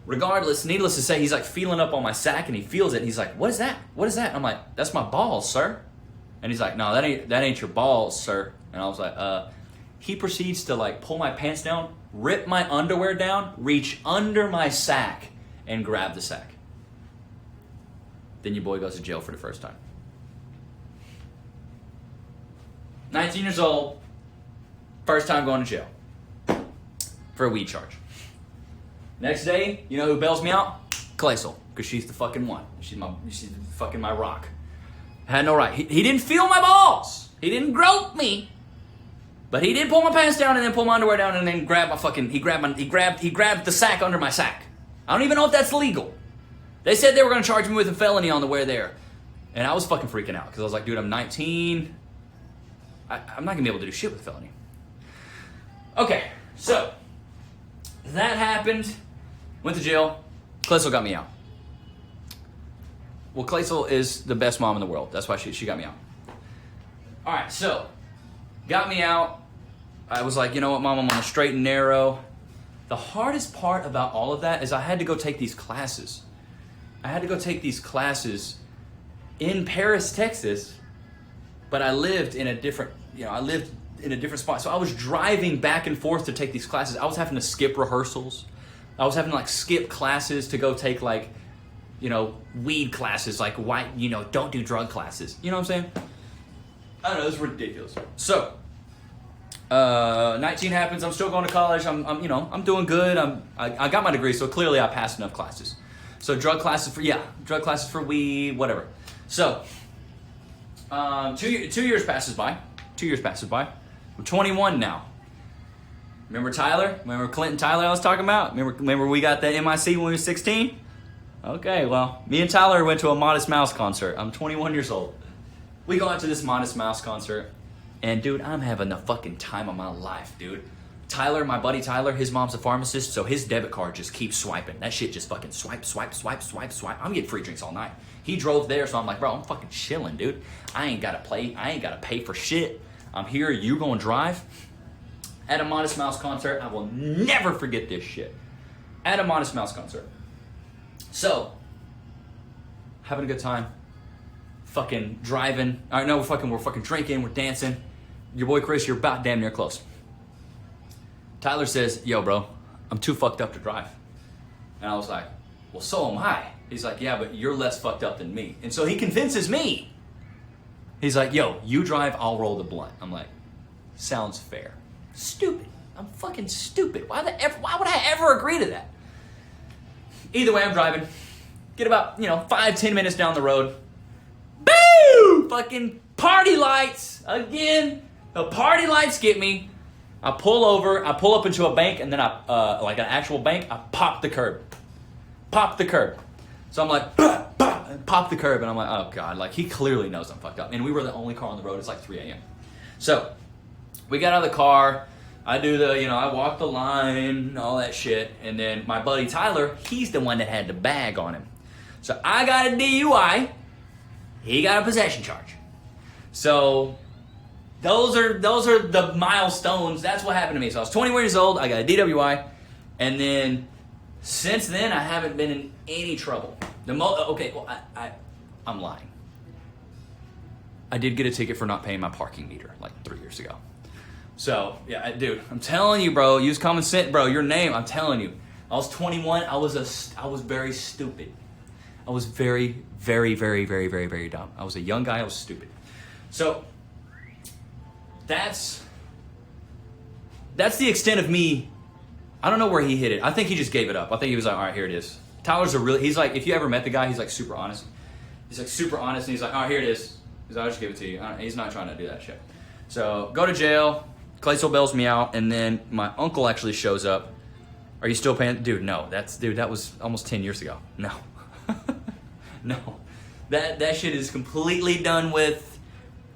Regardless, needless to say, he's like feeling up on my sack and he feels it. And he's like, what is that? What is that? And I'm like, that's my balls, sir. And he's like, no, that ain't your balls, sir. And I was like, he proceeds to like pull my pants down, rip my underwear down, reach under my sack, and grab the sack. Then your boy goes to jail for the first time. 19 years old, first time going to jail for a weed charge. Next day, you know who bails me out? Claisel, because she's the fucking one. She's fucking my rock. Had no right. He didn't feel my balls. He didn't grope me. But he did pull my pants down and then pull my underwear down and then grab my fucking. He grabbed the sack under my sack. I don't even know if that's legal. They said they were gonna charge me with a felony on the way there, and I was fucking freaking out because I was like, dude, I'm 19. I'm not gonna be able to do shit with a felony. Okay, so that happened. Went to jail. Claisel got me out. Well, Claisel is the best mom in the world. That's why she got me out. All right, so got me out. I was like, you know what, Mom, I'm on a straight and narrow. The hardest part about all of that is I had to go take these classes. I had to go take these classes in Paris, Texas, but I lived in a different, spot. So I was driving back and forth to take these classes. I was having to skip rehearsals. I was having to like skip classes to go take like, weed classes, like why, don't do drug classes. You know what I'm saying? I don't know, it's ridiculous. So, 19 happens, I'm still going to college, I'm doing good, I got my degree, so clearly I passed enough classes. So drug classes for weed, whatever. So, 2 years passes by. I'm 21 now. Remember Tyler? Remember Clinton Tyler I was talking about? Remember we got that MIC when we were 16? Okay, well, me and Tyler went to a Modest Mouse concert. I'm 21 years old. We go out to this Modest Mouse concert, and dude, I'm having the fucking time of my life, dude. Tyler, my buddy Tyler, his mom's a pharmacist, so his debit card just keeps swiping. That shit just fucking swipe. I'm getting free drinks all night. He drove there, so I'm like, bro, I'm fucking chilling, dude. I ain't gotta pay for shit. I'm here, you gonna drive? At a Modest Mouse concert, I will never forget this shit. At a Modest Mouse concert. So, having a good time. Fucking driving. All right, no, we're fucking drinking, we're dancing. Your boy Chris, you're about damn near close. Tyler says, yo, bro, I'm too fucked up to drive. And I was like, well, so am I. He's like, yeah, but you're less fucked up than me. And so he convinces me. He's like, yo, you drive, I'll roll the blunt. I'm like, sounds fair. Stupid. I'm fucking stupid. Why would I ever agree to that? Either way, I'm driving. Get about, 5-10 minutes down the road. Boo! Fucking party lights. Again, the party lights get me. I pull up into a bank, and then like an actual bank, I pop the curb. So I'm like, bah, bah, and pop the curb, and I'm like, oh God, like he clearly knows I'm fucked up. And we were the only car on the road, it's like 3 a.m. So, we got out of the car, I do I walk the line, all that shit, and then my buddy Tyler, he's the one that had the bag on him. So I got a DUI, he got a possession charge. So, those are the milestones. That's what happened to me. So I was 21 years old. I got a DWI, and then since then I haven't been in any trouble. I'm lying. I did get a ticket for not paying my parking meter like 3 years ago. So yeah, dude, I'm telling you, bro. Use common sense, bro. Your name. I'm telling you. I was 21. I was very stupid. I was very, very, very, very, very, very dumb. I was a young guy. I was stupid. So that's the extent of me. I don't know where he hit it. I think he just gave it up. I think he was like, all right, here it is. Tyler's he's like, if you ever met the guy, he's like super honest. He's like super honest, and he's like, all right, here it is. He's like, I'll just give it to you. He's not trying to do that shit. So go to jail. Claysel bails me out, and then my uncle actually shows up. Are you still paying? Dude, no. That was almost 10 years ago. No. No. That shit is completely done with.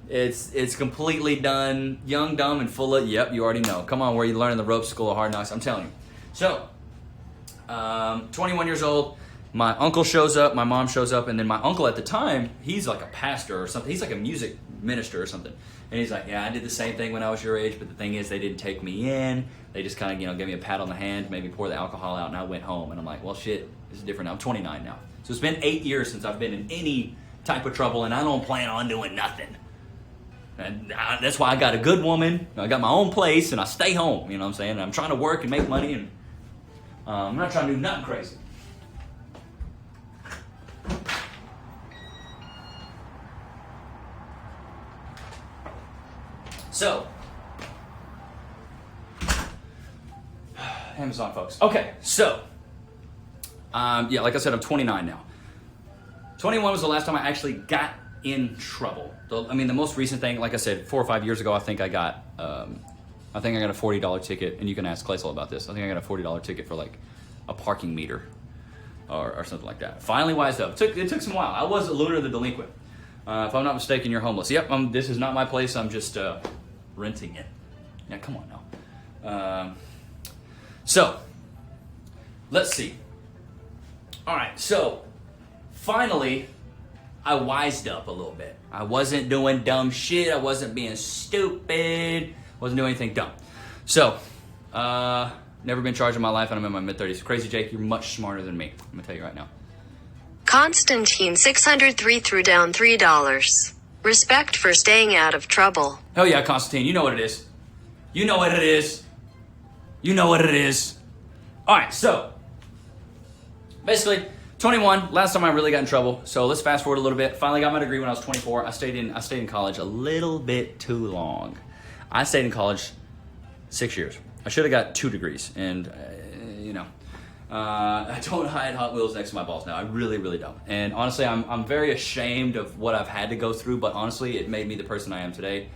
It's completely done. Young, dumb, and full of, yep, you already know. Come on, where you learning the ropes, School of Hard Knocks. I'm telling you. So, 21 years old. My uncle shows up, my mom shows up, and then my uncle at the time, he's like a pastor or something. He's like a music minister or something. And he's like, yeah, I did the same thing when I was your age, but the thing is they didn't take me in. They just kind of, gave me a pat on the hand, made me pour the alcohol out, and I went home. And I'm like, well, shit, this is different now. I'm 29 now. So it's been 8 years since I've been in any type of trouble, and I don't plan on doing nothing. And that's why I got a good woman. I got my own place, and I stay home. You know what I'm saying? And I'm trying to work and make money, and I'm not trying to do nothing crazy. So, Amazon folks. Okay, so, yeah, like I said, I'm 29 now. 21 was the last time I actually got in trouble. The most recent thing, like I said, 4 or 5 years ago, I think I got a $40 ticket, and you can ask Claysel about this. I think I got a $40 ticket for like a parking meter or something like that. Finally wised up. It took some while. I was a Lunar the delinquent. If I'm not mistaken, you're homeless. Yep, this is not my place. I'm just renting it. Yeah, come on now. So, let's see. All right, so finally, I wised up a little bit. I wasn't doing dumb shit. I wasn't being stupid. Wasn't doing anything dumb. So, never been charged in my life, and I'm in my mid-30s. Crazy Jake, you're much smarter than me. I'm going to tell you right now. Constantine 603 threw down $3. Respect for staying out of trouble. Hell yeah, Constantine. You know what it is. You know what it is. You know what it is. All right, so basically, 21. Last time I really got in trouble. So let's fast forward a little bit. Finally got my degree when I was 24. I stayed in college a little bit too long. I stayed in college 6 years. I should have got 2 degrees, and I don't hide Hot Wheels next to my balls now. I really, really don't. And honestly, I'm very ashamed of what I've had to go through, but honestly, it made me the person I am today.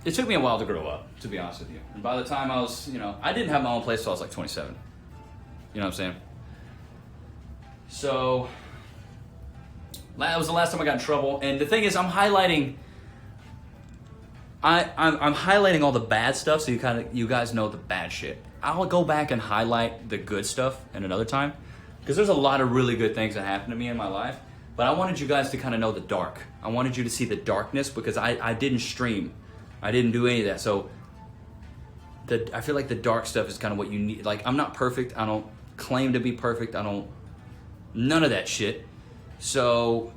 It took me a while to grow up, to be honest with you. And by the time I was, I didn't have my own place till I was like 27. You know what I'm saying? So, that was the last time I got in trouble. And the thing is, I'm highlighting all the bad stuff, so you guys know the bad shit. I'll go back and highlight the good stuff in another time, because there's a lot of really good things that happened to me in my life. But I wanted you guys to kind of know the dark. I wanted you to see the darkness, because I didn't stream. I didn't do any of that. So I feel like the dark stuff is kind of what you need. Like, I'm not perfect. I don't claim to be perfect. None of that shit. So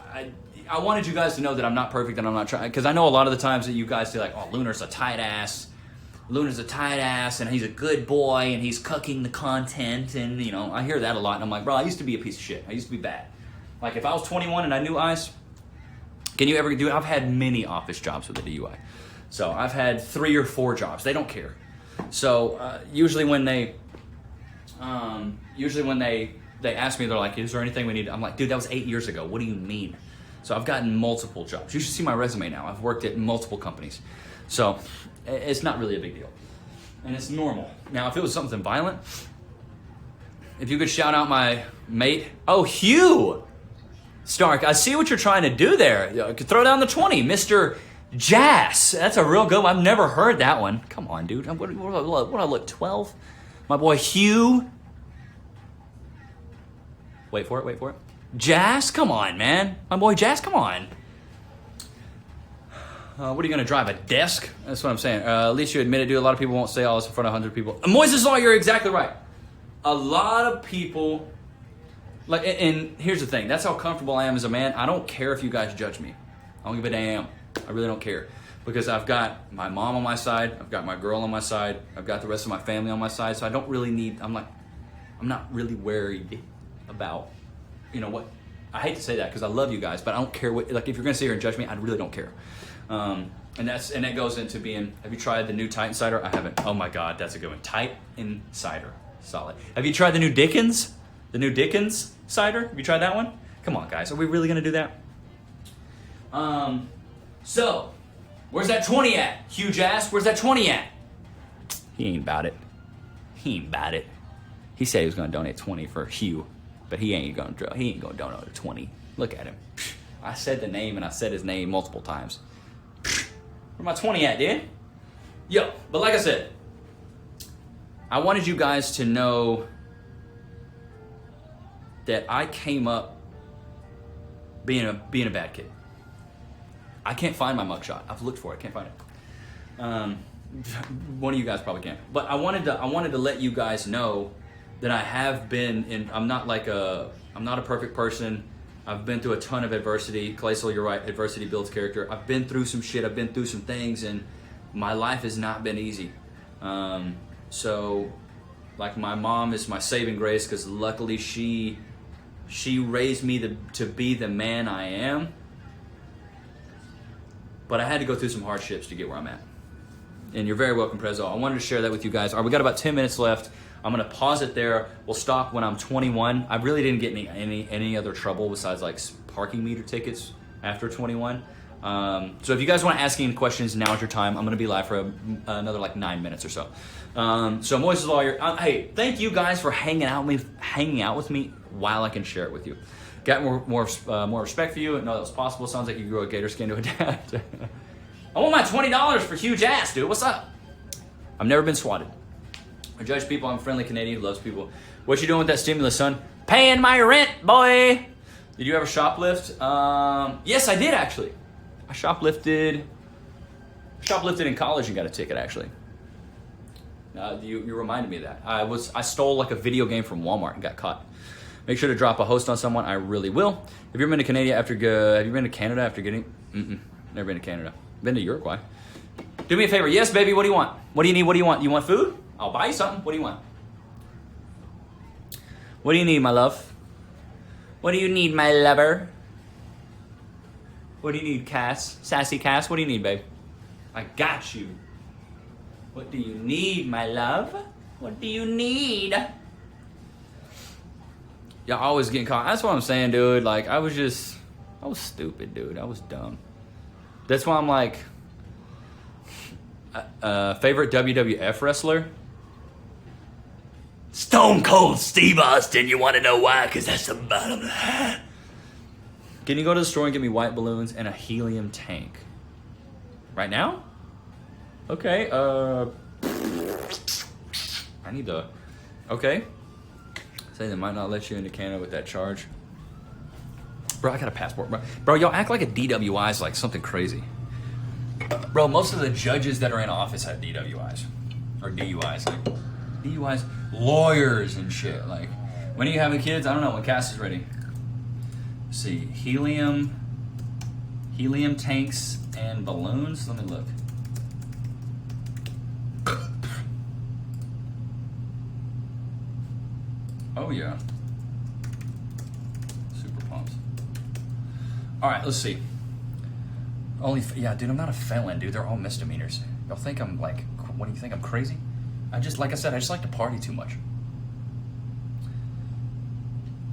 I wanted you guys to know that I'm not perfect and I'm not trying, because I know a lot of the times that you guys say like, oh, Lunar's a tight ass, and he's a good boy, and he's cucking the content, and I hear that a lot, and I'm like, bro, I used to be a piece of shit. I used to be bad. Like, if I was 21 and I knew Ice, can you ever do it? I've had many office jobs with a DUI. So I've had 3 or 4 jobs. They don't care. So usually when they ask me, they're like, is there anything we need? I'm like, dude, that was 8 years ago. What do you mean? So I've gotten multiple jobs. You should see my resume now. I've worked at multiple companies. So it's not really a big deal. And it's normal. Now, if it was something violent, if you could shout out my mate. Oh, Hugh Stark, I see what you're trying to do there. You could throw down the 20, Mr. Jass. That's a real good one. I've never heard that one. Come on, dude. What do I look, 12? My boy Hugh. Wait for it. Jazz, come on, man. My boy Jazz, come on. What are you gonna drive, a desk? That's what I'm saying. At least you admit it, dude. A lot of people won't say all this in front of 100 people. Moises Law, you're exactly right. A lot of people, like, and here's the thing. That's how comfortable I am as a man. I don't care if you guys judge me. I don't give a damn. I really don't care. Because I've got my mom on my side. I've got my girl on my side. I've got the rest of my family on my side. So I don't really need, I'm not really worried about, you know what. I hate to say that because I love you guys, but I don't care what, like, if you're gonna sit here and judge me, I really don't care. And that goes into being, have you tried the new Titan cider? I haven't. Oh my God, that's a good one. Titan cider, solid. Have you tried the new Dickens? The new Dickens cider? Have you tried that one? Come on, guys, are we really gonna do that? So, where's that 20 at? Huge ass, where's that 20 at? He ain't about it. He ain't about it. He said he was gonna donate 20 for Hugh, but he ain't gonna donate a 20. Look at him. I said the name and I said his name multiple times. Where my 20 at, dude? Yo, but like I said, I wanted you guys to know that I came up being a bad kid. I can't find my mugshot. I've looked for it, can't find it. One of you guys probably can. But I wanted to let you guys know that I have been in. I'm not a perfect person. I've been through a ton of adversity. Claysel, you're right. Adversity builds character. I've been through some shit. I've been through some things, and my life has not been easy. So, like, my mom is my saving grace because luckily she raised me to be the man I am. But I had to go through some hardships to get where I'm at. And you're very welcome, Prezzo. I wanted to share that with you guys. All right, we got about 10 minutes left. I'm gonna pause it there. We'll stop when I'm 21. I really didn't get any other trouble besides like parking meter tickets after 21. So if you guys want to ask any questions, now is your time. I'm gonna be live for another like 9 minutes or so. So Moises Lawyer, hey, thank you guys for hanging out with me while I can share it with you. Got more respect for you and know that was possible. Sounds like you grew a gator skin to adapt. I want my $20 for huge ass, dude. What's up? I've never been swatted. I judge people. I'm a friendly Canadian who loves people. What you doing with that stimulus, son? Paying my rent, boy. Did you ever shoplift? Yes, I did actually. I shoplifted in college and got a ticket actually. You reminded me of that. I stole like a video game from Walmart and got caught. Make sure to drop a host on someone. I really will. Have you ever been to Canada after getting? Never been to Canada. Been to Uruguay. Do me a favor. Yes, baby. What do you want? What do you need? What do you want? You want food? I'll buy you something. What do you want? What do you need, my love? What do you need, my lover? What do you need, Cass? Sassy Cass? What do you need, babe? I got you. What do you need, my love? What do you need? Y'all always getting caught. That's what I'm saying, dude. Like, I was stupid, dude. I was dumb. That's why I'm like, favorite WWF wrestler? Stone Cold Steve Austin. You want to know why? Because that's the bottom line. Can you go to the store and get me white balloons and a helium tank? Right now? Okay, I need to, okay. Say they might not let you into Canada with that charge. Bro, I got a passport, bro. Bro, y'all act like a DWI is like something crazy. Bro, most of the judges that are in office have DWIs. Or DUIs, like, DUIs, lawyers and shit. Like, when are you having kids? I don't know, when Cass is ready. Let's see, helium tanks and balloons. Let me look. Oh yeah. Super pumped. All right, let's see. Yeah, dude, I'm not a felon, dude. They're all misdemeanors. Y'all think I'm like, what do you think? I'm crazy? Like I said, I just like to party too much.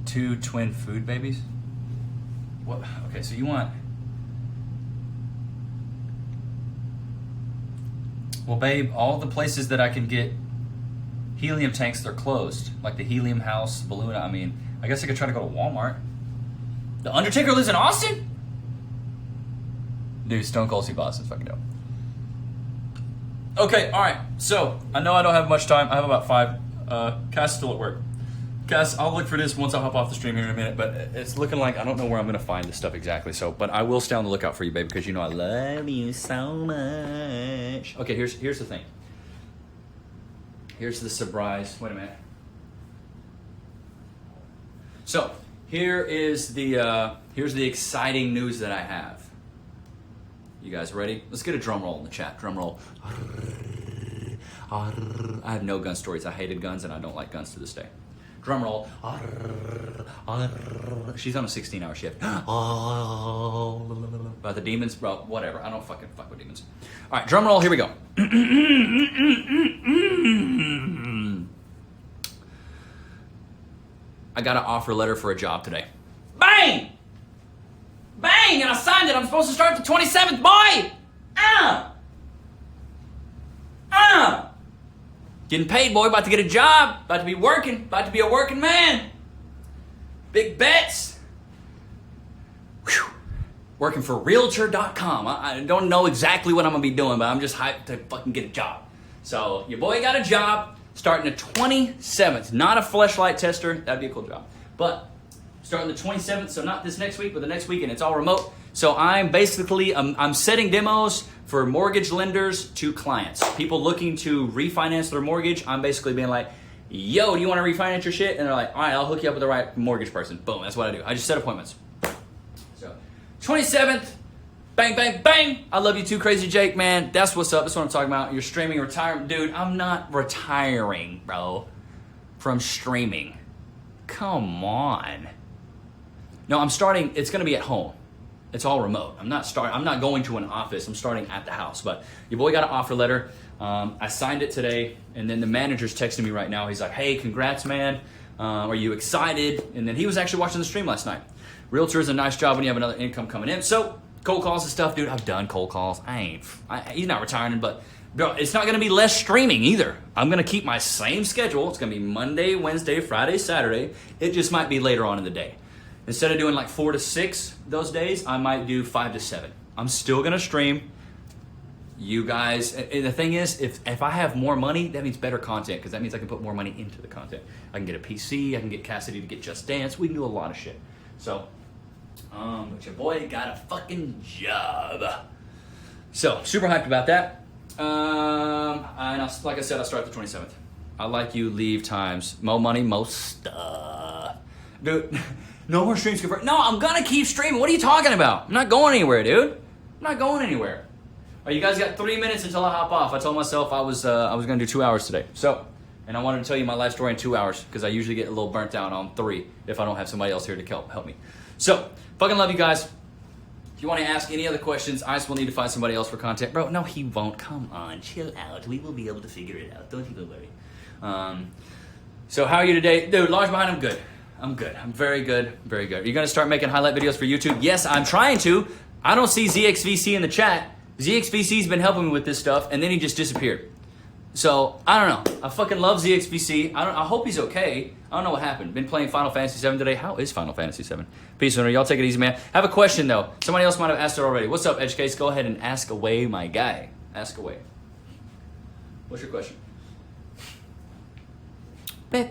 2 twin food babies? What? Okay, so you want... Well, babe, all the places that I can get helium tanks, they're closed. Like the helium house, balloon, I mean, I guess I could try to go to Walmart. The Undertaker lives in Austin? Dude, Stone Cold Steve Austin's fucking dope. Okay, alright, so, I know I don't have much time. I have about 5. Cass still at work. Guys, I'll look for this once I hop off the stream here in a minute, but it's looking like I don't know where I'm going to find this stuff exactly. So, but I will stay on the lookout for you, baby, because you know I love you so much. Okay, here's the thing. Here's the surprise. Wait a minute. So, here's the exciting news that I have. You guys ready? Let's get a drum roll in the chat. Drum roll. I have no gun stories. I hated guns and I don't like guns to this day. Drum roll. She's on a 16-hour shift. About the demons, bro. Whatever. I don't fucking fuck with demons. All right, drum roll. Here we go. I got an offer letter for a job today. Bang! Bang! And I signed it. I'm supposed to start the 27th, boy! Getting paid, boy. About to get a job. About to be working. About to be a working man. Big bets. Whew. Working for Realtor.com. I don't know exactly what I'm going to be doing, but I'm just hyped to fucking get a job. So, your boy got a job starting the 27th. Not a fleshlight tester. That'd be a cool job. But starting the 27th, so not this next week, but the next week, and it's all remote. So I'm basically, I'm setting demos for mortgage lenders to clients. People looking to refinance their mortgage, I'm basically being like, yo, do you want to refinance your shit? And they're like, all right, I'll hook you up with the right mortgage person. Boom, that's what I do. I just set appointments. So, 27th, bang, bang, bang. I love you too, Crazy Jake, man. That's what's up. That's what I'm talking about. You're streaming retirement. Dude, I'm not retiring, bro, from streaming. Come on. No, I'm starting, it's going to be at home. It's all remote. I'm not going to an office. I'm starting at the house. But your boy got an offer letter. I signed it today, and then the manager's texting me right now. He's like, hey, congrats, man. Are you excited? And then he was actually watching the stream last night. Realtor is a nice job when you have another income coming in. So cold calls and stuff, dude. I've done cold calls. He's not retiring, but bro, it's not going to be less streaming either. I'm going to keep my same schedule. It's going to be Monday, Wednesday, Friday, Saturday. It just might be later on in the day. Instead of doing like 4 to 6 those days, I might do 5 to 7. I'm still gonna stream. You guys, and the thing is, if I have more money, that means better content, because that means I can put more money into the content. I can get a PC, I can get Cassidy to get Just Dance, we can do a lot of shit. So, but your boy got a fucking job. So, super hyped about that. And like I said, I'll start the 27th. I like you, leave times. Mo money, mo stuff. Dude. No more streams confirmed. No, I'm gonna keep streaming. What are you talking about? I'm not going anywhere, dude. I'm not going anywhere. All right, you guys got 3 minutes until I hop off. I told myself I was gonna do 2 hours today. So, and I wanted to tell you my life story in 2 hours, because I usually get a little burnt out on 3 if I don't have somebody else here to help me. So, fucking love you guys. If you want to ask any other questions, Ice will need to find somebody else for content. Bro, no, he won't. Come on, chill out. We will be able to figure it out. Don't even worry. So, how are you today? Dude, large behind, I'm good. I'm good. I'm very good. Very good. Are you going to start making highlight videos for YouTube? Yes, I'm trying to. I don't see ZXVC in the chat. ZXVC's been helping me with this stuff, and then he just disappeared. So, I don't know. I fucking love ZXVC. I hope he's okay. I don't know what happened. Been playing Final Fantasy 7 today. How is Final Fantasy 7? Peace, owner. Y'all take it easy, man. Have a question, though. Somebody else might have asked it already. What's up, Edge Case? Go ahead and ask away, my guy. Ask away. What's your question? We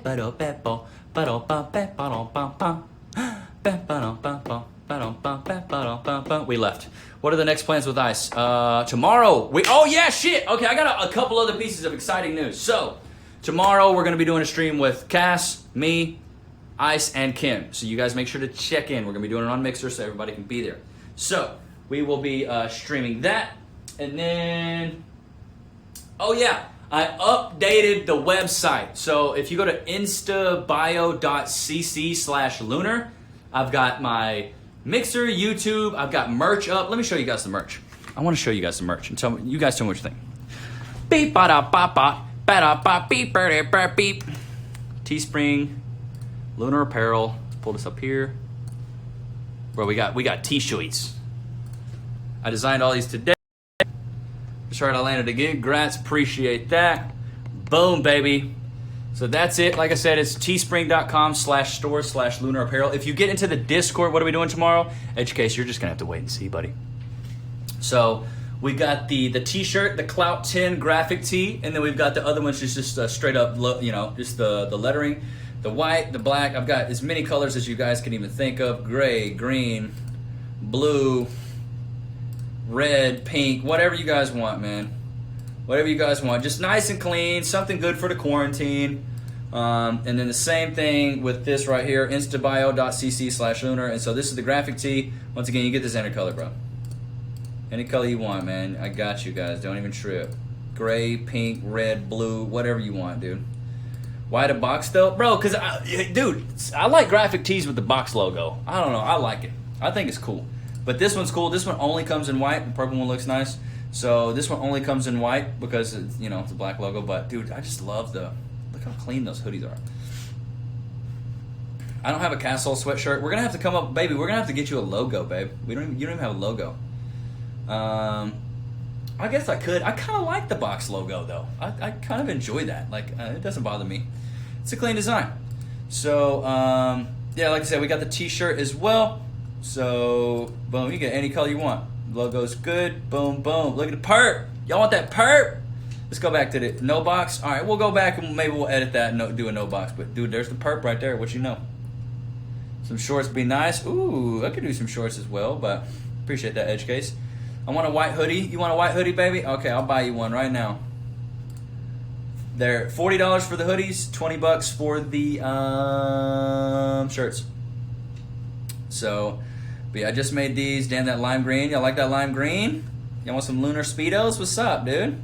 left. What are the next plans with Ice? Tomorrow, oh yeah, shit. Okay, I got a couple other pieces of exciting news. So, tomorrow we're going to be doing a stream with Cass, me, Ice, and Kim. So you guys make sure to check in. We're going to be doing it on Mixer so everybody can be there. So, we will be streaming that. And then, oh yeah, I updated the website. So if you go to instabio.cc/lunar, I've got my Mixer, YouTube, I've got merch up. Let me show you guys the merch. I want to show you guys the merch and you guys tell me what you think. Beep ba da ba ba ba da ba beep ba beep. Teespring, Lunar Apparel. Let's pull this up here. Bro, we got t-shirts. I designed all these today. Sorry, I landed again. Grats, appreciate that. Boom, baby. So that's it. Like I said, it's teespring.com/store/lunar apparel. If you get into the Discord, what are we doing tomorrow? Edge Case, you're just going to have to wait and see, buddy. So we got the t-shirt, the Clout 10 graphic tee, and then we've got the other ones just straight up, just the lettering. The white, the black, I've got as many colors as you guys can even think of. Gray, green, blue, red, pink, whatever you guys want, man. Whatever you guys want. Just nice and clean, something good for the quarantine. And then the same thing with this right here, instabio.cc/lunar. And so this is the graphic tee. Once again, you get this any color, bro. Any color you want, man. I got you guys. Don't even trip. Gray, pink, red, blue, whatever you want, dude. Why the box though? Bro, because, dude, I like graphic tees with the box logo. I don't know. I like it. I think it's cool. But this one's cool. This one only comes in white. The purple one looks nice. So this one only comes in white because, it's, you know, it's a black logo. But, dude, I just love the... Look how clean those hoodies are. I don't have a Castle sweatshirt. We're going to have to come up... Baby, we're going to have to get you a logo, babe. You don't even have a logo. I guess I could. I kind of like the box logo, though. I kind of enjoy that. Like, it doesn't bother me. It's a clean design. So, yeah, like I said, we got the t-shirt as well. So, boom, you get any color you want. Logo's good. Boom, boom. Look at the perp. Y'all want that perp? Let's go back to the no box. All right, we'll go back and maybe we'll edit that and do a no box. But, dude, there's the perp right there. What you know? Some shorts be nice. Ooh, I could do some shorts as well, but appreciate that edge case. I want a white hoodie. You want a white hoodie, baby? Okay, I'll buy you one right now. They're $40 for the hoodies, $20 for the shirts. So, but yeah, I just made these. Damn, that lime green. Y'all like that lime green? Y'all want some lunar speedos? What's up, dude?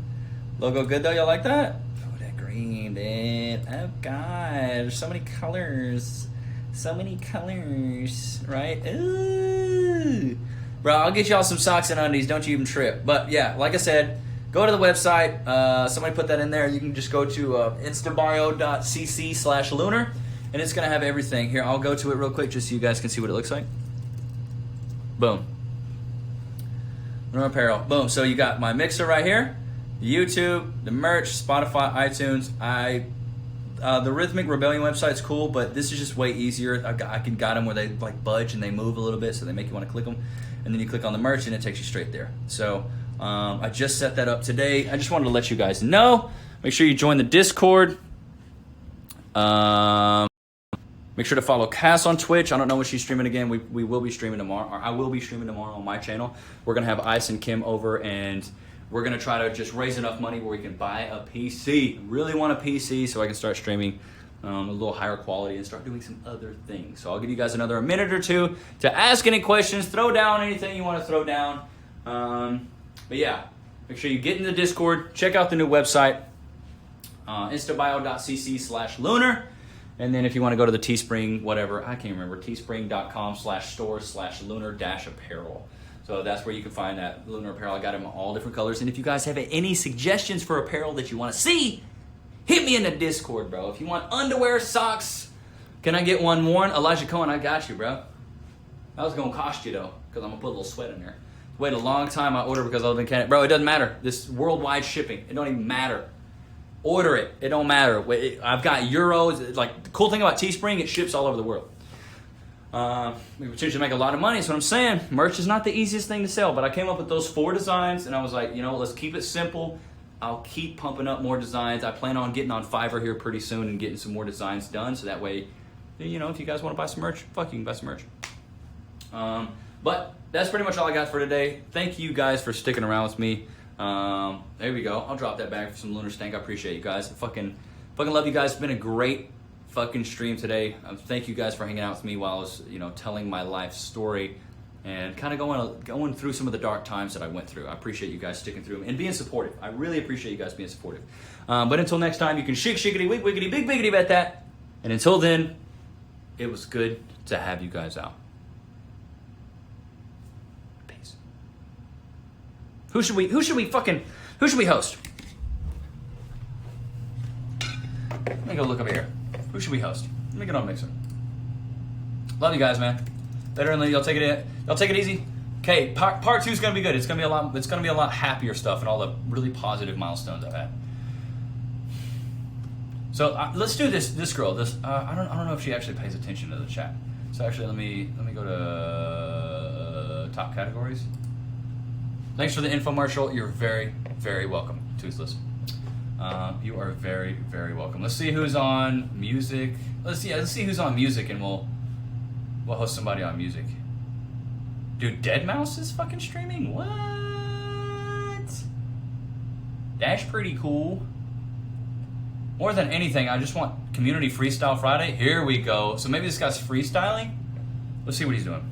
Logo good though. Y'all like that? Oh, that green, dude. Oh God, so many colors. So many colors, right? Ooh. Bro, I'll get y'all some socks and undies. Don't you even trip. But yeah, like I said, go to the website. Somebody put that in there. You can just go to instabio.cc/lunar, and it's going to have everything. Here, I'll go to it real quick just so you guys can see what it looks like. Boom. Lunar Apparel. Boom. So you got my mixer right here, YouTube, the merch, Spotify, iTunes. The Rhythmic Rebellion website's cool, but this is just way easier. I got them where they like budge and they move a little bit, so they make you want to click them. And then you click on the merch and it takes you straight there. So I just set that up today. I just wanted to let you guys know. Make sure you join the Discord. Make sure to follow Cass on Twitch. I don't know when she's streaming again. We will be streaming tomorrow, or I will be streaming tomorrow on my channel. We're going to have Ice and Kim over, and we're going to try to just raise enough money where we can buy a PC. Really want a PC so I can start streaming a little higher quality and start doing some other things. So I'll give you guys another minute or two to ask any questions, throw down anything you want to throw down. But yeah, make sure you get in the Discord, check out the new website, instabio.cc/lunar. And then if you want to go to the Teespring, whatever, I can't remember, teespring.com/store/lunar-apparel. So that's where you can find that lunar apparel. I got them in all different colors. And if you guys have any suggestions for apparel that you want to see, hit me in the Discord, bro. If you want underwear, socks, can I get one worn? Elijah Cohen, I got you, bro. That was going to cost you, though, because I'm going to put a little sweat in there. Wait a long time I ordered because I live in Canada. Bro, it doesn't matter. This worldwide shipping. It don't even matter. Order it. It don't matter. I've got euros. Like, the cool thing about Teespring, it ships all over the world. We potentially make a lot of money. That's what I'm saying. Merch is not the easiest thing to sell, but I came up with those 4 designs, and I was like, you know, let's keep it simple. I'll keep pumping up more designs. I plan on getting on Fiverr here pretty soon and getting some more designs done, so that way, you know, if you guys want to buy some merch, fuck, you can buy some merch. But that's pretty much all I got for today. Thank you guys for sticking around with me. There we go. I'll drop that back for some lunar stank. I appreciate you guys. I fucking love you guys. It's been a great fucking stream today. Thank you guys for hanging out with me while I was, you know, telling my life story and kind of going through some of the dark times that I went through. I appreciate you guys sticking through and being supportive. I really appreciate you guys being supportive. But until next time, you can shiggity, wig, wiggity, big biggity bet that. And until then, it was good to have you guys out. Peace. Who should we host? Let me go look over here. Who should we host? Let me get on Mixer. Love you guys, man. Better than y'all take it easy. Okay, part 2 is gonna be good. It's gonna be a lot happier stuff and all the really positive milestones I've had. So let's do this girl. I don't know if she actually pays attention to the chat. So actually, let me go to top categories. Thanks for the infomercial. You're very, very welcome, Toothless. You are very, very welcome. Let's see who's on music. Let's see who's on music, and we'll host somebody on music. Dude, Deadmau5 is fucking streaming? What? That's pretty cool. More than anything, I just want Community Freestyle Friday. Here we go. So maybe this guy's freestyling. Let's see what he's doing.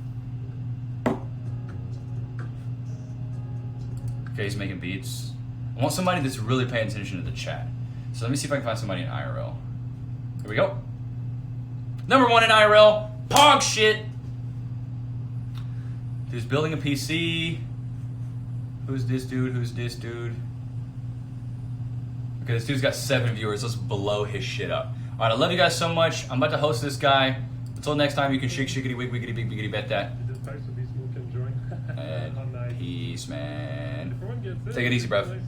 Okay, he's making beats. I want somebody that's really paying attention to the chat. So let me see if I can find somebody in IRL. Here we go. Number 1 in IRL, Pog shit. Dude's building a PC. Who's this dude? Who's this dude? Okay, this dude's got 7 viewers. Let's blow his shit up. All right, I love you guys so much. I'm about to host this guy. Until next time, you can shake, shiggity, wig, wiggity, big, biggity, bet that. And peace, man. Take it easy, bruv.